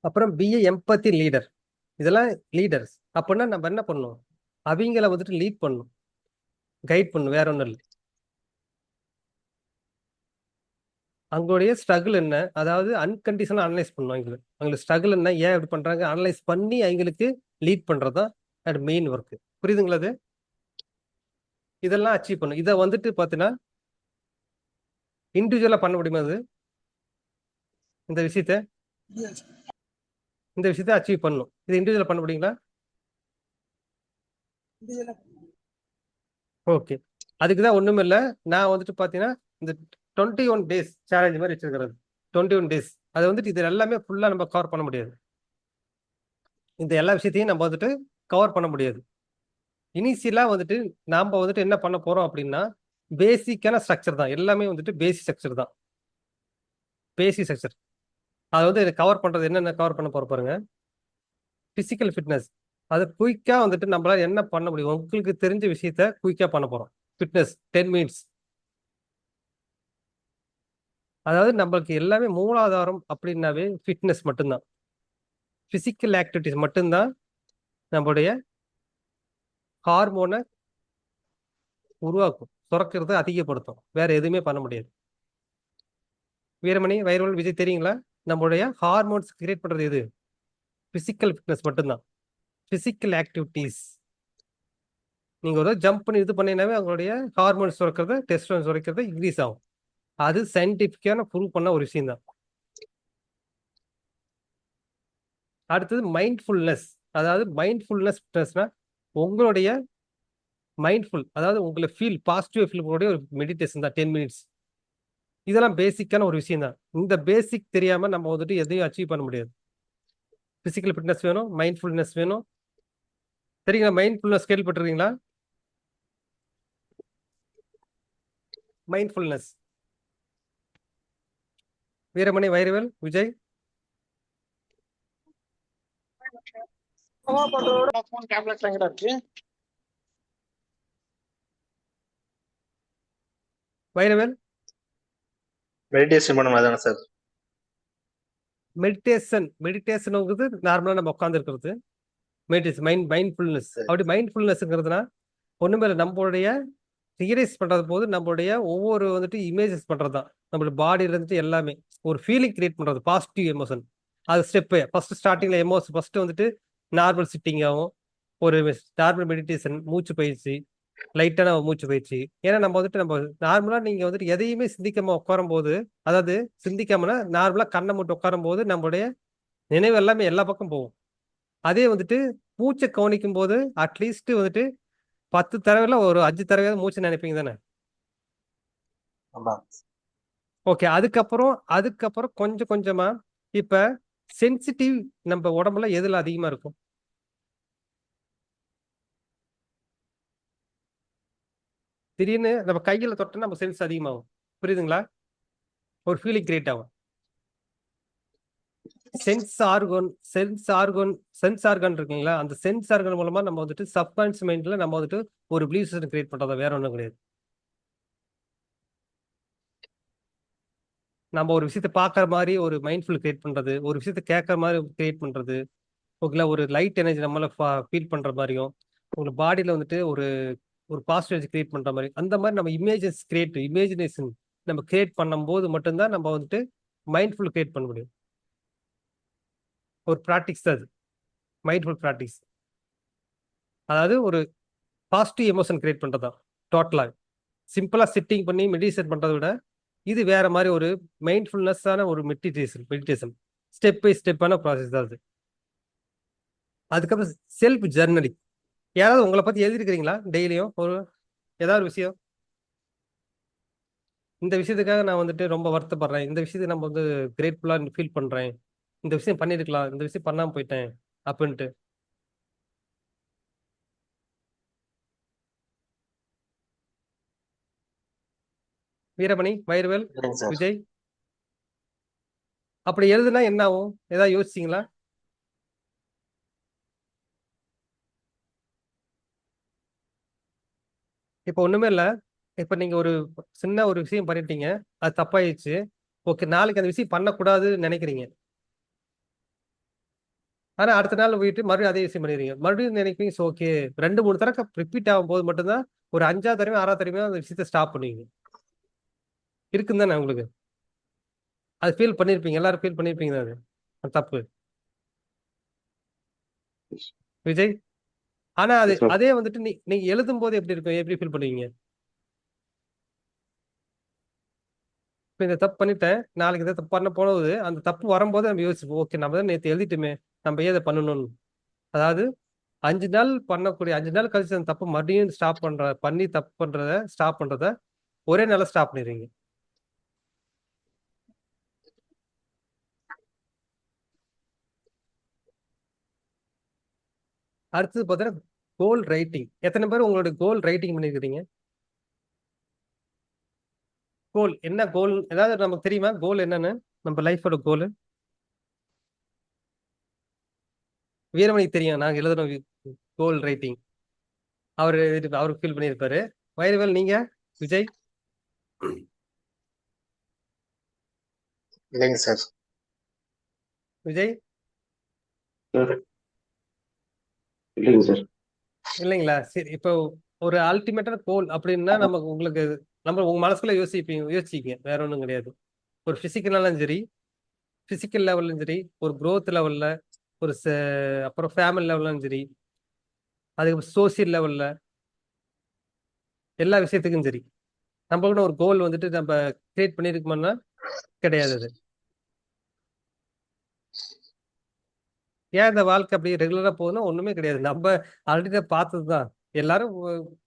அப்புறம் பிஏ எம்பத்தி லீடர், இதெல்லாம் லீடர்ஸ். அப்படின்னா நம்ம என்ன பண்ணணும், அவங்கள வந்துட்டு லீட் பண்ணணும், கைட் பண்ணணும், வேற ஒன்றும் இல்லை. அவங்களுடைய ஸ்ட்ரகிள் என்ன, அதாவது அன்கண்டிஷனல் அனலைஸ் பண்ணணும். அவங்களுக்கு ஸ்ட்ரகிள் என்ன, ஏன் இப்படி பண்றாங்க, அனலைஸ் பண்ணி அவங்களுக்கு லீட் பண்றதுதான் அது மெயின் ஒர்க். புரியுதுங்களா? அது இதெல்லாம் அச்சீவ் பண்ணும். இதை வந்துட்டு பார்த்தீங்கன்னா இண்டிவிஜுவலா பண்ண முடியுமா? அது இந்த விஷயத்த இந்த விஷயத்த அச்சீவ் பண்ணணும். இது இண்டிவிஜுவல் பண்ண முடியுங்களா? ஓகே, அதுக்கு தான் ஒன்றும் இல்லை. நான் வந்துட்டு பார்த்தீங்கன்னா இந்த 21 days சேலஞ்ச் மாதிரி வச்சிருக்கிறது. 21 days அது வந்துட்டு இது எல்லாமே ஃபுல்லாக நம்ம கவர் பண்ண முடியாது. இந்த எல்லா விஷயத்தையும் நம்ம வந்துட்டு கவர் பண்ண முடியாது. இனிஷியலாக வந்துட்டு நாம் வந்துட்டு என்ன பண்ண போகிறோம் அப்படின்னா, பேசிக்கான ஸ்ட்ரக்சர் தான். எல்லாமே வந்துட்டு பேசிக் ஸ்ட்ரக்சர் தான். பேசிக் ஸ்ட்ரக்சர் அதை வந்து கவர் பண்ணுறது என்னென்ன கவர் பண்ண போகிற பாருங்க. ஃபிசிக்கல் ஃபிட்னஸ் அது குயிக்காக வந்துட்டு நம்மளால என்ன பண்ண முடியும், உங்களுக்கு தெரிஞ்ச விஷயத்த குயிக்காக பண்ண போகிறோம். Fitness 10 minutes. அதாவது நம்மளுக்கு எல்லாமே மூலாதாரம் அப்படின்னாவே ஃபிட்னஸ் மட்டும்தான். ஃபிசிக்கல் ஆக்டிவிட்டிஸ் மட்டும்தான் நம்மளுடைய ஹார்மோனை உருவாக்கும், சுரக்கிறத அதிகப்படுத்தும். வேற எதுவுமே பண்ண முடியாது. வீரமணி, வைரவல், விஜய் தெரியுங்களா? நம்மளுடைய ஹார்மோன்ஸ் கிரியேட் பண்றது எது? பிசிக்கல் ஃபிட்னஸ் மட்டும்தான். பிசிக்கல் ஆக்டிவிட்டிஸ் நீங்க ஒரு ஜம்ப் பண்ணி இது பண்ணினாவே அவங்களுடைய ஹார்மோன்ஸ் சுரக்கிறது, டெஸ்டோஸ்டெரான் சுரக்கிறது இன்க்ரீஸ் ஆகும். அது சயின்டிஃபிக்கான ப்ரூவ் பண்ண ஒரு விஷயம் தான். அடுத்தது மைண்ட்ஃபுல்னஸ். அதாவது மைண்ட்ஃபுல்னஸ்னா உங்களுடைய மைண்ட்ஃபுல், அதாவது உங்களை ஃபீல் பாசிட்டிவ் ஃபீல் பண்ணக்கூடிய ஒரு மெடிடேஷன் தான் 10 minutes. இதெல்லாம் பேசிக்கான ஒரு விஷயம் தான். இந்த பேசிக் தெரியாம நம்ம வந்துட்டு எதையும் அச்சீவ் பண்ண முடியாது. பிசிக்கல் ஃபிட்னஸ் வேணும், மைண்ட்ஃபுல்னஸ் வேணும். சரிங்களா? மைண்ட்ஃபுல்னஸ் கேள்விப்பட்டிருக்கீங்களா? மைண்ட்ஃபுல்னஸ். வீரமணி, வைரவேல், விஜய். வைரவேல், மெடிடேஷன் பண்ணணும் அதானே சார்? மெடிடேஷனுங்கிறது நார்மலா நம்ம உட்கார்ந்து இருக்கிறது மெடிடேஷன். மைண்ட்ஃபுல்னஸ். அப்படி மைண்ட்ஃபுல்னஸ்ங்கிறதுனா ஒண்ணுமே இல்லை, நம்மளுடைய ரியலைஸ் பண்றது போது நம்மளுடைய ஒவ்வொரு வந்துட்டு இமேஜஸ் பண்றது தான். நம்மளோட பாடியில இருந்துட்டு எல்லாமே ஒரு ஃபீலிங் கிரியேட் பண்றது, பாசிட்டிவ் எமோஷன். அது ஸ்டெப்பு ஃபர்ஸ்ட் ஸ்டார்டிங்ல எமோஷன் ஃபர்ஸ்ட் வந்துட்டு நார்மல் சிட்டிங் ஆகும், ஒரு நார்மல் மெடிடேஷன், மூச்சு பயிற்சி, லைட்டான மூச்சு பயிற்சி. ஏன்னா நம்ம வந்துட்டு நம்ம நார்மலா நீங்க வந்துட்டு எதையுமே சிந்திக்காம உட்காரும் போது, அதாவது சிந்திக்காமனா நார்மலா கண்ணை மட்டும் உட்காரும் போது நம்மளுடைய நினைவு எல்லாமே எல்லா பக்கம் போகும். அதே வந்துட்டு மூச்சை கவனிக்கும் போது அட்லீஸ்ட் வந்துட்டு 10 தடவைல ஒரு 5 தடவையாவது மூச்சு நினைப்பீங்க தானே? ஆமா. ஓகே, அதுக்கப்புறம் கொஞ்சம் கொஞ்சமா இப்ப சென்சிட்டிவ் நம்ம உடம்புல எதுல அதிகமா இருக்கும்? திடீர்னு நம்ம கையில தொட்டா நம்ம சென்ஸ் அதிகமாகும். புரியுதுங்களா? ஒரு ஃபீலிங் கிரியேட் ஆகும். சென்ஸ் ஆர்கன் இருக்குங்களா? அந்த சென்ஸ் ஆர்கன் மூலமா நம்ம வந்துட்டு சப்கான்ஷியஸ் மைண்ட்ல நம்ம வந்துட்டு ஒரு பிலீஃப் சிஸ்டம் கிரியேட் பண்றதா, வேற ஒன்றும் கிடையாது. நம்ம ஒரு விஷயத்தை பார்க்குற மாதிரி ஒரு மைண்ட்ஃபுல் கிரியேட் பண்றது, ஒரு விஷயத்தை கேட்கற மாதிரி கிரியேட் பண்றது, ஓகேங்களா? ஒரு லைட் எனர்ஜி நம்மள ஃபீல் பண்ற மாதிரியும், உங்க பாடியில வந்துட்டு ஒரு ஒரு பாசிட்டிவ் எனர்ஜி கிரியேட் பண்ற மாதிரி, அந்த மாதிரி நம்ம இமேஜினேஷன் நம்ம கிரியேட் பண்ணும்போது மட்டும்தான் நம்ம வந்துட்டு மைண்ட்ஃபுல் கிரியேட் பண்ண முடியும். ஒரு ப்ராக்டிஸ் தான் அது, மைண்ட்ஃபுல் ப்ராக்டிஸ். அதாவது ஒரு பாசிட்டிவ் எமோஷன் கிரியேட் பண்றதா டோட்டலா. சிம்பிளா சிட்டிங் பண்ணி மெடிடேஷன் பண்றதை விட இது வேற மாதிரி ஒரு மைண்ட்ஃபுல்னஸான ஒரு மெடிடேஷன் ஸ்டெப் பை ஸ்டெப்பான ப்ராசஸ் தான் அது. அதுக்கப்புறம் செல்ஃப் ஜர்னலிங். யாராவது உங்களை பத்தி எழுதிருக்கிறீங்களா டெய்லியும் ஏதாவது ஒரு விஷயம்? இந்த விஷயத்துக்காக நான் வந்துட்டு ரொம்ப வருத்தப்படுறேன், இந்த விஷயத்துக்கு நம்ம வந்து கிரேட்ஃபுல்லா ஃபீல் பண்றேன், இந்த விஷயம் பண்ணிருக்கலாம், இந்த விஷயம் பண்ணாம போயிட்டேன் அப்படின்ட்டு. வீரமணி, வைரவேல், இல்லைங்க சார். விஜய், அப்படி எழுதுனா என்ன ஆகும்? ஏதாவது யோசிச்சிங்களா? இப்போ ஒண்ணுமே இல்லை. இப்போ நீங்க ஒரு சின்ன ஒரு விஷயம் பண்ணிட்டீங்க, அது தப்பாயிடுச்சு. ஓகே, நாளைக்கு அந்த விஷயம் பண்ணக்கூடாதுன்னு நினைக்கிறீங்க. ஆனா அடுத்த நாள் போயிட்டு மறுபடியும் அதே விஷயம் பண்ணிடுறீங்க, மறுபடியும் நினைப்பீங்க. ஓகே, 2-3 தடவை ரிப்பீட் ஆகும் போது மட்டும்தான் ஒரு 5ஆவது தடவை 6ஆவது தடவை அந்த விஷயத்த ஸ்டாப் பண்ணுவீங்க. இருக்குன்னு தானே உங்களுக்கு? அது ஃபீல் பண்ணிருப்பீங்க, எல்லாரும் ஃபீல் பண்ணிருப்பீங்க. அது தப்பு விஜய். ஆனா அது Yes, sir. அதே வந்துட்டு நீங்க எழுதும் போது எப்படி இருக்கும், எப்படி ஃபீல் பண்ணுவீங்க? இப்போ இந்த தப்பு பண்ணிட்டேன், நாளைக்கு இதை தப்பு பண்ண போனது அந்த தப்பு வரும்போது நம்ம யோசிப்போம், ஓகே நம்ம தான் நேற்று எழுதிட்டுமே, நம்ம ஏன் இதை பண்ணணும்னு. அதாவது 5 நாள் பண்ணக்கூடிய 5 நாள் கழிச்சு அந்த தப்பு மறுபடியும் ஸ்டாப் பண்ணி தப்பு ஸ்டாப் பண்றத ஒரே நாள்ல ஸ்டாப் பண்ணிடுறீங்க. அடுத்தது பார்த்தீங்கன்னா கோல் ரைட்டிங். எத்தனை பேர் உங்களோட கோல் ரைட்டிங் பண்ணிருக்கிறீங்க? கோல் என்ன கோல் ஏதாவது நமக்கு தெரியுமா? கோல் என்னன்னு, நம்ம லைஃபோட கோல்? வீரமணிக்கு தெரியும், நாங்க எழுதுறோம் கோல் ரைட்டிங். அவருக்கு ஃபீல் பண்ணியிருப்பாரு. வைரவேல் நீங்க? விஜய்? இல்லைங்க சார். விஜய் இல்லைங்க சார். இல்லைங்களா? சரி, இப்போ ஒரு அல்டிமேட்டான கோல் அப்படின்னா நமக்கு உங்களுக்கு உங்க மனசுக்குள்ள யோசிப்பீங்க, வேற ஒன்றும் கிடையாது. ஒரு பிசிக்கலாலும் சரி, பிசிக்கல் லெவல்லும் சரி, ஒரு growth லெவல்ல, ஒரு அப்புறம் ஃபேமிலி லெவலும் சரி, அதுக்கு சோசியல் லெவல்ல, எல்லா விஷயத்துக்கும் சரி நம்மளோட ஒரு கோல் வந்துட்டு நம்ம கிரியேட் பண்ணியிருக்கோம்னா கிடையாது. அது ஏன் இந்த வாழ்க்கை அப்படி ரெகுலரா போகுதுன்னா ஒண்ணுமே கிடையாது. நம்ம ஆல்ரெடி பார்த்தது தான். எல்லாரும்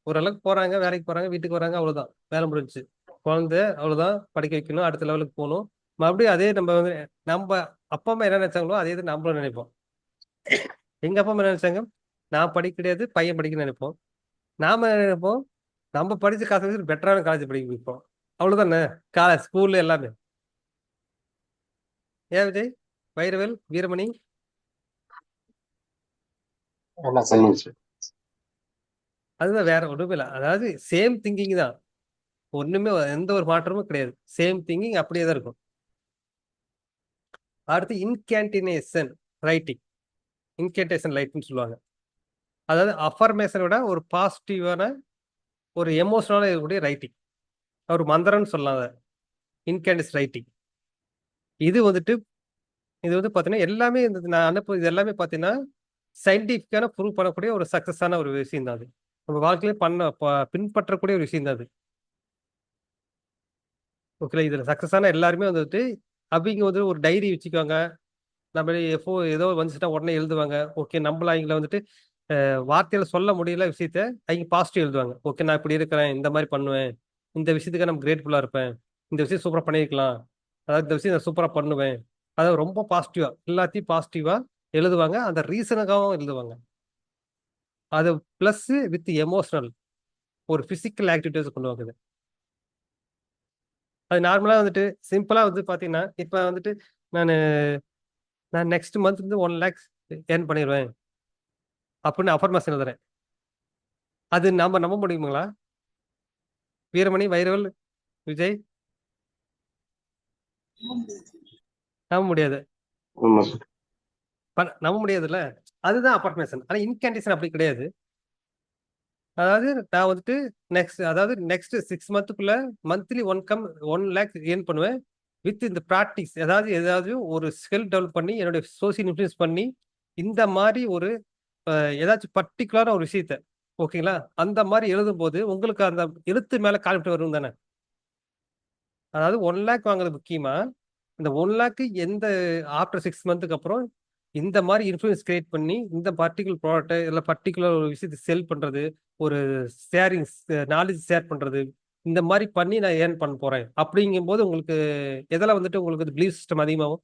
ஓரளவுக்கு போறாங்க, வேலைக்கு போறாங்க, வீட்டுக்கு வராங்க, அவ்வளவுதான், வேலை முடிஞ்சுச்சு. குழந்தை அவ்வளவுதான், படிக்க வைக்கணும், அடுத்த லெவலுக்கு போகணும். மறுபடியும் அதே நம்ம அப்பா அம்மா என்ன நினைச்சாங்களோ அதே இது நம்மளும் நினைப்போம். எங்க அப்பா அம்மா என்ன நினைச்சாங்க? நான் படிக்க கிடையாது, பையன் படிக்கணும்னு நினைப்போம். நாம என்ன நினைப்போம்? நம்ம படிச்ச காசு வச்சு பெட்டரான காலேஜ் படிக்க வைப்போம். அவ்வளவுதானே? ஸ்கூல்ல எல்லாமே. ஏன் விஜய்? வைரவேல், வீரமணி? என்ன சார்? ஆமாங்க சார். அதுதான், வேற ஒண்ணுமே இல்லை. அதாவது சேம் திங்கிங் தான், ஒண்ணுமே எந்த ஒரு மாற்றமும் கிடையாது. சேம் திங்கிங் அப்படியே தான் இருக்கும். அடுத்து இன்கேன்டினேஷன் ரைட்டிங். இன்கேன்டேஷன் ரைட்டிங் சொல்லுவாங்க. அதாவது அஃபர்மேஷனோட ஒரு பாசிட்டிவான ஒரு எமோஷனலாக இருக்கக்கூடிய ரைட்டிங், ஒரு மந்திரம்னு சொல்லலாம் அதை. இன்கேன்டேஷன் ரைட்டிங் இது வந்து பார்த்தீங்கன்னா எல்லாமே நான் அனுப்பு இது எல்லாமே பார்த்தீங்கன்னா சயின்டிஃபிக்கான ப்ரூவ் பண்ணக்கூடிய ஒரு சக்ஸஸான ஒரு விஷயம் தான் அது. நம்ம வாழ்க்கையில பின்பற்றக்கூடிய ஒரு விஷயம் தான் அது. ஓகே, இதுல சக்ஸஸான எல்லாருமே வந்துட்டு அவங்க வந்து ஒரு டைரி வச்சுக்குவாங்க. நம்ம ஏதோ வந்துச்சுன்னா உடனே எழுதுவாங்க. ஓகே, நம்மள அவங்கள வந்துட்டு வார்த்தையில சொல்ல முடியல விஷயத்த அவங்க பாசிட்டிவ் எழுதுவாங்க. ஓகே, நான் இப்படி இருக்கிறேன், இந்த மாதிரி பண்ணுவேன், இந்த விஷயத்துக்கு நம்ம கிரேட்ஃபுல்லா இருப்பேன், இந்த விஷயம் சூப்பரா பண்ணியிருக்கலாம், அதாவது இந்த விஷயம் நான் சூப்பரா பண்ணுவேன். அதாவது ரொம்ப பாசிட்டிவா எல்லாத்தையும் பாசிட்டிவா எழுதுவாங்க. அந்த ரீசனுக்காகவும் எழுதுவாங்க. அது பிளஸ் வித் எமோஷனல் ஒரு பிசிக்கல் ஆக்டிவிட்டிஸ் கொண்டு வாங்குது. அது நார்மலா வந்துட்டு சிம்பிளா வந்து பாத்தீங்கன்னா, இப்ப வந்துட்டு நான் நெக்ஸ்ட் மந்த் வந்து 1 lakhs ஏர்ன் பண்ணிடுவேன் அப்படின்னு அஃபர்மேஷன் எழுதுறேன். அது நாம நம்ப முடியுங்களா? வீரமணி, வைரவல், விஜய்? நம்ப முடியாது. ஆமா சார். நம்ப முடியாதுல்ல. அதுதான் அஃபர்மேஷன். ஆனா இன்கேண்டிஷன் அப்படி கிடையாது. அதாவது நான் வந்துட்டு நெக்ஸ்ட் 6 மந்த்துக்குள்ள மந்த்லி 1 lakh ஏர்ன் பண்ணுவேன் வித் இந்த ப்ராக்டிஸ். ஏதாவது ஒரு ஸ்கில் டெவலப் பண்ணி என்னுடைய சோசியல் இன்ஃப்ளூயன்ஸ் பண்ணி இந்த மாதிரி ஒரு ஏதாச்சும் பர்டிகுலரான ஒரு விஷயத்த, ஓகேங்களா, அந்த மாதிரி எழுதும் போது உங்களுக்கு அந்த எழுத்து மேல கான்ஃபிடன்ஸ் வரும் தானே. அதாவது 1 lakh வாங்குறது முக்கியமா, இந்த 1 lakh எந்த ஆஃப்டர் 6 மந்த்துக்கு அப்புறம் இந்த மாதிரி இன்ஃப்ளூயன்ஸ் கிரியேட் பண்ணி இந்த பர்டிகுலர் ப்ராடக்ட் இல்லை பர்டிகுலர் ஒரு விஷயத்தை செல் பண்றது, ஒரு ஷேரிங் நாலேஜ் ஷேர் பண்றது, இந்த மாதிரி பண்ணி நான் ஏர்ன் பண்ண போறேன் அப்படிங்கும்போது உங்களுக்கு எதெல்லாம் வந்துட்டு உங்களுக்கு பிலீஃப் சிஸ்டம் அதிகமாகும்?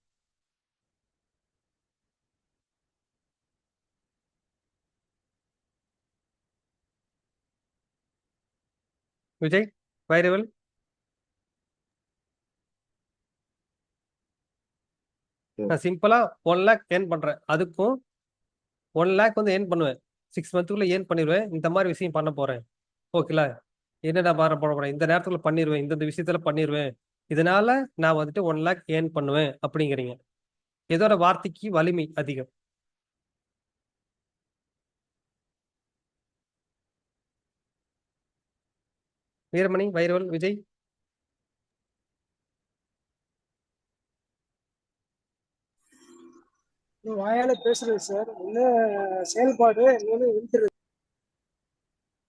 விஜய், வைரவல்? நான் சிம்பிளா 1 lakh ஏர்ன் பண்றேன், அதுக்கும் 1 lakh வந்து ஏர்ன் பண்ணுவேன், 6 மந்த்துக்குள்ள ஏர்ன் பண்ணிடுவேன், இந்த மாதிரி விஷயம் பண்ண போறேன், ஓகேலா, என்னடா பாரம் போட போறேன், இந்த நேரத்துல பண்ணிடுவேன், இந்த விஷயத்துல பண்ணிடுவேன், இதனால நான் வந்துட்டு 1 lakh ஏர்ன் பண்ணுவேன் அப்படிங்கிறீங்க. இதோட வார்த்தைக்கு வலிமை அதிகம். வீரமணி, வைரவல், விஜய்? வாயால பேசுறது சார், ஒண்ணு செயல்பாடு, இன்னொன்னு எழுதுறது.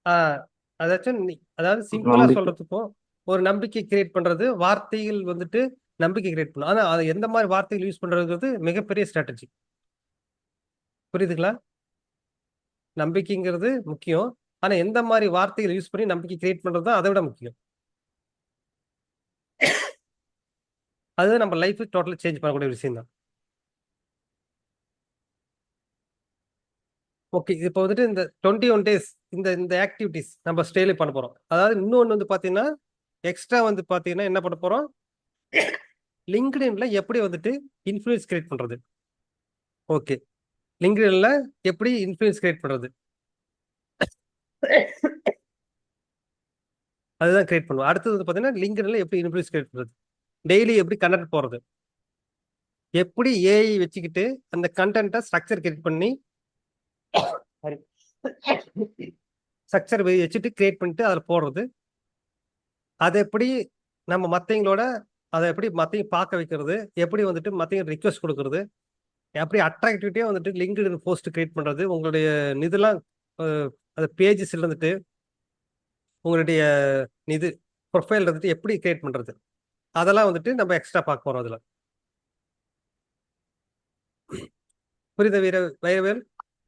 ஆஹ் அதாச்சும் அதாவது சிம்பிளா நம்பிக்கை. சொல்றதுக்கும் ஒரு நம்பிக்கை கிரியேட் பண்றது, வார்த்தைகள் வந்துட்டு நம்பிக்கை கிரியேட் பண்ணும். ஆனா அது எந்த மாதிரி வார்த்தைகள் யூஸ் பண்றதுங்கிறது மிகப்பெரிய ஸ்ட்ராட்டஜி. புரியுதுங்களா? நம்பிக்கைங்கிறது முக்கியம். ஆனா எந்த மாதிரி வார்த்தைகள் யூஸ் பண்ணி நம்பிக்கை கிரியேட் பண்றது தான் அதை விட முக்கியம். அது நம்ம லைஃப் டோட்டலா சேஞ்ச் பண்ணக்கூடிய விஷயம் தான். ஓகே. இப்போ வந்துட்டு இந்த 21 டேஸ் இந்த இந்த ஆக்டிவிட்டிஸ் நம்ம ஸ்டேல பண்ண போறோம். அதாவது இன்னொன்று வந்து பார்த்தீங்கன்னா, எக்ஸ்ட்ரா வந்து பார்த்தீங்கன்னா என்ன பண்ண போறோம்? லிங்க்டின்ல எப்படி வந்துட்டு இன்ஃப்ளூயன்ஸ் கிரியேட் பண்றது? ஓகே. லிங்க்டின்ல எப்படி இன்ஃப்ளூயன்ஸ் கிரியேட் பண்றது? அதுதான் கிரியேட் பண்ணுவோம். அடுத்தது வந்து பார்த்தீங்கன்னா, லிங்க்டின்ல எப்படி இன்ஃப்ளூயன்ஸ் கிரியேட் பண்றது? டெய்லி எப்படி கண்டென்ட் போடுறது? எப்படி ஏஐ வச்சுக்கிட்டு அந்த கண்டென்ட்டை ஸ்ட்ரக்சர் கிரியேட் பண்ணி ஸ்ட்ரக்சர் வச்சுட்டு கிரியேட் பண்ணிட்டு அதில் போடுறது. அதை எப்படி நம்ம மற்றவங்களோட அதை எப்படி மற்றவங்க பார்க்க வைக்கிறது, எப்படி வந்துட்டு மற்றவங்க ரிக்வெஸ்ட் கொடுக்கறது, எப்படி அட்ராக்டிவிட்டியாக வந்துட்டு லிங்க்டின் போஸ்ட் கிரியேட் பண்ணுறது, உங்களுடைய இதெல்லாம் அந்த பேஜஸ் இருந்துட்டு உங்களுடைய இது ப்ரொஃபைல் இருந்துட்டு எப்படி கிரியேட் பண்ணுறது, அதெல்லாம் வந்துட்டு நம்ம எக்ஸ்ட்ரா பார்க்க போகிறோம். அதில் புரியுத Vairavel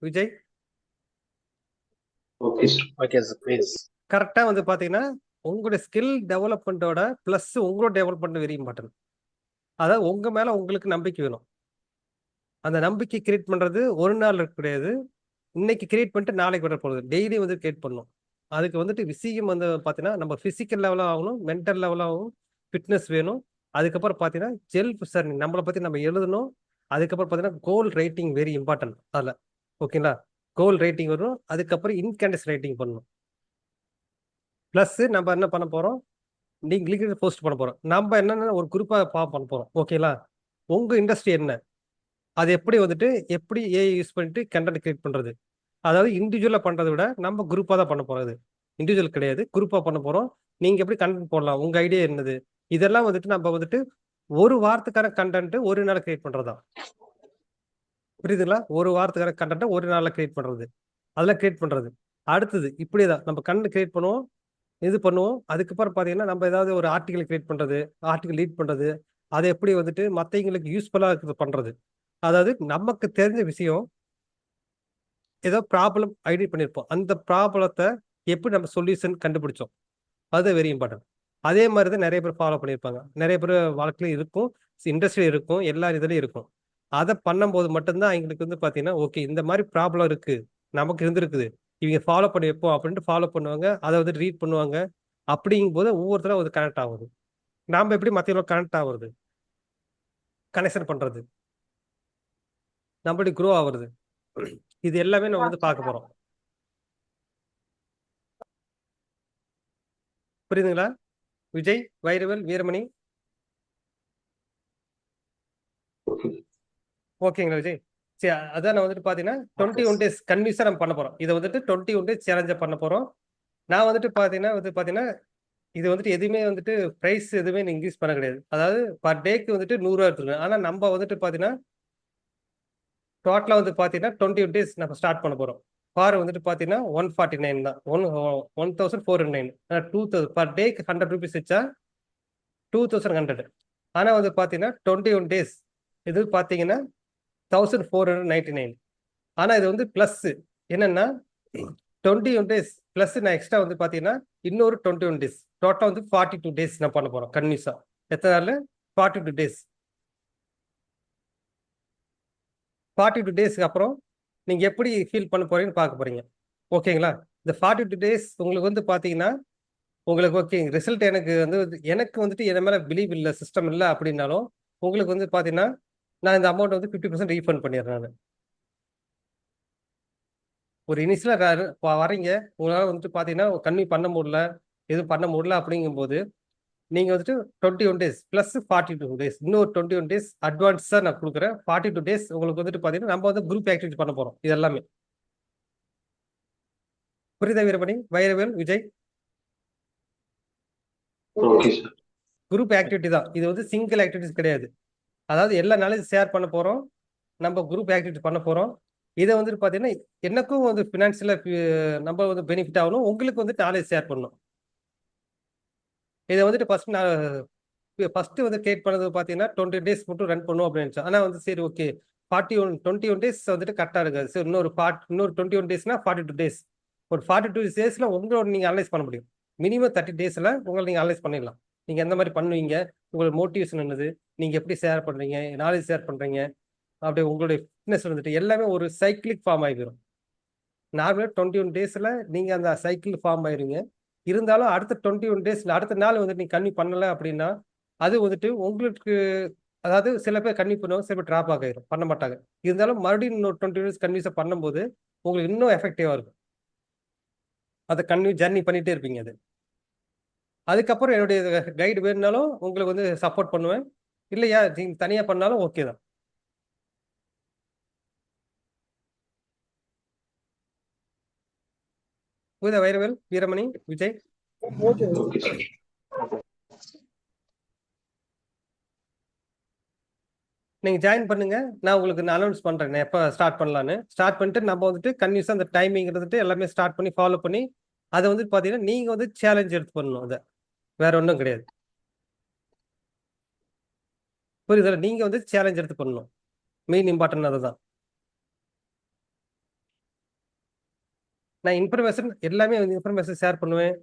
Vijay? Okay okay sir please. கரெக்டாக வந்து பார்த்தீங்கன்னா உங்களுடைய ஸ்கில் டெவலப்மெண்ட்டோட ப்ளஸ் உங்களோட டெவலப்மெண்ட் வெரி இம்பார்ட்டன்ட். அதாவது உங்கள் மேலே உங்களுக்கு நம்பிக்கை வேணும். அந்த நம்பிக்கை கிரியேட் பண்ணுறது ஒரு நாள் கிடையாது. இன்னைக்கு கிரியேட் பண்ணிட்டு நாளைக்கு வர போகிறது, டெய்லி வந்து கிரியேட் பண்ணணும். அதுக்கு வந்துட்டு விஷயம் வந்து பார்த்தீங்கன்னா நம்ம ஃபிசிக்கல் லெவலாக ஆகணும், மென்டல் லெவலாகவும் ஃபிட்னஸ் வேணும். அதுக்கப்புறம் பார்த்தீங்கன்னா செல்ஃப் சார் நம்மளை பற்றி நம்ம எழுதணும். அதுக்கப்புறம் பார்த்தீங்கன்னா கோல் ரைட்டிங் வெரி இம்பார்ட்டன்ட் அதில். ஓகேங்களா? கோல் ரைட்டிங் வரும். அதுக்கப்புறம் இன்கேண்டஸ் ரைட்டிங் பண்ணணும். ப்ளஸ் நம்ம என்ன பண்ண போகிறோம்? நீங்கள் லிங்க்டின் போஸ்ட் பண்ண போகிறோம். நம்ம என்னென்ன ஒரு குரூப்பாக பண்ண போகிறோம். ஓகேங்களா? உங்கள் இண்டஸ்ட்ரி என்ன, அது எப்படி வந்துட்டு எப்படி ஏஐ யூஸ் பண்ணிட்டு கண்டென்ட் கிரியேட் பண்ணுறது. அதாவது இண்டிவிஜுவலாக பண்ணுறதை விட நம்ம குரூப்பாக தான் பண்ண போகிறது. இண்டிவிஜுவல் கிடையாது, குரூப்பாக பண்ண போகிறோம். நீங்கள் எப்படி கண்டென்ட் போடலாம், உங்கள் ஐடியா என்னது, இதெல்லாம் வந்துட்டு நம்ம வந்துட்டு ஒரு வாரத்துக்கான கண்டென்ட் ஒரு நாள் கிரியேட் பண்ணுறது தான். புரியுதுங்களா? ஒரு வாரத்துக்கான கண்டென்ட்டை ஒரு நாளில் கிரியேட் பண்ணுறது, அதெல்லாம் கிரியேட் பண்ணுறது. அடுத்தது இப்படி தான் நம்ம கண்டென்ட் கிரியேட் பண்ணுவோம், இது பண்ணுவோம். அதுக்கப்புறம் பார்த்தீங்கன்னா நம்ம ஏதாவது ஒரு ஆர்டிகல் கிரியேட் பண்ணுறது, ஆர்டிகல் லீட் பண்ணுறது, அதை எப்படி வந்துட்டு மற்றவங்களுக்கு யூஸ்ஃபுல்லாக இருக்கிறது பண்ணுறது. அதாவது நமக்கு தெரிஞ்ச விஷயம், ஏதோ ப்ராப்ளம் ஐடி பண்ணியிருப்போம், அந்த ப்ராப்ளத்தை எப்படி நம்ம சொல்யூஷன் கண்டுபிடிச்சோம், அது வெரி இம்பார்ட்டன்ட். அதே மாதிரி தான் நிறைய பேர் ஃபாலோ பண்ணியிருப்பாங்க. நிறைய பேர் வாழ்க்கையிலும் இருக்கும், இண்டஸ்ட்ரியில் இருக்கும், எல்லா இதுலையும் இருக்கும். அதை பண்ணும்போது மட்டும்தான் எங்களுக்கு வந்து பார்த்தீங்கன்னா ஓகே இந்த மாதிரி ப்ராப்ளம் இருக்குது, நமக்கு இருந்திருக்குது, இவங்க ஃபாலோ பண்ணி வைப்போம் அப்படின்ட்டு ஃபாலோ பண்ணுவாங்க. அதை வந்து ரீட் பண்ணுவாங்க. அப்படிங்கும்போது ஒவ்வொருத்தரும் அது கனெக்ட் ஆகுது. நாம் எப்படி மற்றவங்களோட கனெக்ட் ஆகுறது, கனெக்ஷன் பண்ணுறது, நம்மளுடைய க்ரோ ஆகுறது, இது எல்லாமே நம்ம வந்து பார்க்க போகிறோம். புரியுதுங்களா விஜய், வைரவல், வீரமணி? ஓகேங்களா விஜய்? சரி, அதான் நான் வந்துட்டு பார்த்தீங்கன்னா 21 டேஸ் கன்வியூஸாக நம்ம பண்ண போகிறோம். இதை வந்துட்டு 21 டேஸ் சேலஞ்சாக பண்ண போகிறோம். நான் வந்துட்டு பார்த்தீங்கன்னா இது வந்துட்டு எதுவுமே வந்துட்டு ப்ரைஸ் எதுவுமே இன்க்ரீஸ் பண்ண கிடையாது. அதாவது பர் டேக்கு வந்துட்டு 100 ரூபா எடுத்துருக்கேன். ஆனால் நம்ம வந்துட்டு பார்த்தீங்கன்னா டோட்டலாக வந்து பார்த்தீங்கன்னா 21 டேஸ் நம்ம ஸ்டார்ட் பண்ண போகிறோம். ஃபார் வந்துட்டு பார்த்தீங்கன்னா 149 தான், 1409. 2000 பர் டேக்கு 100 ரூபீஸ் வச்சா 2100. ஆனால் வந்து பார்த்தீங்கன்னா 21 டேஸ் இது பார்த்தீங்கன்னா 1499. ஆனால் இது வந்து ப்ளஸ் என்னன்னா 21 டேஸ் ப்ளஸ் நான் எக்ஸ்ட்ரா வந்து பார்த்தீங்கன்னா இன்னொரு 21 டேஸ், டோட்டலாக வந்து 42 டேஸ் நான் பண்ண போகிறோம் கன்வியூஸாக. எத்தனை நாள்? 42 டேஸ். 42 டேஸ்க்கு அப்புறம் நீங்கள் எப்படி ஃபீல் பண்ண போறீங்கன்னு பார்க்க போறீங்க. ஓகேங்களா? இந்த 42 டேஸ் உங்களுக்கு வந்து பார்த்தீங்கன்னா உங்களுக்கு ஓகே ரிசல்ட் எனக்கு வந்துட்டு என் மேலே பிலீவ் இல்லை, சிஸ்டம் இல்லை அப்படின்னாலும் உங்களுக்கு வந்து பார்த்தீங்கன்னா நான் இந்த அமௌண்ட் வந்து 50% ரீஃபண்ட் பண்ணிடுறேன். நான் ஒரு இனிஷியலாக வரீங்க, உங்களால் வந்துட்டு பார்த்தீங்கன்னா கன்வியூ பண்ண முடியல, எதுவும் பண்ண முடியல அப்படிங்கும்போது நீங்கள் வந்துட்டு 21 டேஸ் ப்ளஸ் 42 டேஸ் இன்னொரு 21 டேஸ் அட்வான்ஸாக நான் கொடுக்குறேன். 42 டேஸ் உங்களுக்கு வந்துட்டு பார்த்தீங்கன்னா நம்ம வந்து குரூப் ஆக்டிவிட்டி பண்ண போகிறோம். இது எல்லாமே புரியுதா Veeramani, Vairavel, Vijay? Okay sir. Group activity தான் இது, வந்து சிங்கிள் ஆக்டிவிட்டிஸ் கிடையாது. அதாவது எல்லா நாலேஜ் ஷேர் பண்ண போகிறோம், நம்ம குரூப் ஆக்டிவிட்டி பண்ண போகிறோம். இதை வந்துட்டு பார்த்தீங்கன்னா எனக்கும் வந்து ஃபினான்ஷியலாக நம்ம வந்து பெனிஃபிட் ஆகணும், உங்களுக்கு வந்து நாலேஜ் ஷேர் பண்ணணும். இதை வந்துட்டு ஃபர்ஸ்ட் வந்து கிரியேட் பண்ணது பார்த்தீங்கன்னா 20 days மட்டும் ரன் பண்ணுவோம் அப்படின்னு நினைச்சோம். ஆனால் வந்து சரி ஓகே 21 days வந்துட்டு கரெக்டாக இருக்காது. சரி இன்னொரு 21 daysனா 42 days. ஒரு 42 daysல உங்களோட நீங்கள் அனலைஸ் பண்ண முடியும். மினிமம் 30 daysல உங்களை நீங்கள் அனலைஸ் பண்ணிடலாம். நீங்கள் எந்த மாதிரி பண்ணுவீங்க, உங்களோட மோட்டிவேஷன் என்னது, நீங்கள் எப்படி ஷேர் பண்ணுறீங்க, நாலேஜ் ஷேர் பண்ணுறீங்க, அப்படியே உங்களுடைய ஃபிட்னஸ் வந்துட்டு எல்லாமே ஒரு சைக்கிளிக் ஃபார்ம் ஆகிடும். நார்மலாக 21 daysல நீங்கள் அந்த சைக்கிள் ஃபார்ம் ஆயிருங்க. இருந்தாலும் அடுத்த 21 daysல அடுத்த நாள் வந்துட்டு நீங்கள் கன்னியூ பண்ணலை அப்படின்னா அது வந்துட்டு உங்களுக்கு, அதாவது சில பேர் கன்னியூ பண்ணுவாங்க, சில பேர் ட்ராப் ஆகிடும், பண்ண மாட்டாங்க. இருந்தாலும் மறுபடியும் இன்னொரு 20 days கன்வியூஸை பண்ணும்போது உங்களுக்கு இன்னும் எஃபெக்டிவாக இருக்கும். அதை கன்வியூ ஜர்னி பண்ணிகிட்டே இருப்பீங்க. அது அதுக்கப்புறம் என்னுடைய கைடு வேணுனாலும் உங்களுக்கு வந்து சப்போர்ட் பண்ணுவேன். இல்லையா நீங்கள் தனியாக பண்ணாலும் ஓகே தான். புரியுதா Vairavel, Veeramani, Vijay? Okay okay sir. நீங்கள் ஜாயின் பண்ணுங்க, நான் உங்களுக்கு நான் அனௌன்ஸ் பண்ணுறேன் எப்போ ஸ்டார்ட் பண்ணலான்னு. ஸ்டார்ட் பண்ணிட்டு நம்ம வந்துட்டு கன்வியூஸாக அந்த டைமிங் இருந்துட்டு எல்லாமே ஸ்டார்ட் பண்ணி ஃபாலோ பண்ணி அதை வந்து பார்த்தீங்கன்னா நீங்கள் வந்து சேலஞ்ச் எடுத்து பண்ணணும். அதை வேற ஒன்றும் கிடையாது. புரியுதுல்ல, நீங்கள் வந்து சேலஞ்ச் எடுத்து பண்ணணும். மெயின் இம்பார்ட்டன்ட் அதுதான். நான் இன்ஃபர்மேஷன் எல்லாமே இன்ஃபர்மேஷன் ஷேர் பண்ணுவேன்.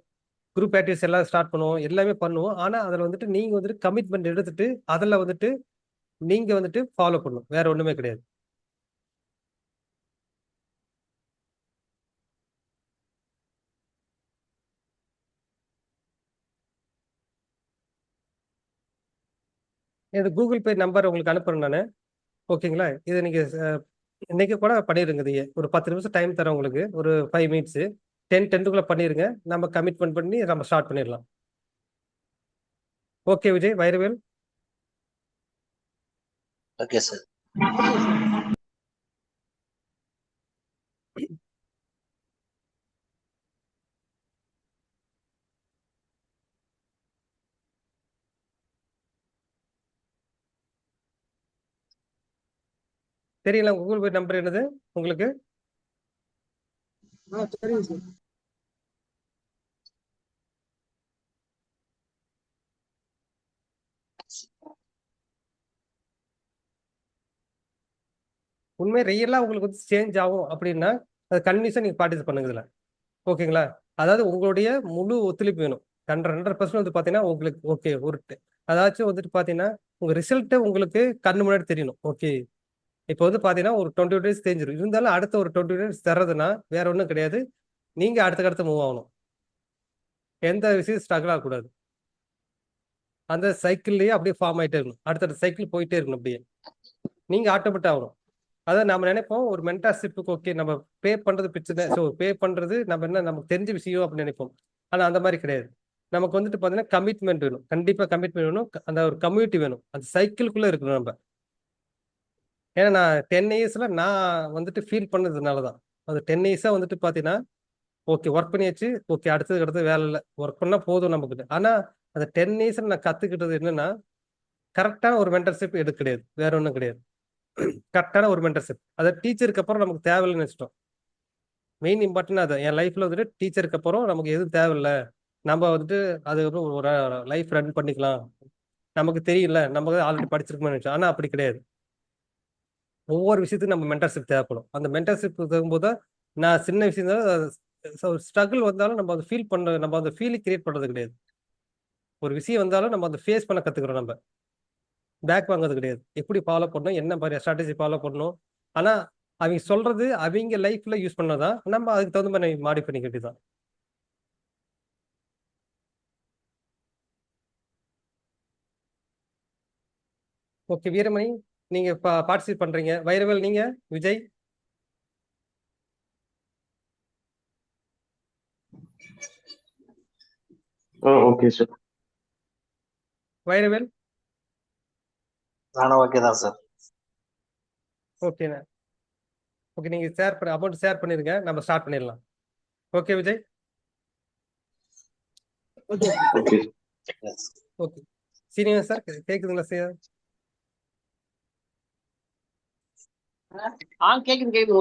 குரூப் ஆக்டிவிட்டிஸ் எல்லாம் ஸ்டார்ட் பண்ணுவோம், எல்லாமே பண்ணுவோம். ஆனால் அதில் வந்துட்டு நீங்கள் வந்துட்டு கமிட்மெண்ட் எடுத்துட்டு அதில் வந்துட்டு நீங்கள் வந்துட்டு ஃபாலோ பண்ணணும், வேற ஒன்றுமே கிடையாது. இது கூகுள் பே நம்பர் உங்களுக்கு அனுப்புறேன் நான். ஓகேங்களா? இதை நீங்கள் இன்னைக்கு கூட பண்ணிடுங்க. இதையே ஒரு 10 நிமிஷம் டைம் தரேன் உங்களுக்கு, ஒரு 5 minutes 10-10க்குள்ளே பண்ணிடுங்க. நம்ம கமிட்மெண்ட் பண்ணி நம்ம ஸ்டார்ட் பண்ணிடலாம். Okay Vijay, Vairavel? Okay sir. தெரியல கூகுள் பே நம்பர் என்னது உங்களுக்கு? சரிங்க சார். உண்மை ரியலாக உங்களுக்கு வந்து சேஞ்ச் ஆகும் அப்படின்னா அது கன்வின்ஸாக நீங்கள் பார்ட்டிசிபேட் பண்ணுங்க இதில். ஓகேங்களா? அதாவது உங்களுடைய முழு ஒத்துழைப்பு வேணும். 100% வந்து பார்த்தீங்கன்னா உங்களுக்கு ஓகே ஒரு அதாச்சும் வந்துட்டு பார்த்தீங்கன்னா உங்கள் ரிசல்ட்டை உங்களுக்கு கண்ணு முன்னாடி தெரியணும். ஓகே இப்போ வந்து பார்த்தீங்கன்னா ஒரு 20 days தெரிஞ்சிடும். இருந்தாலும் அடுத்த ஒரு 20 days தர்றதுன்னா வேற ஒன்றும் கிடையாது. நீங்கள் அடுத்த மூவ் ஆகணும். எந்த விஷயம் ஸ்ட்ரகிள் ஆகக்கூடாது. அந்த சைக்கிள்லேயே அப்படியே ஃபார்ம் ஆகிட்டே இருக்கணும். அடுத்தடுத்த சைக்கிள் போயிட்டே இருக்கணும். அப்படியே நீங்கள் ஆட்டோமேட்டிக் ஆகணும். அதான் நம்ம நினைப்போம் ஒரு மென்டார்ஷிப்புக்கு ஓகே நம்ம பே பண்ணுறது பிரச்சனை, ஸோ பே பண்ணுறது நம்ம என்ன நமக்கு தெரிஞ்ச விஷயம் அப்படின்னு நினைப்போம். ஆனால் அந்த மாதிரி கிடையாது. நமக்கு வந்துட்டு பார்த்தீங்கன்னா கமிட்மெண்ட் வேணும், கண்டிப்பாக கமிட்மெண்ட் வேணும். அந்த ஒரு கம்யூனிட்டி வேணும், அந்த சைக்கிள்குள்ளே இருக்கணும் நம்ம. ஏன்னா நான் 10 yearsல நான் வந்துட்டு ஃபீல் பண்ணதுனால தான். அது 10 yearsா வந்துட்டு பார்த்தீங்கன்னா ஓகே ஒர்க் பண்ணியாச்சு, ஓகே அடுத்தது வேலை இல்லை, ஒர்க் பண்ணால் போதும் நமக்கு. ஆனால் அந்த 10 yearsல நான் கற்றுக்கிட்டது என்னன்னா கரெக்டான ஒரு மென்டர்ஷிப் எது கிடையாது, வேற ஒன்றும் கிடையாது. கரெக்டான ஒரு மென்டர்ஷிப் அதை டீச்சருக்கு அப்புறம் நமக்கு தேவையில்லைன்னு நினச்சிட்டோம். மெயின் இம்பார்ட்டன்ட் அது என் லைஃப்ல வந்துட்டு டீச்சருக்கு அப்புறம் நமக்கு எதுவும் தேவையில்லை, நம்ம வந்துட்டு அதுக்கப்புறம் ஒரு லைஃப் ரன் பண்ணிக்கலாம், நமக்கு தெரியல, நம்ம ஆல்ரெடி படிச்சிருக்கோம்னு நினைச்சோம். ஆனால் அப்படி கிடையாது. ஒவ்வொரு விஷயத்துக்கும் நம்ம மென்டர்ஷிப் தேவைப்படும். அந்த மென்டர்ஷிப் தரும்போது நான் சின்ன விஷயம் தான் ஸ்ட்ரகிள் வந்தாலும் நம்ம அதை ஃபீல் பண்ண, நம்ம அந்த ஃபீலிங் கிரியேட் பண்ணுறது கிடையாது. ஒரு விஷயம் வந்தாலும் நம்ம அதை ஃபேஸ் பண்ண கற்றுக்கிறோம். நம்ம பேக் வாங்குறது கிடையாது. எப்படி ஃபாலோ பண்ணணும், என்ன மாதிரி ஸ்ட்ராட்டஜி ஃபாலோ பண்ணணும். ஆனால் அவங்க சொல்றது அவங்க லைஃப்ல யூஸ் பண்ணதான் நம்ம அதுக்கு தகுந்த மாதிரி மாடி பண்ணிக்க வேண்டியதுதான். ஓகே வீரமணி, நீங்க பார்ட்டிசிபேட் பண்றீங்க. வைரவேல் நீங்க? விஜய்? Okay sir. வைரவேல்? நானும் ஓகே தான் சார். ஓகேண்ணா. ஓகே நீங்க அமௌண்ட் ஷேர் பண்ணிருங்க, நம்ம ஸ்டார்ட் பண்ணிடலாம். Okay Vijay? Okay okay okay senior sir கேக்குதுங்களா சார்? கேக்குது